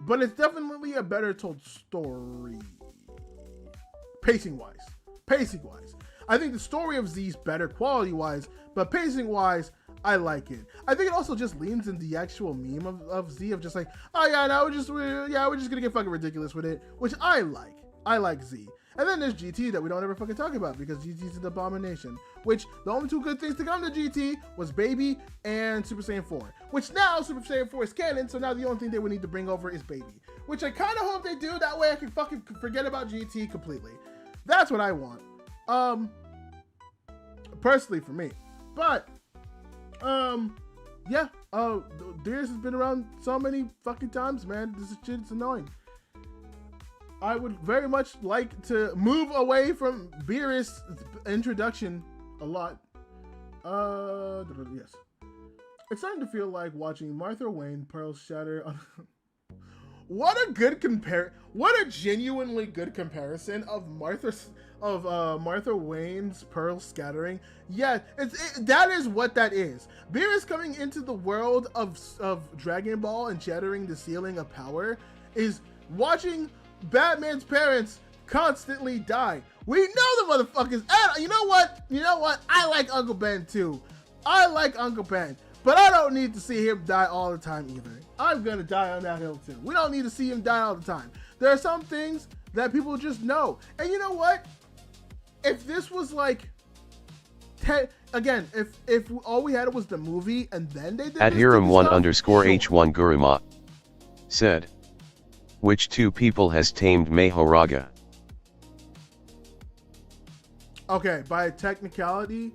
S1: but it's definitely a better told story. Pacing-wise. I think the story of Z is better quality-wise, but pacing-wise, I like it. I think it also just leans in the actual meme of Z of just like, oh yeah, now we're just gonna get fucking ridiculous with it, which I like. I like Z. And then there's GT that we don't ever fucking talk about because GT's an abomination. Which the only two good things to come to GT was Baby and Super Saiyan 4. Which now Super Saiyan 4 is canon, so now the only thing they would need to bring over is Baby. Which I kind of hope they do. That way I can fucking forget about GT completely. That's what I want. Personally for me. But yeah, Deers has been around so many fucking times, man. This is shit, it's annoying. I would very much like to move away from Beerus' introduction a lot. Yes. It's starting to feel like watching Martha Wayne pearls shatter on What a genuinely good comparison of Martha Wayne's pearl scattering. Yeah, that is what that is. Beerus coming into the world of Dragon Ball and shattering the ceiling of power is watching Batman's parents constantly die. We know the motherfuckers. And you know what? I like Uncle Ben too. I like Uncle Ben. But I don't need to see him die all the time either. I'm gonna die on that hill too. We don't need to see him die all the time. There are some things that people just know. And you know what? If this was like, again, if all we had was the movie and then they did
S2: at Hiram1_H1 Guruma said, which two people has tamed Mahoraga?
S1: Okay, by technicality,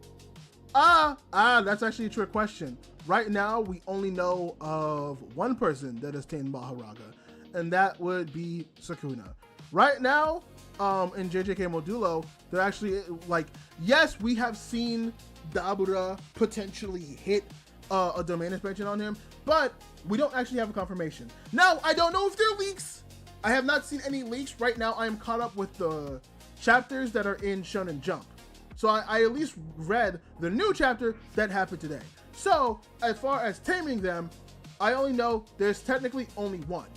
S1: that's actually a trick question. Right now, we only know of one person that has tamed Mahoraga, and that would be Sukuna. Right now, in JJK Modulo, they're actually like, yes, we have seen Dabura potentially hit a domain expansion on him, but we don't actually have a confirmation. Now, I don't know if they're leaks. I have not seen any leaks. Right now, I am caught up with the chapters that are in Shonen Jump. So I at least read the new chapter that happened today. So as far as taming them, I only know there's technically only one.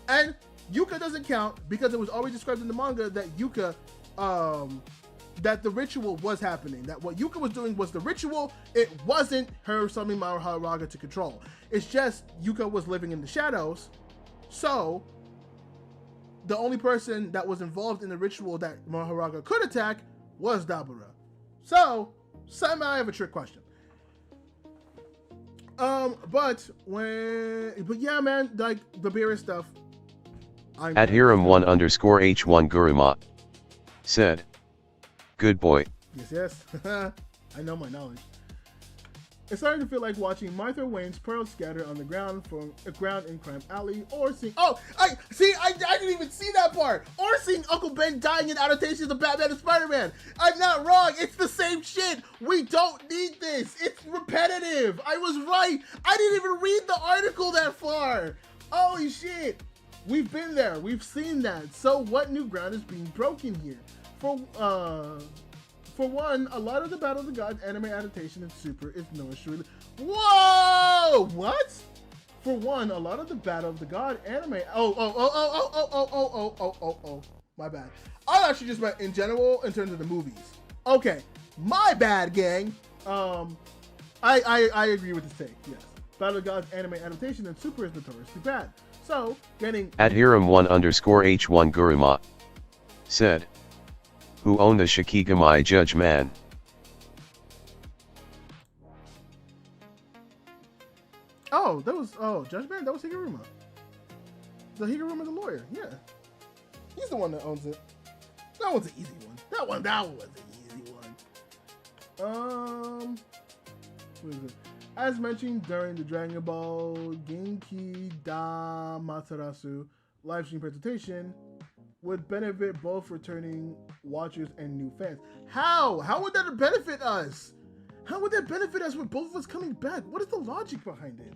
S1: And Yuka doesn't count because it was always described in the manga that Yuka, that the ritual was happening. That what Yuka was doing was the ritual. It wasn't her summoning Mahoraga to control. It's just Yuka was living in the shadows. So the only person that was involved in the ritual that Mahoraga could attack was Dabura. So somehow I have a trick question. But yeah, man, like the Beerus stuff.
S2: At Hiram1_H1 Guruma said, good boy.
S1: Yes. I know my knowledge. It's starting to feel like watching Martha Wayne's pearls scatter on the ground from a ground in Crime Alley, or seeing I didn't even see that part, or seeing Uncle Ben dying in adaptations of Batman and Spider-Man. I'm not wrong. It's the same shit. We don't need this. It's repetitive. I was right. I didn't even read the article that far. Holy shit. We've been there. We've seen that. So what new ground is being broken here? For one, a lot of the Battle of the Gods anime adaptation in Super is nourishing. Whoa! What? For one, a lot of the Battle of the God anime. My bad. I actually just meant in general in terms of the movies. Okay, my bad, gang. I agree with this take. Yes, Battle of the Gods anime adaptation in Super is notoriously bad. So getting
S2: at Hiram1_H1 Guruma said, who owned the Shikigamai Judge Man?
S1: Judge Man? That was Higuruma. The Higuruma the lawyer, yeah. He's the one that owns it. That one's an easy one. That one was an easy one. What is it? As mentioned during the Dragon Ball Genki da Matarasu livestream presentation, would benefit both returning watchers and new fans. How? How would that benefit us? How would that benefit us with both of us coming back? What is the logic behind it?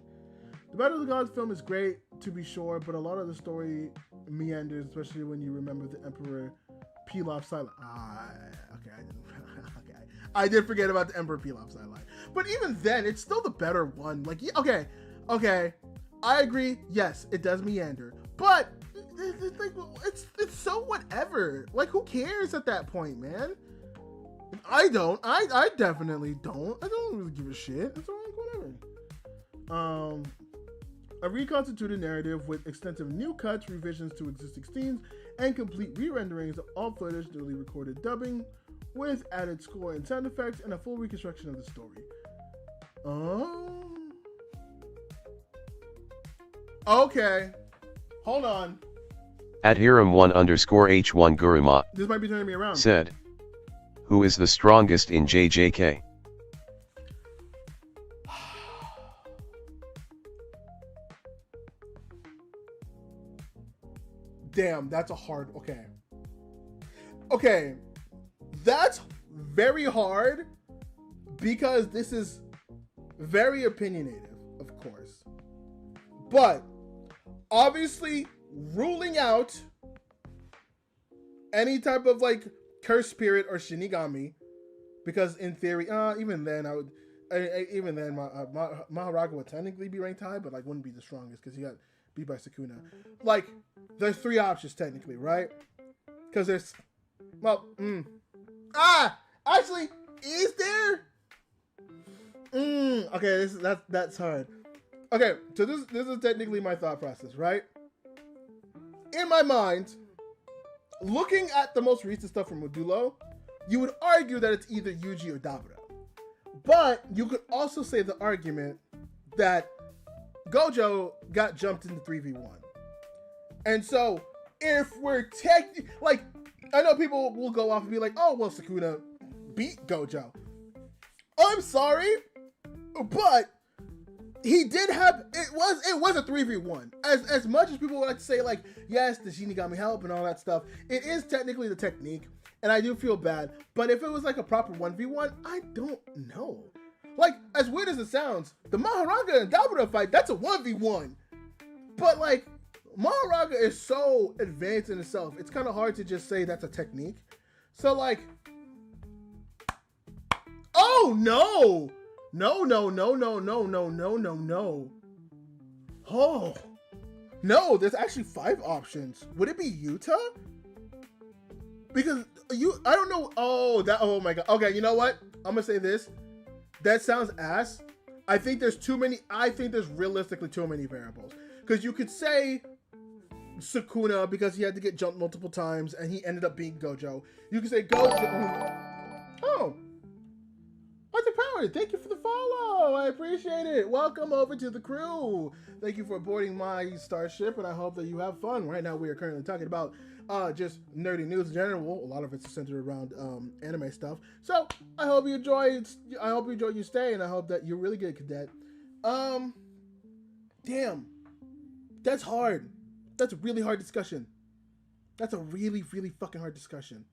S1: The Battle of the Gods film is great, to be sure, but a lot of the story meanders, especially when you remember the Emperor Pilaf sideline. I did forget about the Emperor Pilaf sideline. But even then, it's still the better one. Like, okay, I agree. Yes, it does meander, but it's so whatever. Like, who cares at that point, man? I don't. I definitely don't. I don't really give a shit. It's all right, whatever. A reconstituted narrative with extensive new cuts, revisions to existing scenes, and complete re-renderings of all footage, newly recorded dubbing, with added score and sound effects, and a full reconstruction of the story. Okay. Hold on.
S2: At Hiram1_H1 Guruma
S1: This might be turning me around.
S2: said, who is the strongest in JJK?
S1: Damn, that's a hard. Okay, that's very hard because this is very opinionated, of course. But obviously, ruling out any type of like curse spirit or shinigami, because in theory, even then I would, even then Maharaga would technically be ranked high, but like wouldn't be the strongest because he got beat by Sukuna. Like, there's three options technically, right? Because there's, actually, is there? Okay, that's hard. Okay, so this is technically my thought process, right? In my mind, looking at the most recent stuff from Modulo, you would argue that it's either Yuji or Dabura. But you could also say the argument that Gojo got jumped into 3v1. And so, if we're like, I know people will go off and be like, oh, well, Sukuna beat Gojo. I'm sorry, but he did have, it was a 3v1. As much as people would like to say, like, yes, the Shinigami help and all that stuff, it is technically the technique, and I do feel bad. But if it was like a proper 1v1, I don't know. Like, as weird as it sounds, the Maharaga and Dabura fight, that's a 1v1. But like, Maharaga is so advanced in itself, it's kind of hard to just say that's a technique. So like, oh no! No. Oh. No, there's actually 5 options. Would it be Yuta? Because I don't know. Oh my god. Okay, you know what? I'm gonna say this. That sounds ass. I think there's realistically too many variables. Because you could say Sukuna because he had to get jumped multiple times and he ended up being Gojo. You could say Gojo. Oh. Arthur Power, thank you for the follow. I appreciate it. Welcome over to the crew. Thank you for boarding my starship, and I hope that you have fun. Right now, we are currently talking about just nerdy news in general. A lot of it's centered around anime stuff. So I hope you enjoy. I hope you enjoy your stay, and I hope that you're really good, Cadet. Damn, that's hard. That's a really hard discussion. That's a really, really fucking hard discussion.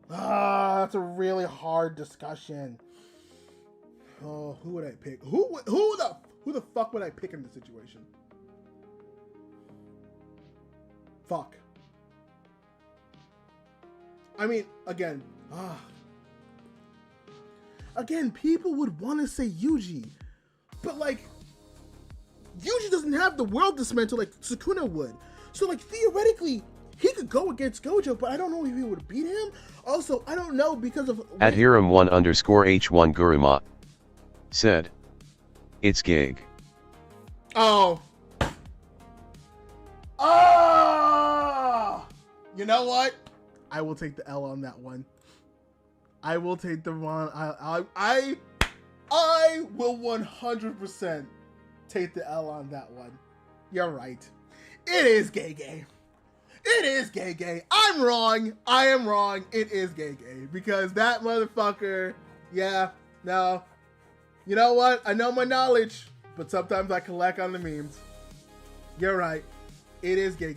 S1: That's a really hard discussion. Oh, who would I pick? Who the fuck would I pick in this situation? Fuck. I mean, again, people would want to say Yuji, but like, Yuji doesn't have the world dismantle like Sukuna would. So like, theoretically, he could go against Gojo, but I don't know if he would beat him. Also, I don't know because of...
S2: At Hiram1_H1 Guruma said, it's Gig.
S1: Oh. You know what? I will take the L on that one. I will take the one. I will 100% take the L on that one. You're right. It is gay. It is gay. I'm wrong. I am wrong. It is gay. Because that motherfucker, yeah, no. You know what? I know my knowledge, but sometimes I collect on the memes. You're right. It is gay.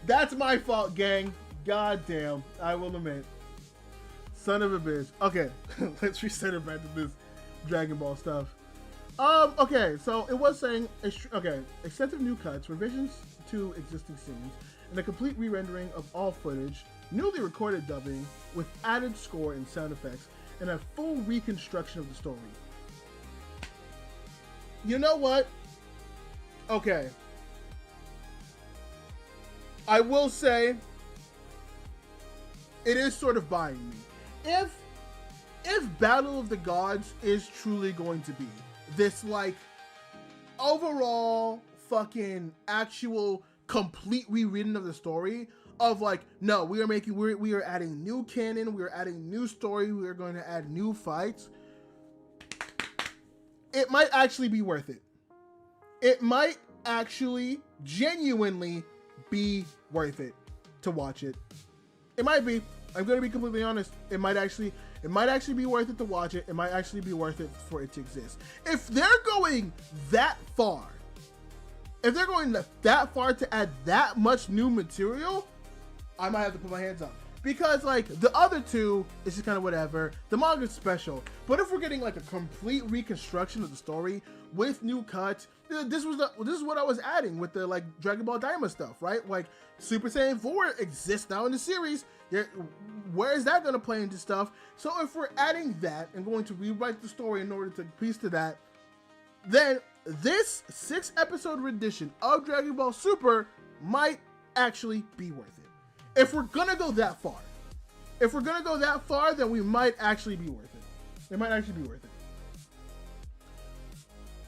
S1: That's my fault, gang. God damn. I will admit. Son of a bitch. Okay, let's reset it back to this Dragon Ball stuff. Okay, so it was saying, extensive new cuts, revisions to existing scenes, and a complete re-rendering of all footage, newly recorded dubbing with added score and sound effects, and a full reconstruction of the story. You know what? Okay. I will say, it is sort of buying me. If Battle of the Gods is truly going to be this, like, overall fucking actual complete rewritten of the story of, like, no, we are adding new canon, we are adding new story, we are going to add new fights, it might actually be worth it. It might actually genuinely be worth it to watch it. It might be. I'm going to be completely honest. It might actually be worth it to watch it. It might actually be worth it for it to exist. If they're going that far, to add that much new material, I might have to put my hands up. Because, like, the other two, it's just kind of whatever. The manga's special. But if we're getting, like, a complete reconstruction of the story with new cuts, this is what I was adding with the, like, Dragon Ball Daima stuff, right? Like, Super Saiyan 4 exists now in the series. Where is that going to play into stuff? So if we're adding that and going to rewrite the story in order to piece to that, then this 6-episode rendition of Dragon Ball Super might actually be worth it. If we're gonna go that far, then we might actually be worth it. It might actually be worth it.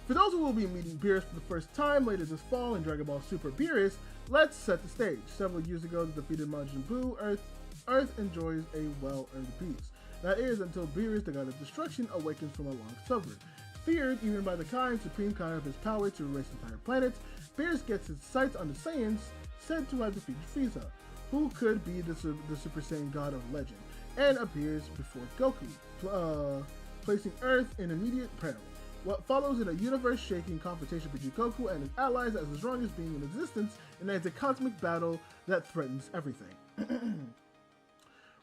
S1: For those who will be meeting Beerus for the first time later this fall in Dragon Ball Super Beerus, let's set the stage. Several years ago, the defeated Majin Buu, Earth enjoys a well-earned peace. That is until Beerus, the god of destruction, awakens from a long slumber. Feared even by the Kai and supreme Kai of his power to erase entire planets, Beerus gets his sights on the Saiyans said to have defeated Frieza, who could be the Super Saiyan god of legend, and appears before Goku, placing Earth in immediate peril. What follows in a universe-shaking confrontation between Goku and his allies as the strongest being in existence, and as a cosmic battle that threatens everything.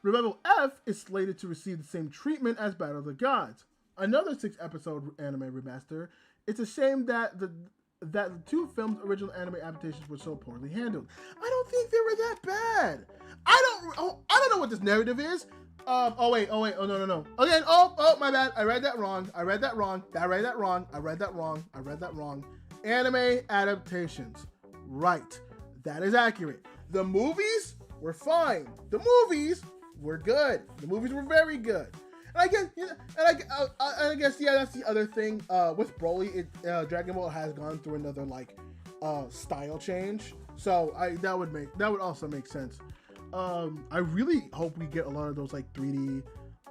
S1: Revival F is slated to receive the same treatment as Battle of the Gods, another 6-episode anime remaster. It's a shame that the two films' original anime adaptations were so poorly handled. I don't think they were that bad. I don't know what this narrative is. No. Again, my bad. I read that wrong. Anime adaptations. Right. That is accurate. The movies were fine. The movies were good. The movies were very good. And I guess, that's the other thing. With Broly, Dragon Ball has gone through another, like, style change. So that would also make sense. I really hope we get a lot of those, like, 3D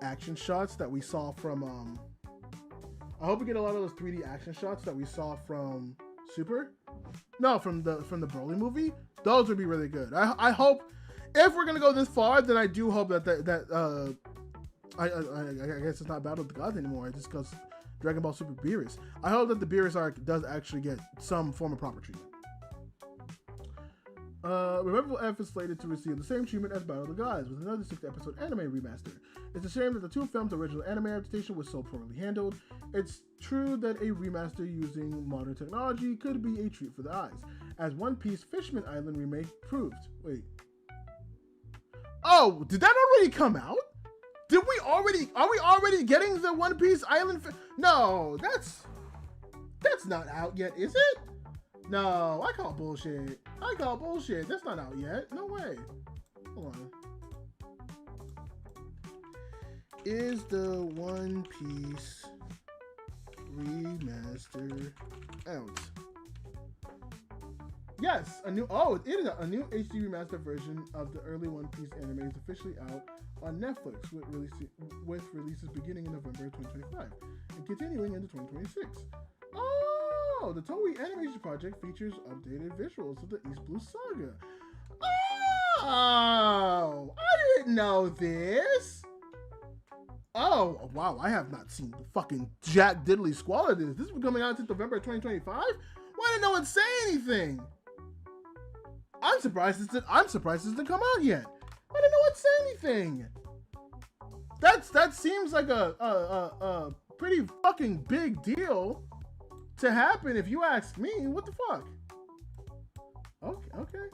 S1: action shots that we saw from, I hope we get a lot of those 3D action shots that we saw from Super. No, from the Broly movie. Those would be really good. I hope, if we're gonna go this far, then I do hope that I guess it's not Battle of the Gods anymore. It just goes Dragon Ball Super Beerus. I hope that the Beerus arc does actually get some form of proper treatment. Revival F is slated to receive the same treatment as Battle of the Gods with another 6-episode anime remaster. It's a shame that the two films' original anime adaptation was so poorly handled. It's true that a remaster using modern technology could be a treat for the eyes, as One Piece Fishman Island remake proved. Wait. Oh, did that already come out? Are we already getting the One Piece Island? No, that's not out yet, is it? No, I call bullshit. That's not out yet. No way. Hold on. Is the One Piece remaster out? Yes, it is a new HD remastered version of the early One Piece anime is officially out on Netflix with releases beginning in November 2025 and continuing into 2026. Oh, the Toei animation project features updated visuals of the East Blue Saga. Oh, I didn't know this. Oh, wow, I have not seen the fucking Jack Diddley squall of this. This is coming out until November 2025? Why didn't no one say anything? I'm surprised it didn't come out yet. Why didn't no one say anything? That seems like a pretty fucking big deal to happen if you ask me. What the fuck? Okay.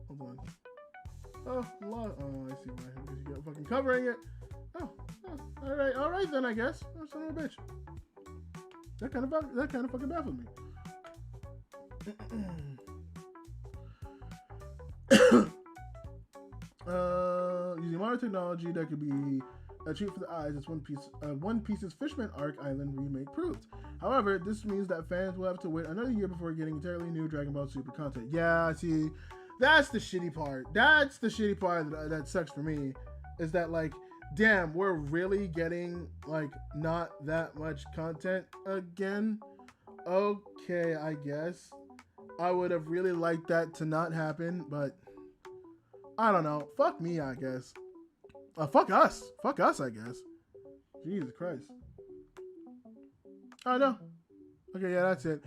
S1: Hold on. Oh, I see why. Because you got fucking covering it. Oh, all right then, I guess. Oh, son of a bitch. That kind of fucking baffled me. Using modern technology that could be a treat for the eyes, as One Piece's Fishman Arc Island remake proved. However, this means that fans will have to wait another year before getting entirely new Dragon Ball Super content. Yeah, see, that's the shitty part. That's the shitty part that sucks for me, is that, like, damn, we're really getting, like, not that much content again. Okay, I guess. I would have really liked that to not happen, but I don't know. Fuck me, I guess. Fuck us. Fuck us, I guess. Jesus Christ. Oh, no. Okay, yeah, that's it.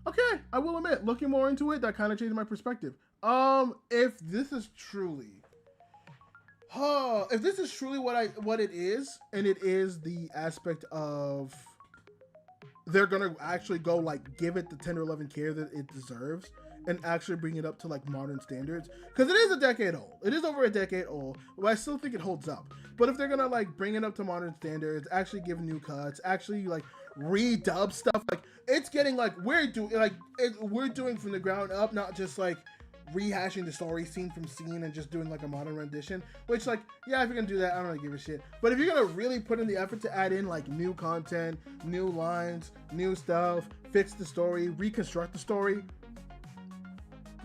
S1: Okay, I will admit, looking more into it, that kind of changed my perspective. If this is truly what it is, and it is the aspect of they're gonna actually go, like, give it the tender love and care that it deserves and actually bring it up to, like, modern standards, because it is a decade old. It is over a decade old, but I still think it holds up. But if they're gonna, like, bring it up to modern standards, actually give new cuts, actually, like, redub stuff, like, it's getting, like, we're doing from the ground up, not just, like, rehashing the story scene from scene and just doing, like, a modern rendition, which, like, yeah, if you're gonna do that, I don't really give a shit. But if you're gonna really put in the effort to add in, like, new content, new lines, new stuff, fix the story, reconstruct the story,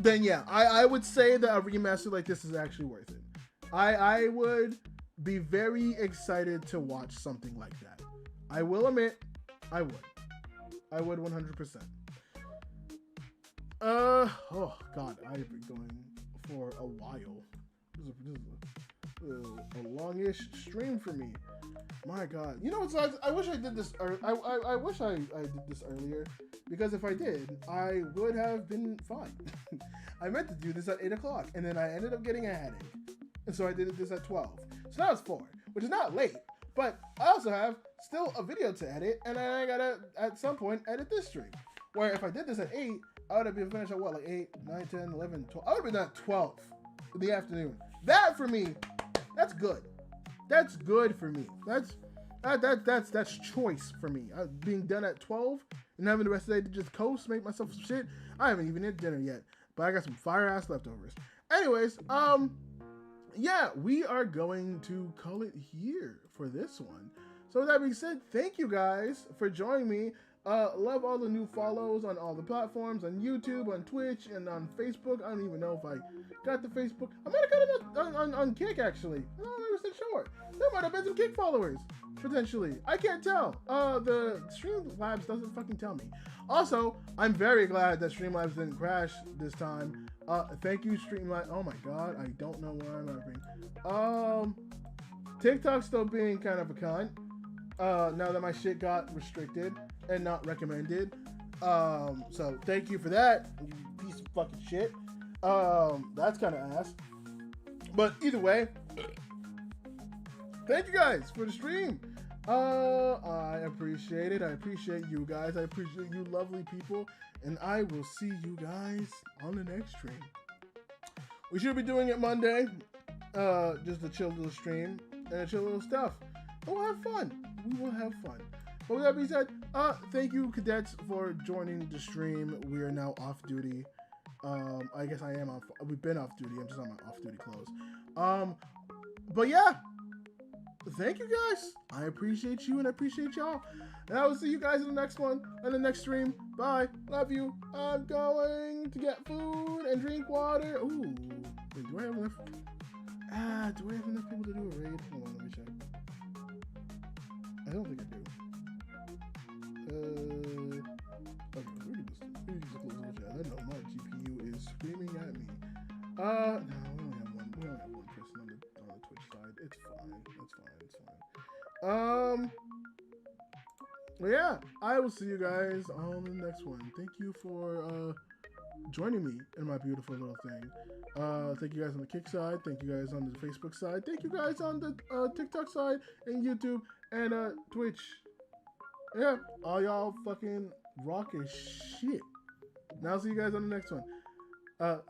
S1: then yeah, I would say that a remaster like this is actually worth it. I would be very excited to watch something like that. I will admit, I would 100%. Oh god, I've been going for a while. This is a longish stream for me. My god, you know what? I wish I did this. I wish I did this earlier, because if I did, I would have been fine. I meant to do this at 8 o'clock, and then I ended up getting a headache, and so I did this at 12. So now it's 4, which is not late, but I also have still a video to edit, and I gotta at some point edit this stream. Where if I did this at 8, I would have been finished at what, like 8, 9, 10, 11, 12. I would have been done at 12 in the afternoon. That for me, that's good. That's good for me. That's choice for me. Being done at 12 and having the rest of the day to just coast, make myself some shit. I haven't even eaten dinner yet, but I got some fire ass leftovers. Anyways, yeah, we are going to call it here for this one. So with that being said, thank you guys for joining me. Love all the new follows on all the platforms, on YouTube, on Twitch, and on Facebook. I don't even know if I got the Facebook. I might have got it on Kick, actually. I'm not 100% sure. There might have been some Kick followers, potentially. I can't tell. The Streamlabs doesn't fucking tell me. Also, I'm very glad that Streamlabs didn't crash this time. Thank you, Streamlabs. Oh my god, I don't know where I'm having. TikTok's still being kind of a cunt. Now that my shit got restricted and not recommended. So thank you for that, you piece of fucking shit. That's kind of ass. But either way, thank you guys for the stream. I appreciate it. I appreciate you guys. I appreciate you lovely people. And I will see you guys on the next stream. We should be doing it Monday. Just a chill little stream and a chill little stuff. And we'll have fun. We will have fun. But with that being said, thank you, cadets, for joining the stream. We are now off duty. I guess I am off. We've been off duty. I'm just on my off-duty clothes. But yeah, thank you guys. I appreciate you and I appreciate y'all. And I will see you guys in the next one, in the next stream. Bye. Love you. I'm going to get food and drink water. Ooh. Wait, do I have enough? Do I have enough people to do a raid? Hold on, let me check. I don't think I do. Well, yeah, I will see you guys on the next one. Thank you for joining me in my beautiful little thing. Thank you guys on the Kick side. Thank you guys on the Facebook side. Thank you guys on the TikTok side and YouTube and Twitch. Yeah, all y'all fucking rock as shit. Now see you guys on the next one.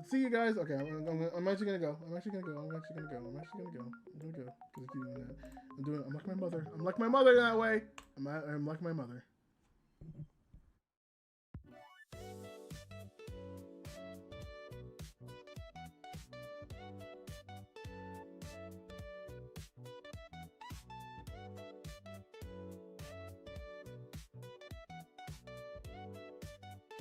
S1: See you guys. Okay, I'm actually gonna go. I'm actually gonna go. Cause I keep doing that. I'm like my mother. I'm like my mother that way. I'm like my mother.